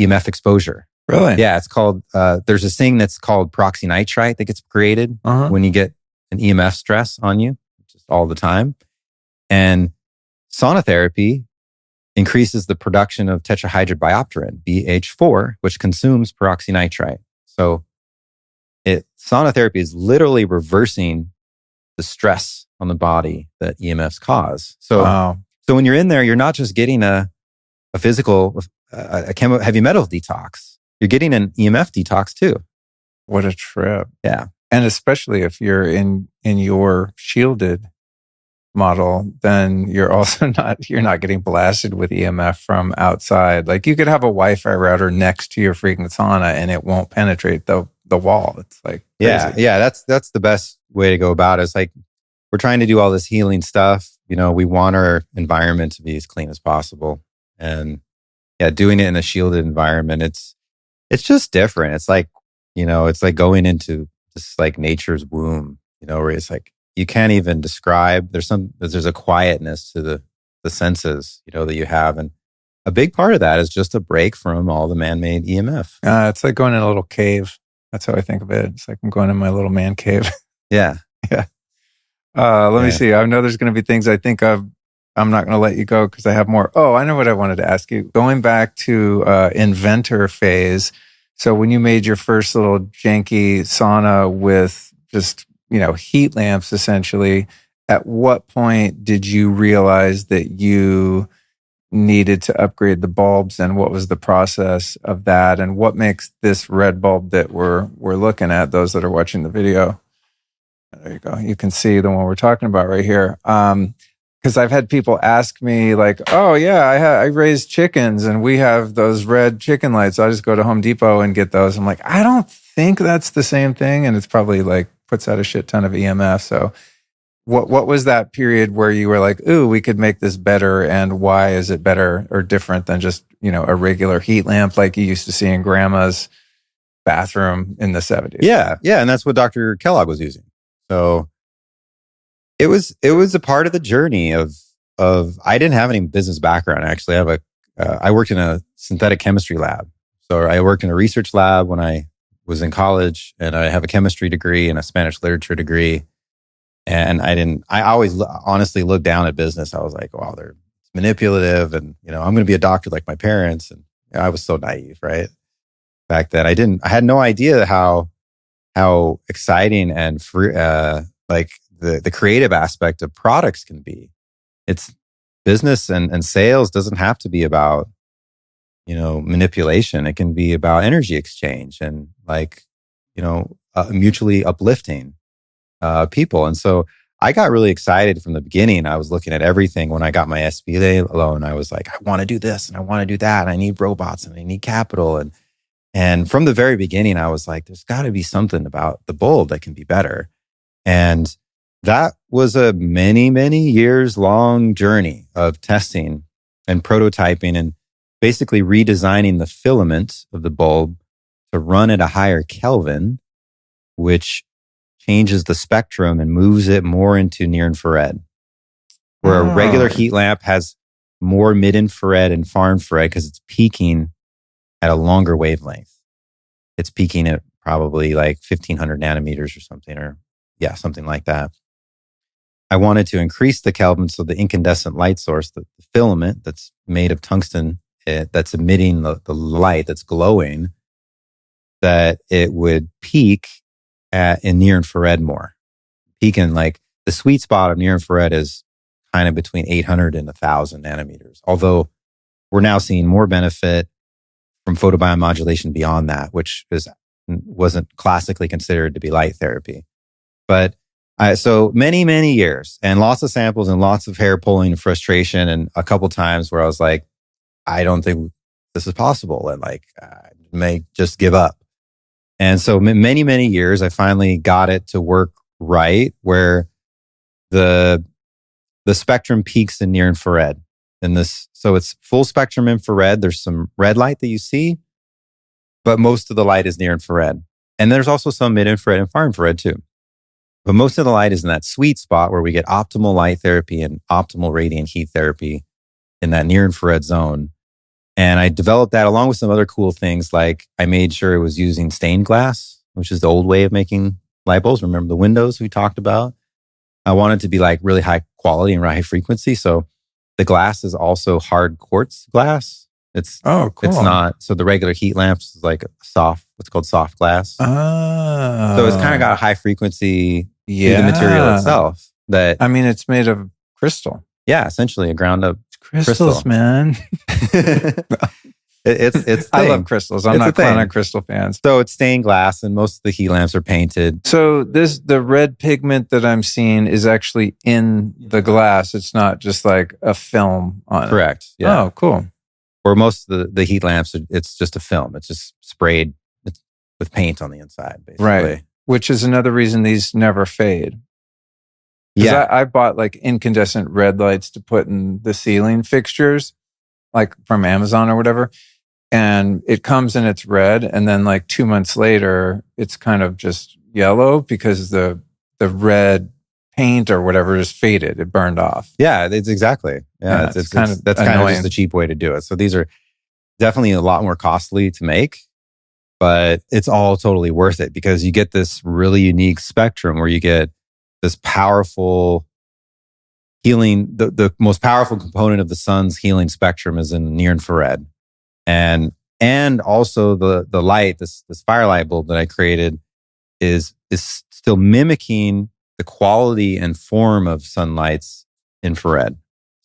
EMF exposure.
Really?
Yeah, it's called, there's this thing that's called peroxynitrite that gets created when you get an EMF stress on you, just all the time. And sauna therapy increases the production of tetrahydrobiopterin, BH4, which consumes peroxynitrite. So sauna therapy is literally reversing the stress on the body that EMFs cause. So when you're in there, you're not just getting a physical, heavy metal detox. You're getting an EMF detox too.
What a trip.
Yeah.
And especially if you're in your shielded model, then you're also not getting blasted with EMF from outside. Like, you could have a Wi-Fi router next to your freaking sauna and it won't penetrate the wall. It's like crazy.
Yeah. That's the best way to go about it. It's like, we're trying to do all this healing stuff. We want our environment to be as clean as possible. And yeah, doing it in a shielded environment, it's just different. It's like, it's like going into just like nature's womb, where it's like, you can't even describe. There's a quietness to the senses, that you have. And a big part of that is just a break from all the man-made EMF.
It's like going in a little cave. That's how I think of it. It's like I'm going in my little man cave.
Yeah.
Yeah. Let me see. I know there's going to be things I think of. I'm not going to let you go because I have more. Oh, I know what I wanted to ask you. Going back to inventor phase. So when you made your first little janky sauna with just, heat lamps, essentially, at what point did you realize that you needed to upgrade the bulbs, and what was the process of that? And what makes this red bulb that we're looking at, those that are watching the video? There you go. You can see the one we're talking about right here. Because I've had people ask me like, oh yeah, I raise chickens and we have those red chicken lights. I just go to Home Depot and get those. I'm like, I don't think that's the same thing. And it's probably like puts out a shit ton of EMF. So what was that period where you were like, ooh, we could make this better? And why is it better or different than just, a regular heat lamp like you used to see in grandma's bathroom in the 70s?
Yeah. And that's what Dr. Kellogg was using. So it was a part of the journey of I didn't have any business background. Actually, I worked in a synthetic chemistry lab. So I worked in a research lab when I was in college, and I have a chemistry degree and a Spanish literature degree. And I always honestly looked down at business. I was like, wow, they're manipulative, and I'm going to be a doctor like my parents. And I was so naive, right? Back then, I had no idea how exciting and free, like the creative aspect of products can be. It's business and sales doesn't have to be about, manipulation. It can be about energy exchange and mutually uplifting people. And so I got really excited from the beginning. I was looking at everything when I got my SBA loan. I was like, I want to do this and I want to do that. And I need robots and I need capital. And from the very beginning, I was like, there's got to be something about the bulb that can be better. And that was a many, many years long journey of testing and prototyping and basically redesigning the filament of the bulb to run at a higher Kelvin, which changes the spectrum and moves it more into near infrared, where a regular heat lamp has more mid infrared and far infrared because it's peaking at a longer wavelength. It's peaking at probably like 1500 nanometers or something, something like that. I wanted to increase the Kelvin so the incandescent light source, the filament that's made of tungsten, that's emitting the light that's glowing, that it would peak in near infrared more. Peaking, like the sweet spot of near infrared is kind of between 800 and 1000 nanometers. Although we're now seeing more benefit from photobiomodulation beyond that, which wasn't classically considered to be light therapy. But so many, many years and lots of samples and lots of hair pulling and frustration, and a couple times where I was like, I don't think this is possible, and I may just give up. And so many, many years, I finally got it to work right, where the spectrum peaks in near infrared. So it's full spectrum infrared. There's some red light that you see, but most of the light is near infrared. And there's also some mid infrared and far infrared too. But most of the light is in that sweet spot where we get optimal light therapy and optimal radiant heat therapy in that near infrared zone. And I developed that along with some other cool things. Like I made sure it was using stained glass, which is the old way of making light bulbs. Remember the windows we talked about? I wanted to be like really high quality and high frequency. So the glass is also hard quartz glass. It's
cool.
It's not, so the regular heat lamps is like what's called soft glass.
Oh.
So it's kind of got a high frequcy through the material itself.
It's made of crystal.
Yeah, essentially a ground up
crystals,
crystal.
Man.
It's
I love crystals. I'm not clowning crystal fans.
So it's stained glass, and most of the heat lamps are painted.
So the red pigment that I'm seeing is actually in the glass. It's not just like a film on it.
Correct. Yeah.
Oh, cool.
Or most of the heat lamps, it's just a film. It's just sprayed with paint on the inside, basically.
Right. Which is another reason these never fade. Yeah. I bought like incandescent red lights to put in the ceiling fixtures, like from Amazon or whatever. And it comes in its red. And then like 2 months later, it's kind of just yellow because the red paint or whatever is faded. It burned off.
Yeah, it's exactly. Yeah, that's kind of just the cheap way to do it. So these are definitely a lot more costly to make, but it's all totally worth it because you get this really unique spectrum where you get this powerful healing. The most powerful component of the sun's healing spectrum is in near infrared, and also the light. This Firelight bulb that I created is still mimicking the quality and form of sunlight's infrared.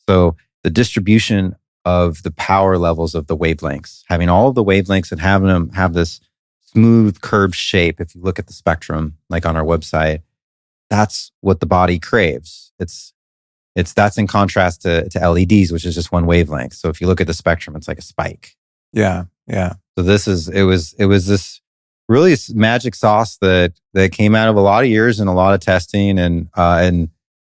So the distribution of the power levels of the wavelengths, having all of the wavelengths and having them have this smooth curved shape. If you look at the spectrum, like on our website, that's what the body craves. That's in contrast to LEDs, which is just one wavelength. So if you look at the spectrum, it's like a spike.
Yeah. Yeah.
So it was this really magic sauce that came out of a lot of years and a lot of testing, and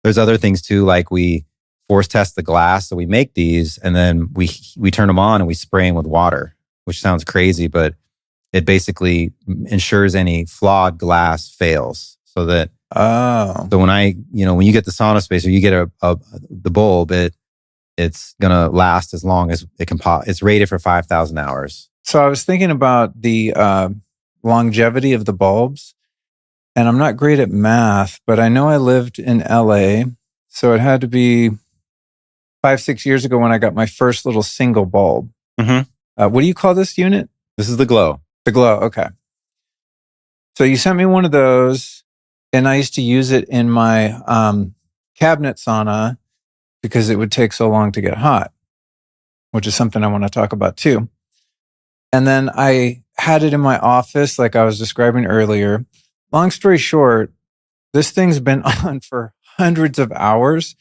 there's other things too, like we force test the glass. So we make these and then we turn them on and we spray them with water, which sounds crazy, but it basically ensures any flawed glass fails. So that so when you get the SaunaSpace or you get the bulb, it's gonna last as long as it can. It's rated for 5,000 hours.
So I was thinking about the longevity of the bulbs, and I'm not great at math, but I know I lived in LA, so it had to be 5-6 years ago when I got my first little single bulb.
Mm-hmm.
What do you call this unit?
This is the glow.
The glow. Okay. So you sent me one of those, and I used to use it in my cabinet sauna because it would take so long to get hot, which is something I want to talk about too. And then I had it in my office, like I was describing earlier. Long story short, this thing's been on for hundreds of hours,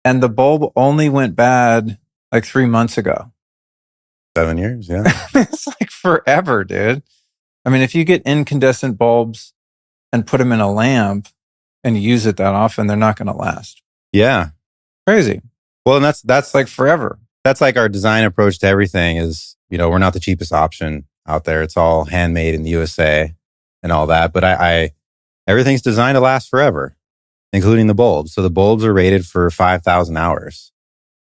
and the bulb only went bad like 3 months ago.
7 years, yeah.
It's like forever, dude. I mean, if you get incandescent bulbs and put them in a lamp and use it that often, they're not going to last.
Yeah.
Crazy.
Well, and that's
like forever.
That's like our design approach to everything is, we're not the cheapest option out there. It's all handmade in the USA and all that. But everything's designed to last forever, including the bulbs. So the bulbs are rated for 5,000 hours.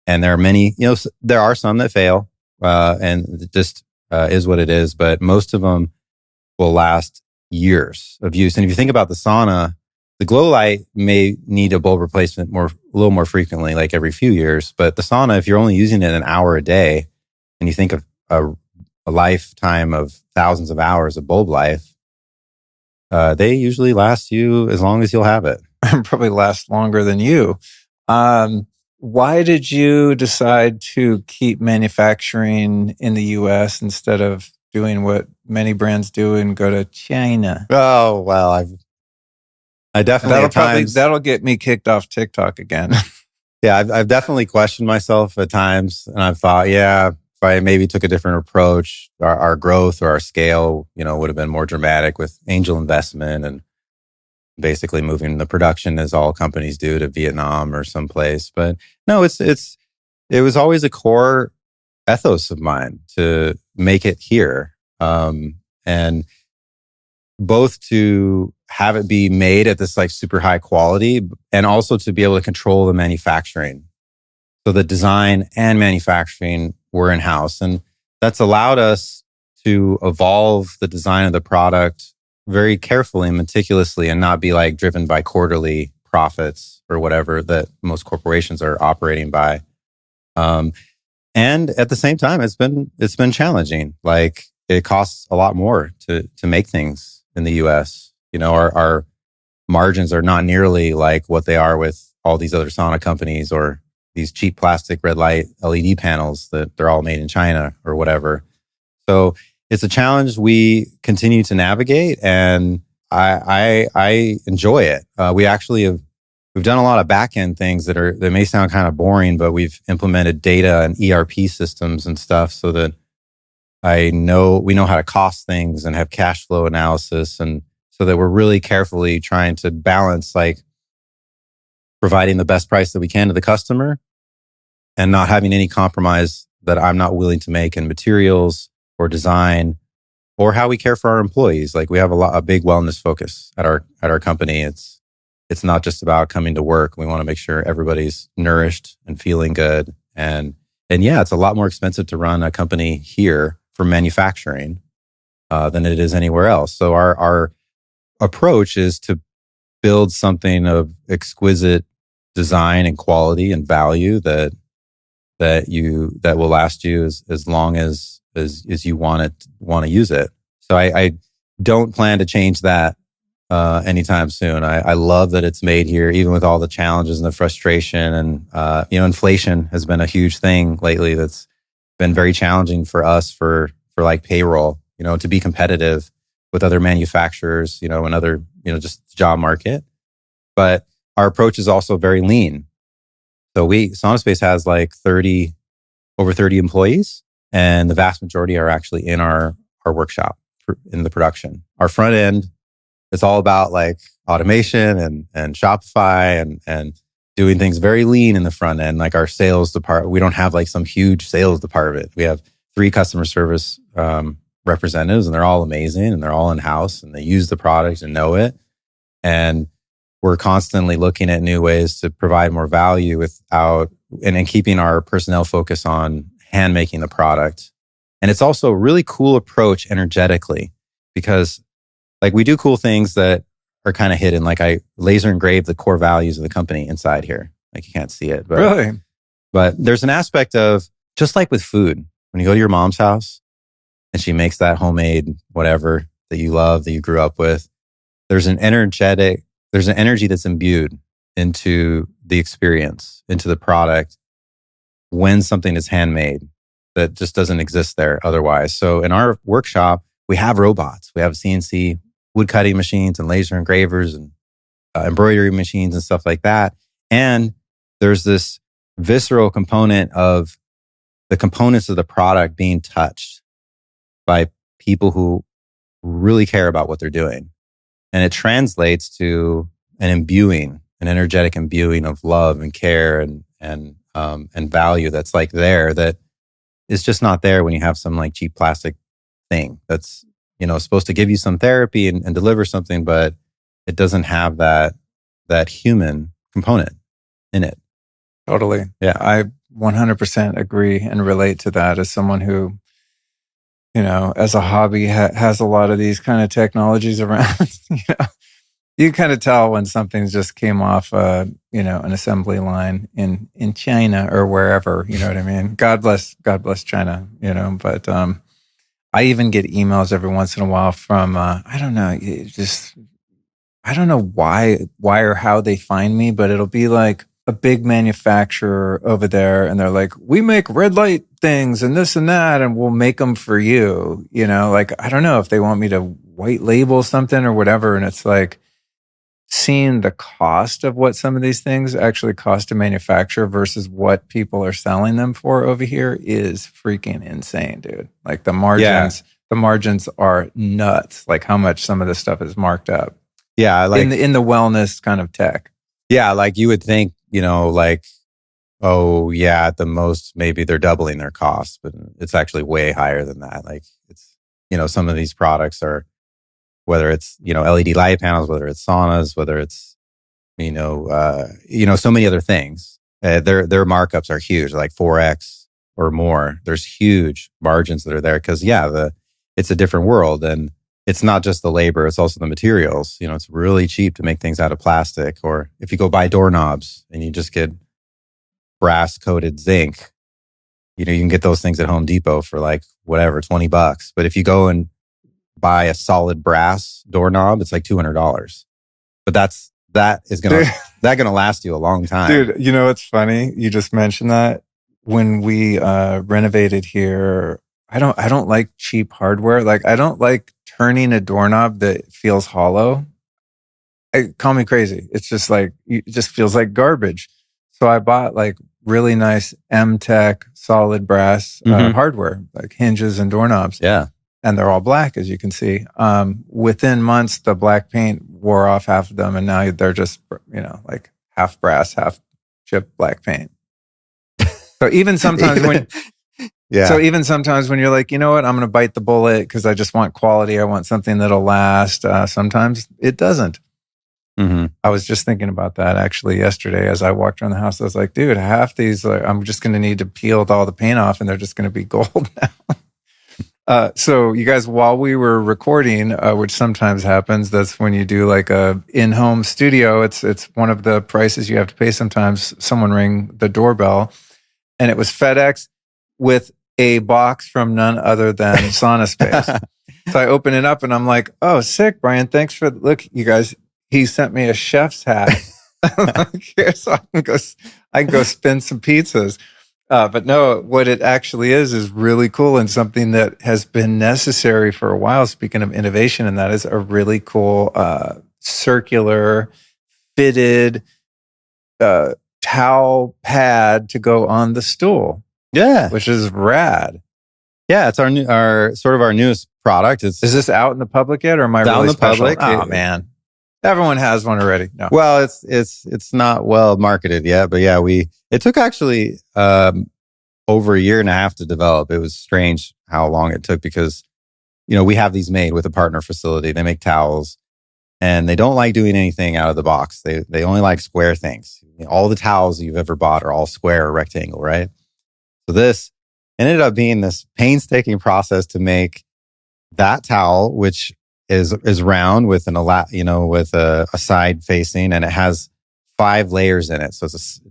And there are many, there are some that fail, and it just is what it is. But most of them will last years of use. And if you think about the sauna, the glow light may need a bulb replacement a little more frequently, like every few years. But the sauna, if you're only using it an hour a day, and you think of a lifetime of thousands of hours of bulb life, they usually last you as long as you'll have it.
Probably last longer than you. Why did you decide to keep manufacturing in the US instead of doing what many brands do and go to China?
Oh, well, I definitely
that'll get me kicked off TikTok again.
Yeah, I've definitely questioned myself at times, and I've thought, if I maybe took a different approach, our growth or our scale, would have been more dramatic with angel investment and basically moving the production, as all companies do, to Vietnam or someplace. But no, it was always a core ethos of mine to make it here, and both to have it be made at this like super high quality, and also to be able to control the manufacturing. So the design and manufacturing were in-house, and that's allowed us to evolve the design of the product very carefully and meticulously, and not be like driven by quarterly profits or whatever that most corporations are operating by. And at the same time, it's been challenging. Like, it costs a lot more to make things in the US. Our margins are not nearly like what they are with all these other sauna companies, or these cheap plastic red light LED panels that they're all made in China or whatever. So it's a challenge we continue to navigate, and I enjoy it. We've done a lot of back end things that may sound kind of boring, but we've implemented data and ERP systems and stuff so that we know how to cost things and have cash flow analysis, and so that we're really carefully trying to balance like providing the best price that we can to the customer and not having any compromise that I'm not willing to make in materials or design or how we care for our employees. Like, we have a big wellness focus at our company. It's not just about coming to work. We want to make sure everybody's nourished and feeling good. And yeah, it's a lot more expensive to run a company here for manufacturing than it is anywhere else. So our approach is to build something of exquisite design and quality and value that will last you as long as you want to use it. So I don't plan to change that anytime soon. I love that it's made here, even with all the challenges and the frustration, and inflation has been a huge thing lately. That's been very challenging for us for like payroll, to be competitive with other manufacturers, and other, just the job market. But our approach is also very lean. So SaunaSpace has like over 30 employees, and the vast majority are actually in our workshop in the production. Our front end, it's all about like automation and Shopify and doing things very lean in the front end. Like our sales department, we don't have like some huge sales department. We have 3 customer service representatives, and they're all amazing, and they're all in-house, and they use the product and know it. And we're constantly looking at new ways to provide more value and keeping our personnel focus on hand making the product. And it's also a really cool approach energetically, because like we do cool things that are kind of hidden. Like I laser engrave the core values of the company inside here. Like you can't see it, but
really,
but there's an aspect of, just like with food, when you go to your mom's house and she makes that homemade whatever that you love, that you grew up with, there's an energy that's imbued into the experience, into the product when something is handmade that just doesn't exist there otherwise. So in our workshop, we have robots. We have CNC wood cutting machines and laser engravers and embroidery machines and stuff like that. And there's this visceral component of the components of the product being touched by people who really care about what they're doing. And it translates to an imbuing, an energetic imbuing of love and care and value that's like there, that is just not there when you have some like cheap plastic thing that's, supposed to give you some therapy and deliver something, but it doesn't have that human component in it.
Totally.
Yeah.
I 100% agree and relate to that as someone who, as a hobby has a lot of these kind of technologies around. You kind of tell when something's just came off, an assembly line in China or wherever. You know what I mean? God bless China. But I even get emails every once in a while from I don't know, I don't know why or how they find me, but it'll be like a big manufacturer over there, and they're like, we make red light things and this and that, and we'll make them for you. I don't know if they want me to white label something or whatever. And it's like, seeing the cost of what some of these things actually cost to manufacture versus what people are selling them for over here is freaking insane, dude. Like the margins are nuts. Like how much some of this stuff is marked up.
Yeah, like
in the wellness kind of tech.
Yeah, like you would think, oh yeah, at the most maybe they're doubling their costs, but it's actually way higher than that. Like it's, some of these products are, whether it's, LED light panels, whether it's saunas, whether it's, so many other things. Their markups are huge, like 4x or more. There's huge margins that are there because it's a different world, and it's not just the labor, it's also the materials. It's really cheap to make things out of plastic. Or if you go buy doorknobs and you just get brass coated zinc, you can get those things at Home Depot for like whatever, $20. But if you go and buy a solid brass doorknob, it's like $200. But that is gonna last you a long time.
Dude, it's funny. You just mentioned that. When we renovated here, I don't like cheap hardware. Like I don't like turning a doorknob that feels hollow. Call me crazy. It's just like, it just feels like garbage. So I bought like really nice M-Tech solid brass hardware, like hinges and doorknobs.
Yeah.
And they're all black, as you can see. Within months, the black paint wore off half of them, and now they're just, like half brass, half chipped black paint. So even sometimes when you're like, you know what, I'm going to bite the bullet because I just want quality. I want something that'll last. Sometimes it doesn't.
Mm-hmm.
I was just thinking about that actually yesterday as I walked around the house. I was like, dude, half these, I'm just going to need to peel all the paint off, and they're just going to be gold now. So you guys, while we were recording, which sometimes happens, that's when you do like a in-home studio. It's one of the prices you have to pay sometimes. Someone rang the doorbell, and it was FedEx with a box from none other than SaunaSpace. So I open it up and I'm like, oh, sick, Brian. Thanks for, look, you guys, he sent me a chef's hat. Here, so I can go spin some pizzas. But no, what it actually is really cool, and something that has been necessary for a while. Speaking of innovation, and that is a really cool circular fitted towel pad to go on the stool.
Yeah,
which is rad.
Yeah, it's our newest product. Is
this out in the public yet, or am I
out
really
in the
special?
public?
Oh man, everyone has one already. No,
well, it's not well marketed yet, but yeah, it took actually over a year and a half to develop. It was strange how long it took because we have these made with a partner facility. They make towels, and they don't like doing anything out of the box. They only like square things. All the towels you've ever bought are all square or rectangle, right? So this ended up being this painstaking process to make that towel, which is round with with a side facing, and it has 5 layers in it. So it's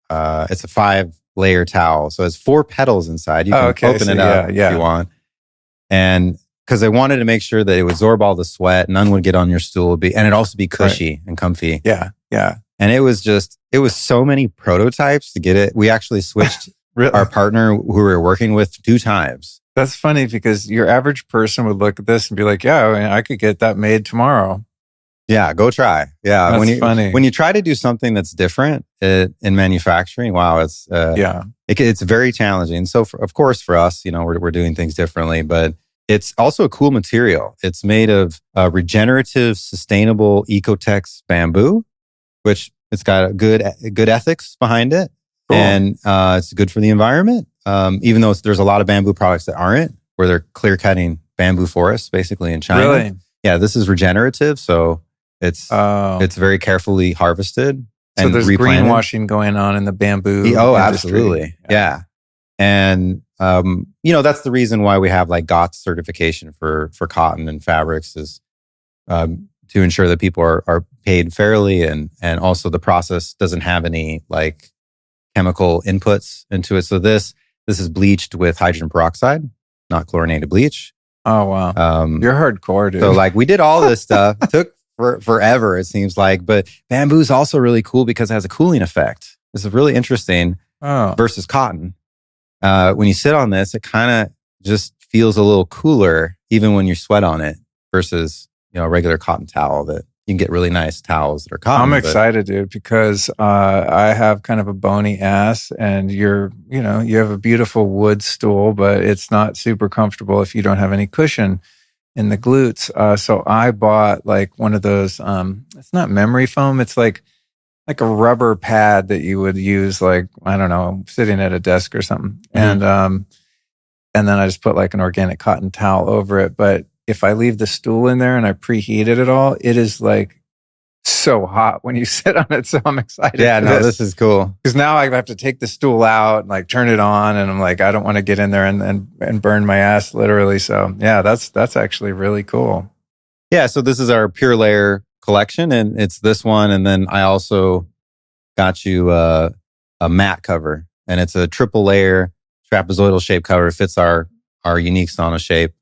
a 5-layer towel. So it's 4 petals inside. You can open it up if you want. And because I wanted to make sure that it would absorb all the sweat, none would get on your stool, and it'd also be cushy and comfy.
Yeah, yeah.
And it was so many prototypes to get it. We actually switched
Really?
our partner who we were working with 2 times.
That's funny because your average person would look at this and be like, yeah, I mean, I could get that made tomorrow.
Yeah, go try. Yeah.
That's funny.
When you try to do something that's different in manufacturing, wow, it's very challenging. So of course for us, we're doing things differently, but it's also a cool material. It's made of regenerative, sustainable Ecotex bamboo, which it's got a good ethics behind it. Cool. And it's good for the environment. Even though there's a lot of bamboo products that aren't, where they're clear cutting bamboo forests basically in China.
Really?
Yeah, this is regenerative. So it's very carefully harvested.
So there's greenwashing going on in the bamboo industry.
Absolutely. Yeah. And, that's the reason why we have like GOTS certification for cotton and fabrics is to ensure that people are paid fairly. And also the process doesn't have any like chemical inputs into it. So this is bleached with hydrogen peroxide, not chlorinated bleach.
Oh, wow. You're hardcore, dude.
So like we did all this stuff. It took forever, it seems like. But bamboo is also really cool because it has a cooling effect. This is really interesting versus cotton. When you sit on this, it kind of just feels a little cooler even when you sweat on it versus, a regular cotton towel that you can get really nice towels that are cotton.
I'm excited, dude, because I have kind of a bony ass and you have a beautiful wood stool, but it's not super comfortable if you don't have any cushion in the glutes. So I bought like one of those, it's not memory foam. It's like a rubber pad that you would use, like, I don't know, sitting at a desk or something. Mm-hmm. And then I just put like an organic cotton towel over it. But if I leave the stool in there and I preheated it all, it is like so hot when you sit on it. So I'm excited.
Yeah, no, this is cool.
Because now I have to take the stool out and like turn it on. And I'm like, I don't want to get in there and burn my ass literally. So yeah, that's actually really cool.
Yeah. So this is our Pure Layer collection and it's this one. And then I also got you a mat cover and it's a triple layer trapezoidal shape cover. It fits our unique sauna shape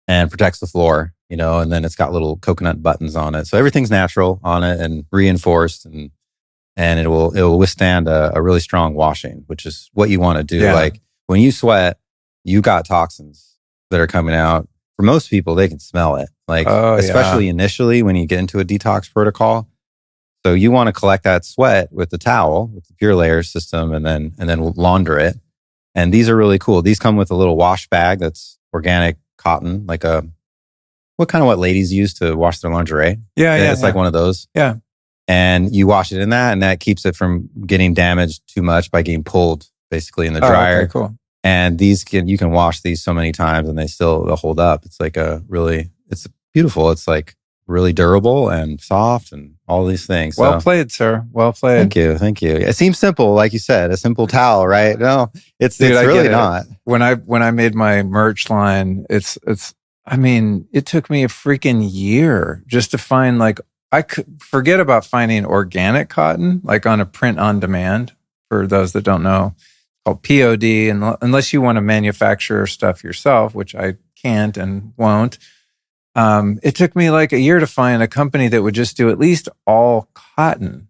and protects the floor, and then it's got little coconut buttons on it. So everything's natural on it and reinforced and it will withstand a really strong washing, which is what you want to do. Yeah. Like when you sweat, you got toxins that are coming out. For most people, they can smell it. Like, especially initially when you get into a detox protocol. So you want to collect that sweat with the towel, with the Pure Layer system, and then launder it. And these are really cool. These come with a little wash bag that's organic cotton, like what ladies use to wash their lingerie. Yeah. It's like one of those.
Yeah.
And you wash it in that, and that keeps it from getting damaged too much by getting pulled basically in the dryer.
Okay, cool.
And you can wash these so many times and they'll hold up. It's like it's beautiful. It's like really durable and soft and all these things.
Well played, sir. Well played.
Thank you. It seems simple, like you said, a simple towel, right? No, it's really not.
When I made my merch line, it took me a freaking year just to find I could forget about finding organic cotton, like on a print on demand. For those that don't know, it's called POD. And unless you want to manufacture stuff yourself, which I can't and won't, it took me like a year to find a company that would just do at least all cotton,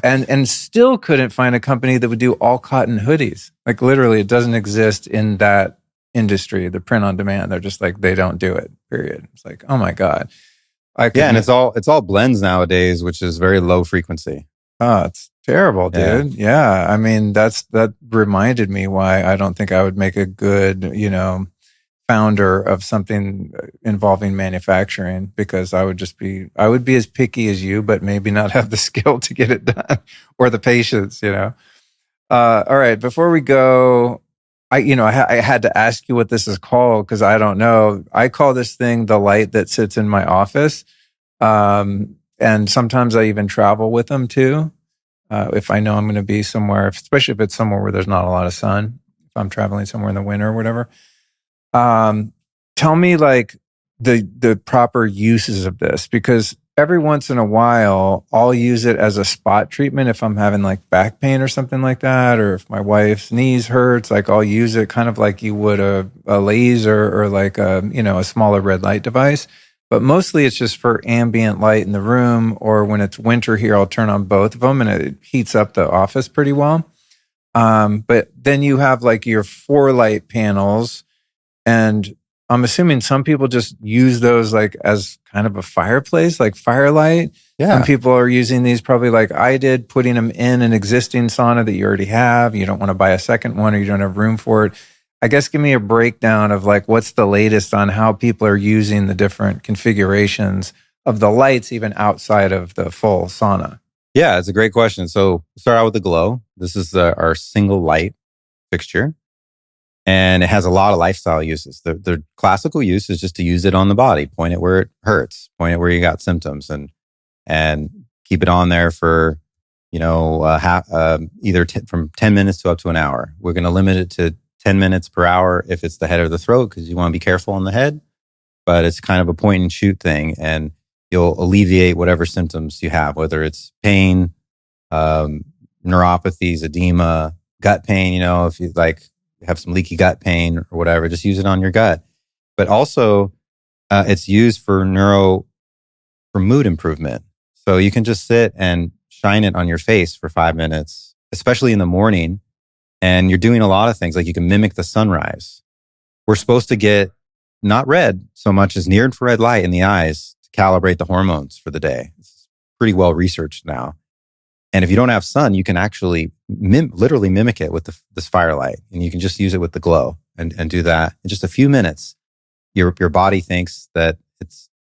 and still couldn't find a company that would do all cotton hoodies. Like literally, it doesn't exist in that industry, the print on demand. They're just like, they don't do it, period. It's like, oh my God.
And it's all blends nowadays, which is very low frequency.
Oh, it's terrible, dude. Yeah. I mean, that reminded me why I don't think I would make a good, founder of something involving manufacturing, because I would be as picky as you, but maybe not have the skill to get it done or the patience, All right. Before we go, I had to ask you what this is called because I don't know. I call this thing the light that sits in my office. And sometimes I even travel with them too. If I know I'm going to be somewhere, especially if it's somewhere where there's not a lot of sun, if I'm traveling somewhere in the winter or whatever. Tell me like the proper uses of this, because every once in a while I'll use it as a spot treatment if I'm having like back pain or something like that, or if my wife's knees hurts, like I'll use it kind of like you would a laser or like a smaller red light device. but mostly it's just for ambient light in the room, or when it's winter here, I'll turn on both of them and it heats up the office pretty well. But then you have like your 4 light panels, and I'm assuming some people just use those like as kind of a fireplace, like Firelight.
Yeah.
Some people are using these probably like I did, putting them in an existing sauna that you already have. You don't want to buy a second one, or you don't have room for it. I guess give me a breakdown of like what's the latest on how people are using the different configurations of the lights, even outside of the full sauna.
Yeah, it's a great question. So start out with the glow. This is our single light fixture. And it has a lot of lifestyle uses. The classical use is just to use it on the body, point it where it hurts, point it where you got symptoms, and keep it on there for, from 10 minutes to up to an hour. We're going to limit it to 10 minutes per hour if it's the head or the throat, because you want to be careful on the head. But it's kind of a point and shoot thing, and you'll alleviate whatever symptoms you have, whether it's pain, neuropathies, edema, gut pain. If you have some leaky gut pain or whatever, just use it on your gut. But also, it's used for mood improvement. So you can just sit and shine it on your face for 5 minutes, especially in the morning. And you're doing a lot of things, like you can mimic the sunrise. We're supposed to get not red so much as near infrared light in the eyes to calibrate the hormones for the day. It's pretty well researched now. And if you don't have sun, you can actually literally mimic it with this Firelight, and you can just use it with the glow and do that in just a few minutes. Your body thinks that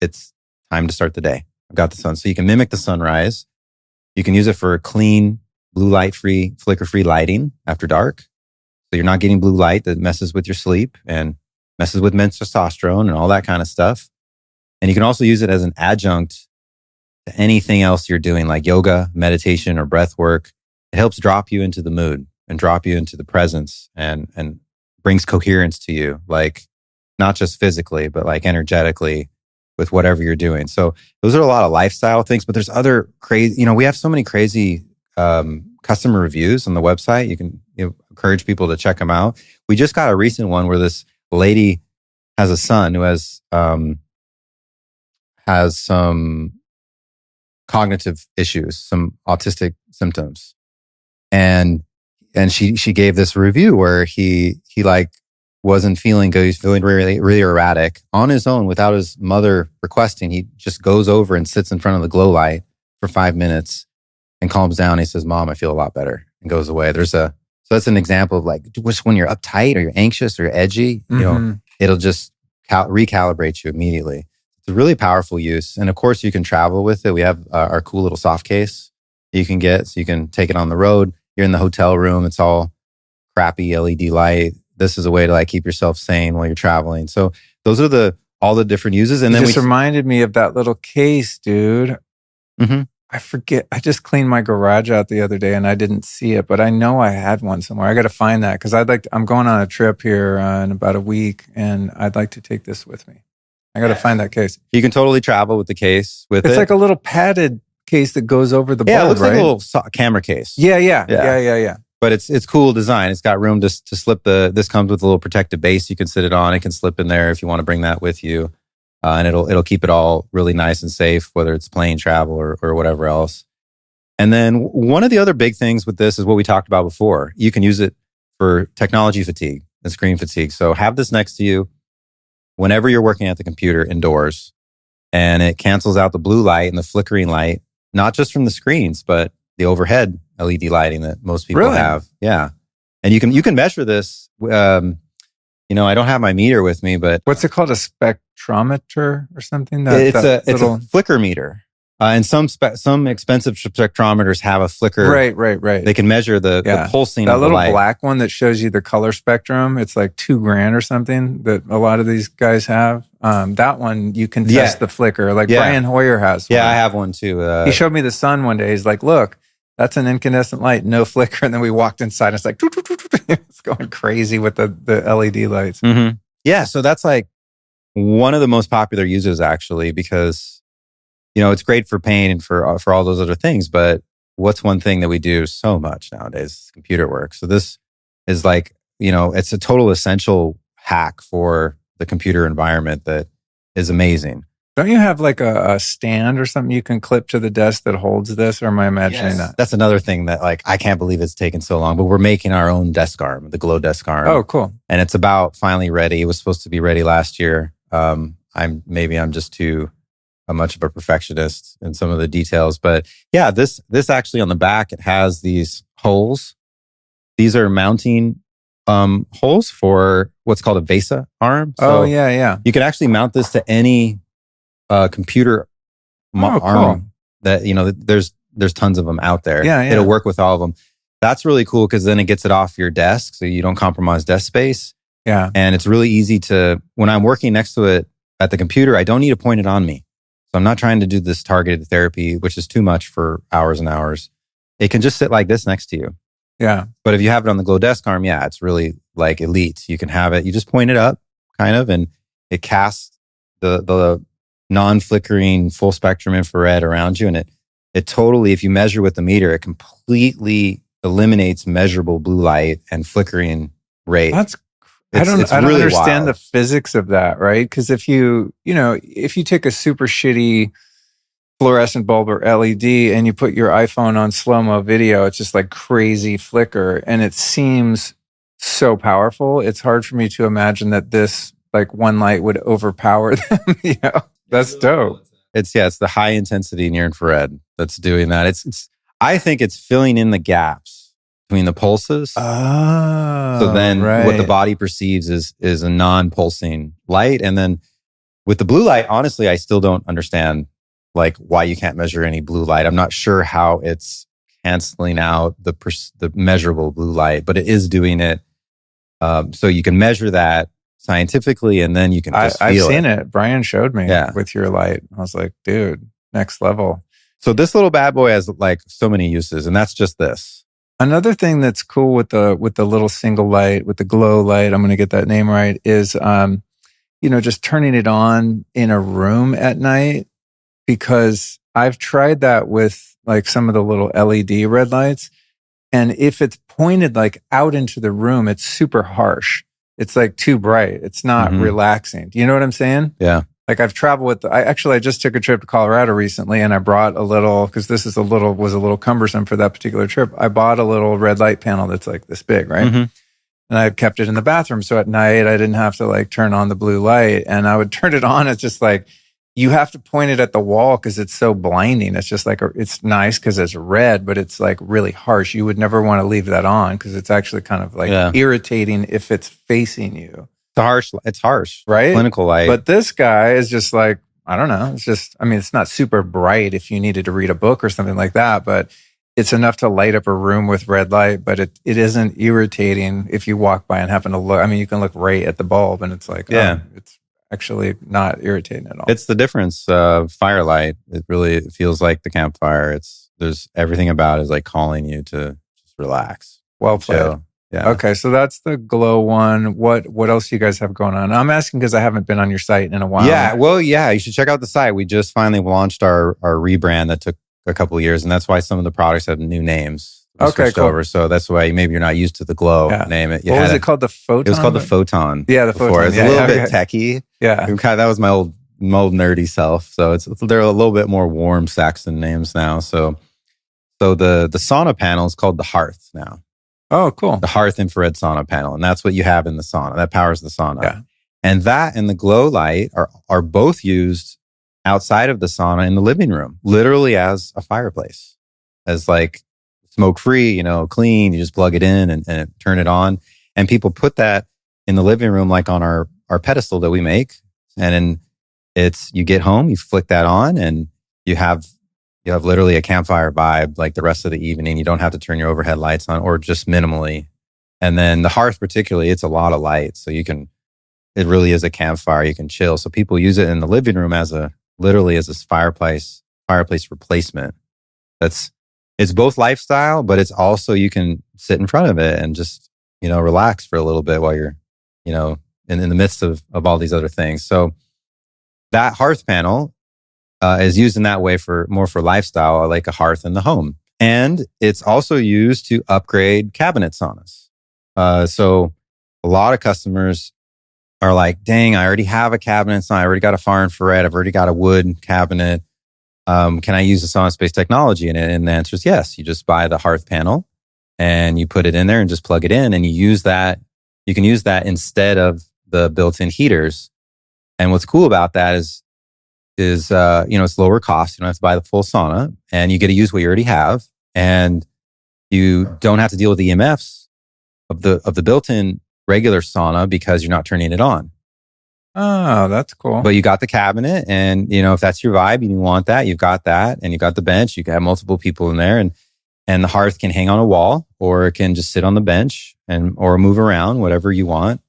it's time to start the day. I've got the sun. So you can mimic the sunrise. You can use it for clean, blue light free, flicker free lighting after dark. So you're not getting blue light that messes with your sleep and messes with men's testosterone and all that kind of stuff. And you can also use it as an adjunct to anything else you're doing, like yoga, meditation, or breath work. It helps drop you into the mood and drop you into the presence, and brings coherence to you, like not just physically, but like energetically with whatever you're doing. So those are a lot of lifestyle things, but there's other crazy, we have so many crazy customer reviews on the website. You can encourage people to check them out. We just got a recent one where this lady has a son who has some cognitive issues, some autistic symptoms. And she gave this review where he wasn't feeling good. He's feeling really, really erratic on his own without his mother requesting. He just goes over and sits in front of the glow light for 5 minutes and calms down. He says, "Mom, I feel a lot better," and goes away. So that's an example of like, just when you're uptight or you're anxious or edgy, it'll just recalibrate you immediately. It's a really powerful use. And of course, you can travel with it. We have our cool little soft case you can get, so you can take it on the road. You're in the hotel room. It's all crappy LED light. This is a way to like keep yourself sane while you're traveling. So those are all the different uses. And
then
just
reminded me of that little case, dude.
Mm-hmm.
I forget. I just cleaned my garage out the other day and I didn't see it, but I know I had one somewhere. I got to find that because I'm going on a trip here in about a week, and I'd like to take this with me. I got to find that case.
You can totally travel with the case.
It's like a little padded case that goes over the bulb,
it looks
right?
like a little camera case.
Yeah.
But it's cool design. It's got room to slip this comes with a little protective base you can sit it on. It can slip in there if you want to bring that with you. And it'll keep it all really nice and safe, whether it's plane travel or whatever else. And then one of the other big things with this is what we talked about before. You can use it for technology fatigue and screen fatigue. So have this next to you whenever you're working at the computer indoors, and it cancels out the blue light and the flickering light, not just from the screens, but the overhead LED lighting that most people have. Yeah. And you can measure this. I don't have my meter with me, but
what's it called? A spectrometer or something?
It's a flicker meter. And some expensive spectrometers have a flicker.
Right.
They can measure the pulsing of the light.
That little black one that shows you the color spectrum, it's like $2,000 or something that a lot of these guys have. That one, you can test the flicker. Like Brian Hoyer has one.
Yeah, I have one too.
He showed me the sun one day. He's like, "Look, that's an incandescent light, no flicker." And then we walked inside and it's like, it's going crazy with the LED lights.
Mm-hmm. Yeah, so that's like one of the most popular uses actually, because it's great for pain and for all those other things. But what's one thing that we do so much nowadays? Computer work. So this is like, it's a total essential hack for the computer environment that is amazing.
Don't you have like a stand or something you can clip to the desk that holds this? Or am I imagining that?
That's another thing that like, I can't believe it's taken so long, but we're making our own desk arm, the Glow desk arm.
Oh, cool.
And it's about finally ready. It was supposed to be ready last year. I'm just too much of a perfectionist in some of the details, but yeah, this actually on the back, it has these holes. These are mounting holes for what's called a VESA arm. So
yeah.
you can actually mount this to any computer arm
cool.
that, there's tons of them out there.
Yeah.
It'll work with all of them. That's really cool because then it gets it off your desk so you don't compromise desk space.
Yeah.
And it's really easy when I'm working next to it at the computer, I don't need to point it on me. So I'm not trying to do this targeted therapy, which is too much for hours and hours. It can just sit like this next to you.
Yeah.
But if you have it on the Glow desk arm, it's really like elite. You can have it, you just point it up kind of, and it casts the non-flickering full spectrum infrared around you. And it totally, if you measure with the meter, it completely eliminates measurable blue light and flickering rate.
I don't
really
understand
wild.
the physics of that, right? Because if you take a super shitty fluorescent bulb or LED and you put your iPhone on slow-mo video, it's just like crazy flicker. And it seems so powerful. It's hard for me to imagine that this like one light would overpower them. That's dope.
It's the high intensity near infrared that's doing that. I think it's filling in the gaps between the pulses.
Oh,
so then
right.
What the body perceives is a non-pulsing light. And then with the blue light, honestly, I still don't understand like why you can't measure any blue light. I'm not sure how it's canceling out the measurable blue light, but it is doing it. So you can measure that scientifically, and then you can just feel
I've seen it. Brian showed me
Yeah.
with your light. I was like, dude, next level.
So this little bad boy has like so many uses, and that's just this.
Another thing that's cool with the little single light, with the Glow light, I'm going to get that name right, is just turning it on in a room at night, because I've tried that with like some of the little LED red lights, and if it's pointed like out into the room, it's super harsh. It's like too bright. It's not relaxing. Do you know what I'm saying?
Yeah.
Like I've traveled with, I just took a trip to Colorado recently, and I brought a little, because this was a little cumbersome for that particular trip. I bought a little red light panel that's like this big, right?
Mm-hmm.
And I kept it in the bathroom. So at night, I didn't have to like turn on the blue light, and I would turn it on. It's just like, you have to point it at the wall because it's so blinding. It's just like, it's nice because it's red, but it's like really harsh. You would never want to leave that on because it's actually kind of like irritating if it's facing you.
It's harsh,
right?
Clinical light.
But this guy is just like, I don't know. It's just, it's not super bright if you needed to read a book or something like that, but it's enough to light up a room with red light, but it isn't irritating if you walk by and happen to look. You can look right at the bulb and it's like, it's actually not irritating at all.
It's the difference of Firelight. It really feels like the campfire. There's everything about it is like calling you to just relax.
Well played.
Chill. Yeah.
Okay, so that's the Glow one. What else do you guys have going on? I'm asking because I haven't been on your site in a while.
Yeah, well, you should check out the site. We just finally launched our rebrand that took a couple of years, and that's why some of the products have new names.
Okay, cool.
Over, so that's why maybe you're not used to the Glow name. What
was it called? The Photon?
It was called the Photon.
Yeah, the Photon.
It's a little bit techie.
Yeah,
that was my old nerdy self. So they're a little bit more warm Saxon names now. So the sauna panel is called the Hearth now.
Oh, cool.
The Hearth infrared sauna panel. And that's what you have in the sauna. That powers the sauna.
Yeah.
And that and the Glow light are both used outside of the sauna in the living room, literally as a fireplace, as like smoke-free, clean. You just plug it in and turn it on. And people put that in the living room, like on our pedestal that we make. And then you get home, you flick that on, and you have literally a campfire vibe like the rest of the evening. You don't have to turn your overhead lights on, or just minimally. And then the Hearth particularly, it's a lot of light. So it really is a campfire. You can chill. So people use it in the living room literally as a fireplace replacement. It's both lifestyle, but it's also, you can sit in front of it and just, relax for a little bit while you're, in the midst of all these other things. So that Hearth panel is used in that way more for lifestyle, like a hearth in the home. And it's also used to upgrade cabinet saunas. So a lot of customers are like, dang, I already have a cabinet. So I already got a far infrared. I've already got a wood cabinet. Can I use the SaunaSpace technology in it? And the answer is yes. You just buy the hearth panel and you put it in there and just plug it in, and you use that. You can use that instead of the built-in heaters. And what's cool about that is it's lower cost. You don't have to buy the full sauna, and you get to use what you already have, and you don't have to deal with the EMFs of the built-in regular sauna because you're not turning it on.
Oh, that's cool.
But you got the cabinet, and if that's your vibe and you want that, you've got that, and you got the bench. You can have multiple people in there, and the hearth can hang on a wall, or it can just sit on the bench or move around, whatever you want.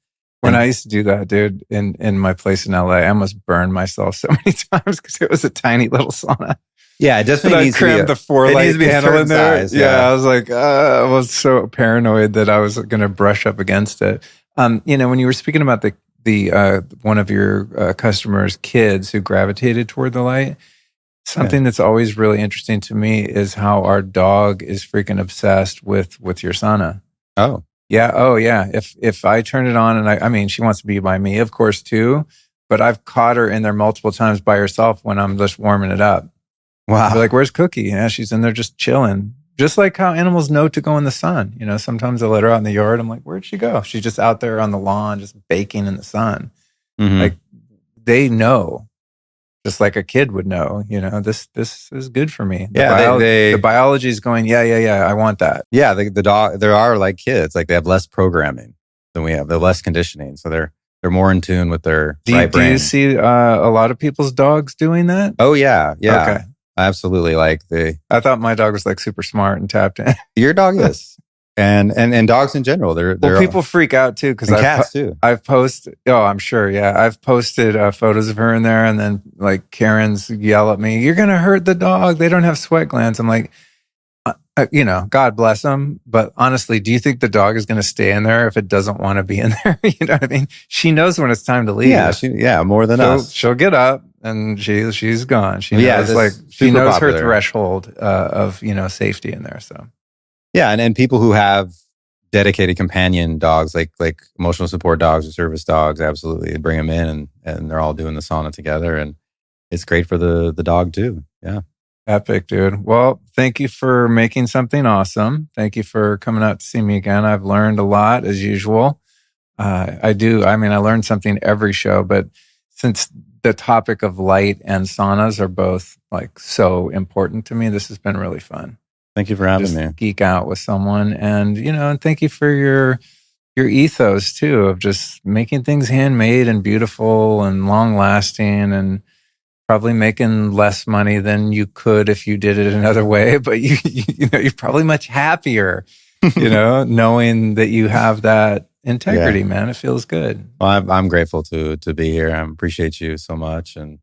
When I used to do that, dude, in my place in LA, I almost burned myself so many times because it was a tiny little sauna.
Yeah, it definitely needs to be.
I crammed the 4-light panel in there.
Size,
yeah, I was like, I was so paranoid that I was going to brush up against it. When you were speaking about the one of your customers' kids who gravitated toward the light, something that's always really interesting to me is how our dog is freaking obsessed with your sauna.
Oh.
Yeah. Oh, yeah. If I turn it on, and I mean, she wants to be by me, of course, too. But I've caught her in there multiple times by herself when I'm just warming it up.
Wow.
I'll be like, where's Cookie? Yeah, she's in there just chilling. Just like how animals know to go in the sun. Sometimes I let her out in the yard. I'm like, where'd she go? She's just out there on the lawn, just baking in the sun.
Mm-hmm.
Like they just like a kid would know, this is good for me. The biology is going, yeah, I want that.
Yeah, the dog, there are like kids, like they have less programming than we have. They're less conditioning. So they're more in tune with their brain.
Do you see a lot of people's dogs doing that?
Oh, yeah. Yeah.
Okay.
Absolutely. I
thought my dog was like super smart and tapped in.
Your dog is. And dogs in general, they're
people freak out too because
cats too.
I've posted. Oh, I'm sure. Yeah, I've posted photos of her in there, and then like Karens yell at me, "You're gonna hurt the dog. They don't have sweat glands." I'm like, God bless them, but honestly, do you think the dog is gonna stay in there if it doesn't want to be in there? You know what I mean? She knows when it's time to leave.
Yeah, more than us.
She'll get up and she's gone. She knows she knows her threshold of safety in there. So.
Yeah, and people who have dedicated companion dogs, like emotional support dogs or service dogs, absolutely bring them in, and they're all doing the sauna together, and it's great for the dog too. Yeah,
epic, dude. Well, thank you for making something awesome. Thank you for coming out to see me again. I've learned a lot as usual. I do. I mean, I learned something every show, but since the topic of light and saunas are both like so important to me, this has been really fun.
Thank you for having me.
Geek out with someone, and and thank you for your ethos too of just making things handmade and beautiful and long lasting, and probably making less money than you could if you did it another way. But you're probably much happier, knowing that you have that integrity, man. It feels good.
Well, I'm grateful to be here. I appreciate you so much, and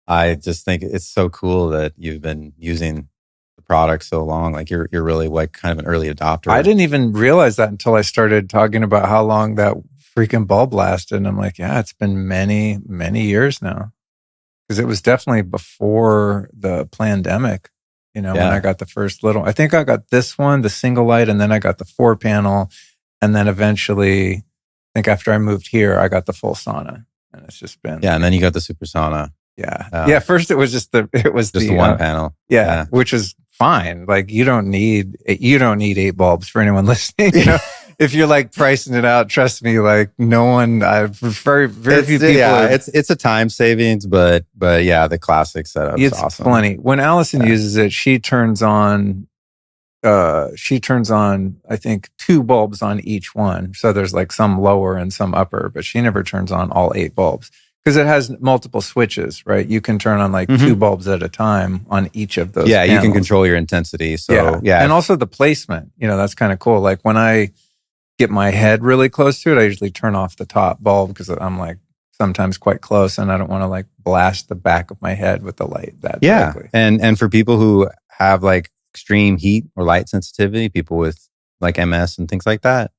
I just think it's so cool that you've been using product so long. Like you're really like kind of an early adopter.
I didn't even realize that until I started talking about how long that freaking bulb lasted. And I'm like, yeah, it's been many, many years now. Because it was definitely before the pandemic, when I got the first little, I think I got this one, the single light, and then I got the 4-panel. And then eventually, I think after I moved here, I got the full sauna. And it's just been.
Yeah. And then you got the super sauna.
Yeah. First it was just the
1 panel.
Yeah. Which is fine. Like you don't need 8 bulbs for anyone listening. If you're like pricing it out, trust me, like no one, very few people.
Yeah, it's a time savings, but yeah, the classic setup is awesome.
Plenty. When Allison uses it, she turns on, I think 2 bulbs on each one. So there's like some lower and some upper, but she never turns on all 8 bulbs. Because it has multiple switches, right? You can turn on like 2 bulbs at a time on each of those.
Yeah,
panels.
You can control your intensity. So yeah.
And also the placement, that's kind of cool. Like when I get my head really close to it, I usually turn off the top bulb because I'm like sometimes quite close and I don't want to like blast the back of my head with the light that directly.
And for people who have like extreme heat or light sensitivity, people with like MS and things like that,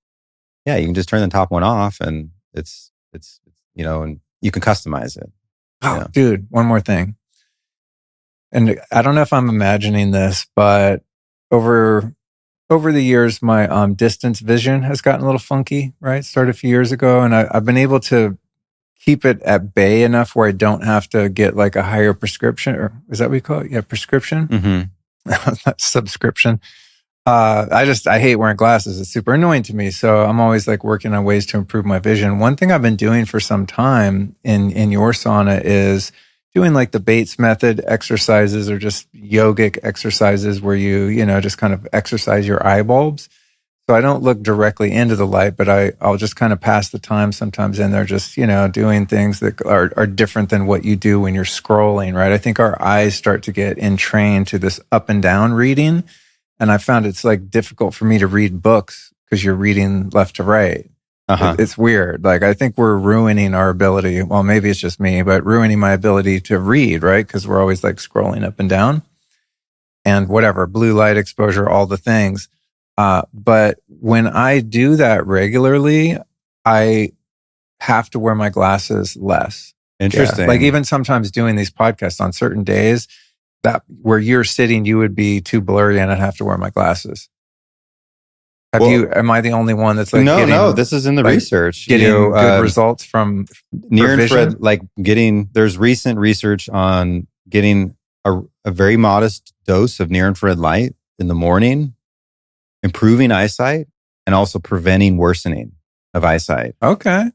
yeah, you can just turn the top one off and it's and you can customize it.
Oh, dude, one more thing. And I don't know if I'm imagining this, but over the years, my distance vision has gotten a little funky, right? Started a few years ago. And I've been able to keep it at bay enough where I don't have to get like a higher prescription, or is that what you call it? Yeah, prescription, not subscription. I hate wearing glasses. It's super annoying to me. So I'm always like working on ways to improve my vision. One thing I've been doing for some time in your sauna is doing like the Bates method exercises, or just yogic exercises where you just kind of exercise your eye bulbs. So I don't look directly into the light, but I'll just kind of pass the time sometimes in there, just, doing things that are different than what you do when you're scrolling, right? I think our eyes start to get entrained to this up and down reading. And I found it's like difficult for me to read books because you're reading left to right. It's weird. Like, I think we're ruining our ability. Well, maybe it's just me, but ruining my ability to read, right? Because we're always like scrolling up and down and whatever, blue light exposure, all the things. But when I do that regularly, I have to wear my glasses less.
Interesting.
Yeah. Like even sometimes doing these podcasts on certain days, that where you're sitting, you would be too blurry and I'd have to wear my glasses. Am I the only one that's like,
no, this is in the research.
Getting good results from
near infrared, there's recent research on getting a very modest dose of near infrared light in the morning, improving eyesight and also preventing worsening of eyesight.
Okay.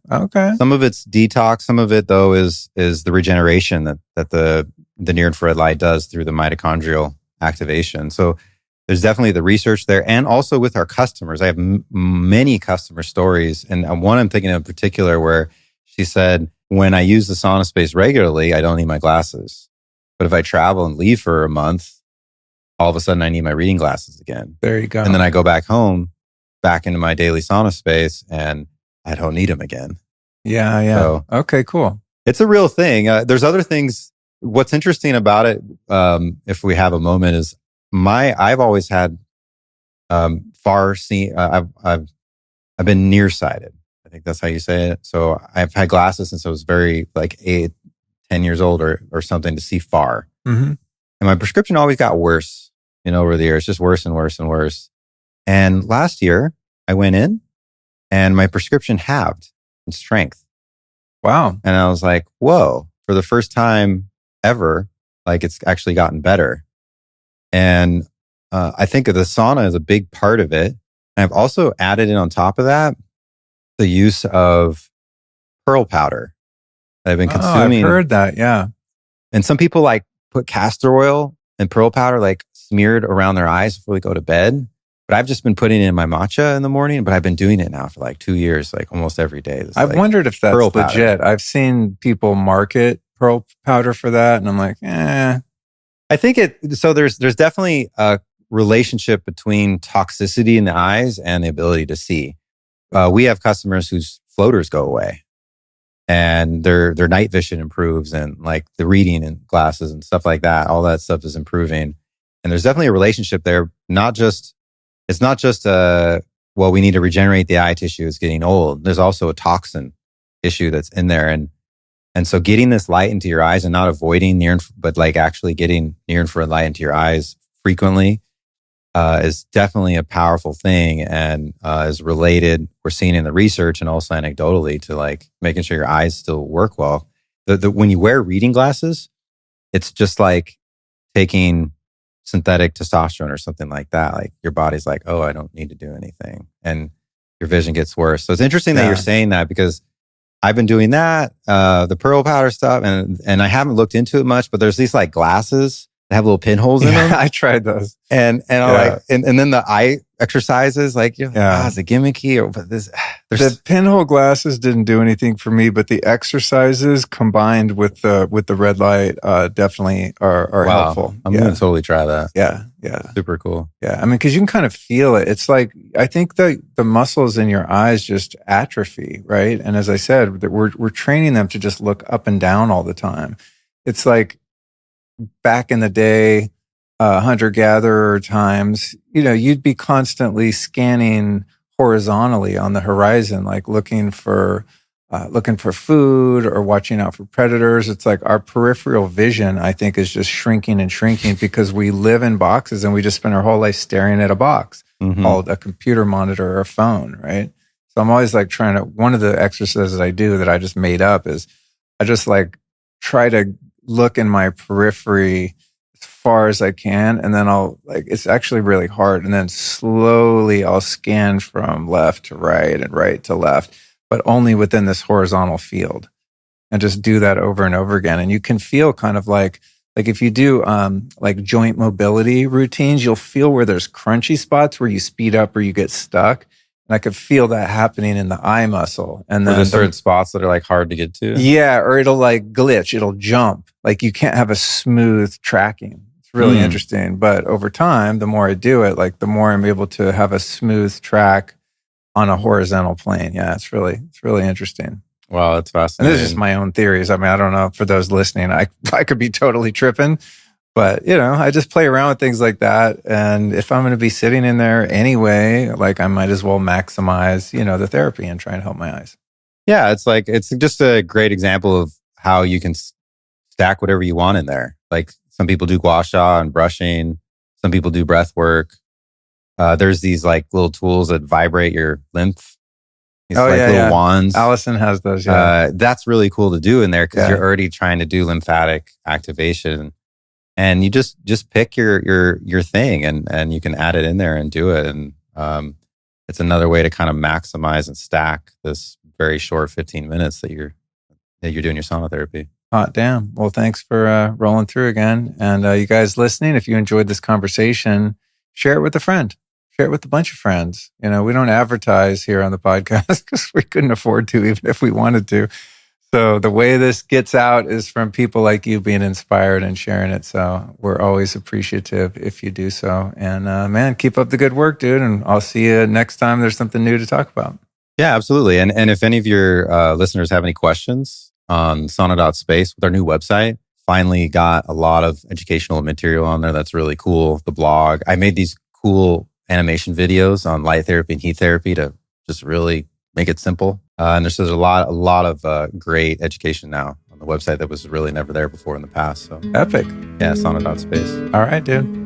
Some of it's detox. Some of it though is the regeneration that the near infrared light does through the mitochondrial activation. So there's definitely the research there. And also with our customers, I have many customer stories. And one I'm thinking of in particular where she said, when I use the SaunaSpace regularly, I don't need my glasses. But if I travel and leave for a month, all of a sudden I need my reading glasses again.
There you go.
And then I go back home, back into my daily SaunaSpace, and I don't need them again.
Yeah. So, okay, cool.
It's a real thing. There's other things. What's interesting about it, if we have a moment, is I've always had far seen. I've been nearsighted. I think that's how you say it. So I've had glasses since I was very like 10 years old or something to see far.
Mm-hmm.
And my prescription always got worse, over the years, just worse and worse and worse. And last year I went in and my prescription halved in strength.
Wow.
And I was like, whoa, for the first time ever, like it's actually gotten better. And I think the sauna is a big part of it. And I've also added in on top of that, the use of pearl powder that I've been consuming.
I've heard that, yeah.
And some people like put castor oil and pearl powder like smeared around their eyes before they go to bed. But I've just been putting it in my matcha in the morning, but I've been doing it now for like 2 years, like almost every day.
I've wondered if that's legit. I've seen people market pearl powder for that. And I'm like,
I think so there's definitely a relationship between toxicity in the eyes and the ability to see. We have customers whose floaters go away and their night vision improves and like the reading in glasses and stuff like that. All that stuff is improving. And there's definitely a relationship there. It's not just we need to regenerate the eye tissue. It's getting old. There's also a toxin issue that's in there. And so getting this light into your eyes and not avoiding but like actually getting near infrared light into your eyes frequently is definitely a powerful thing and is related, we're seeing in the research and also anecdotally, to like making sure your eyes still work well. When you wear reading glasses, it's just like taking synthetic testosterone or something like that. Like your body's like, oh, I don't need to do anything. And your vision gets worse. So it's interesting that you're saying that because I've been doing that, the pearl powder stuff, and I haven't looked into it much, but there's these like glasses that have little pinholes in them.
I tried those.
And then the eye exercises, like, it's a gimmicky, but
the pinhole glasses didn't do anything for me, but the exercises combined with the red light definitely are helpful.
I'm going to totally try that.
Yeah.
Super cool.
Yeah. I mean, because you can kind of feel it. It's like, I think the muscles in your eyes just atrophy, right? And as I said, that we're training them to just look up and down all the time. It's like back in the day, hunter-gatherer times, you'd be constantly scanning horizontally on the horizon, like looking for food or watching out for predators. It's like our peripheral vision, I think, is just shrinking and shrinking because we live in boxes and we just spend our whole life staring at a box called a computer monitor or a phone, right? So I'm always like trying to, one of the exercises I do that I just made up is I just like try to look in my periphery as far as I can. And then I'll like, it's actually really hard. And then slowly I'll scan from left to right and right to left, but only within this horizontal field, and just do that over and over again. And you can feel kind of like if you do like joint mobility routines, you'll feel where there's crunchy spots where you speed up or you get stuck. And I could feel that happening in the eye muscle. And then
there's certain spots that are like hard to get to.
Yeah, or it'll like glitch, it'll jump. Like you can't have a smooth tracking. It's really interesting. But over time, the more I do it, like the more I'm able to have a smooth track on a horizontal plane. Yeah, it's really interesting.
Wow, that's fascinating.
And this is just my own theories. I mean, I don't know, for those listening, I could be totally tripping, but I just play around with things like that. And if I'm going to be sitting in there anyway, like I might as well maximize, the therapy and try and help my eyes.
Yeah, it's just a great example of how you can stack whatever you want in there. Like some people do gua sha and brushing. Some people do breath work. There's these like little tools that vibrate your lymph. These little wands.
Allison has those. Yeah.
That's really cool to do in there because you're already trying to do lymphatic activation, and you just pick your thing and you can add it in there and do it. And it's another way to kind of maximize and stack this very short 15 minutes that you're doing your sauna therapy.
Hot damn. Well, thanks for rolling through again. And you guys listening, if you enjoyed this conversation, share it with a friend. Share it with a bunch of friends. We don't advertise here on the podcast because we couldn't afford to, even if we wanted to. So the way this gets out is from people like you being inspired and sharing it. So we're always appreciative if you do so. And man, keep up the good work, dude. And I'll see you next time there's something new to talk about.
Yeah, absolutely. And if any of your listeners have any questions on sauna.space with our new website, finally got a lot of educational material on there. That's really cool. The blog. I made these cool animation videos on light therapy and heat therapy to just really make it simple. And there's a lot of great education now on the website that was really never there before in the past. So
epic.
Yeah, sauna.space.
All right, dude.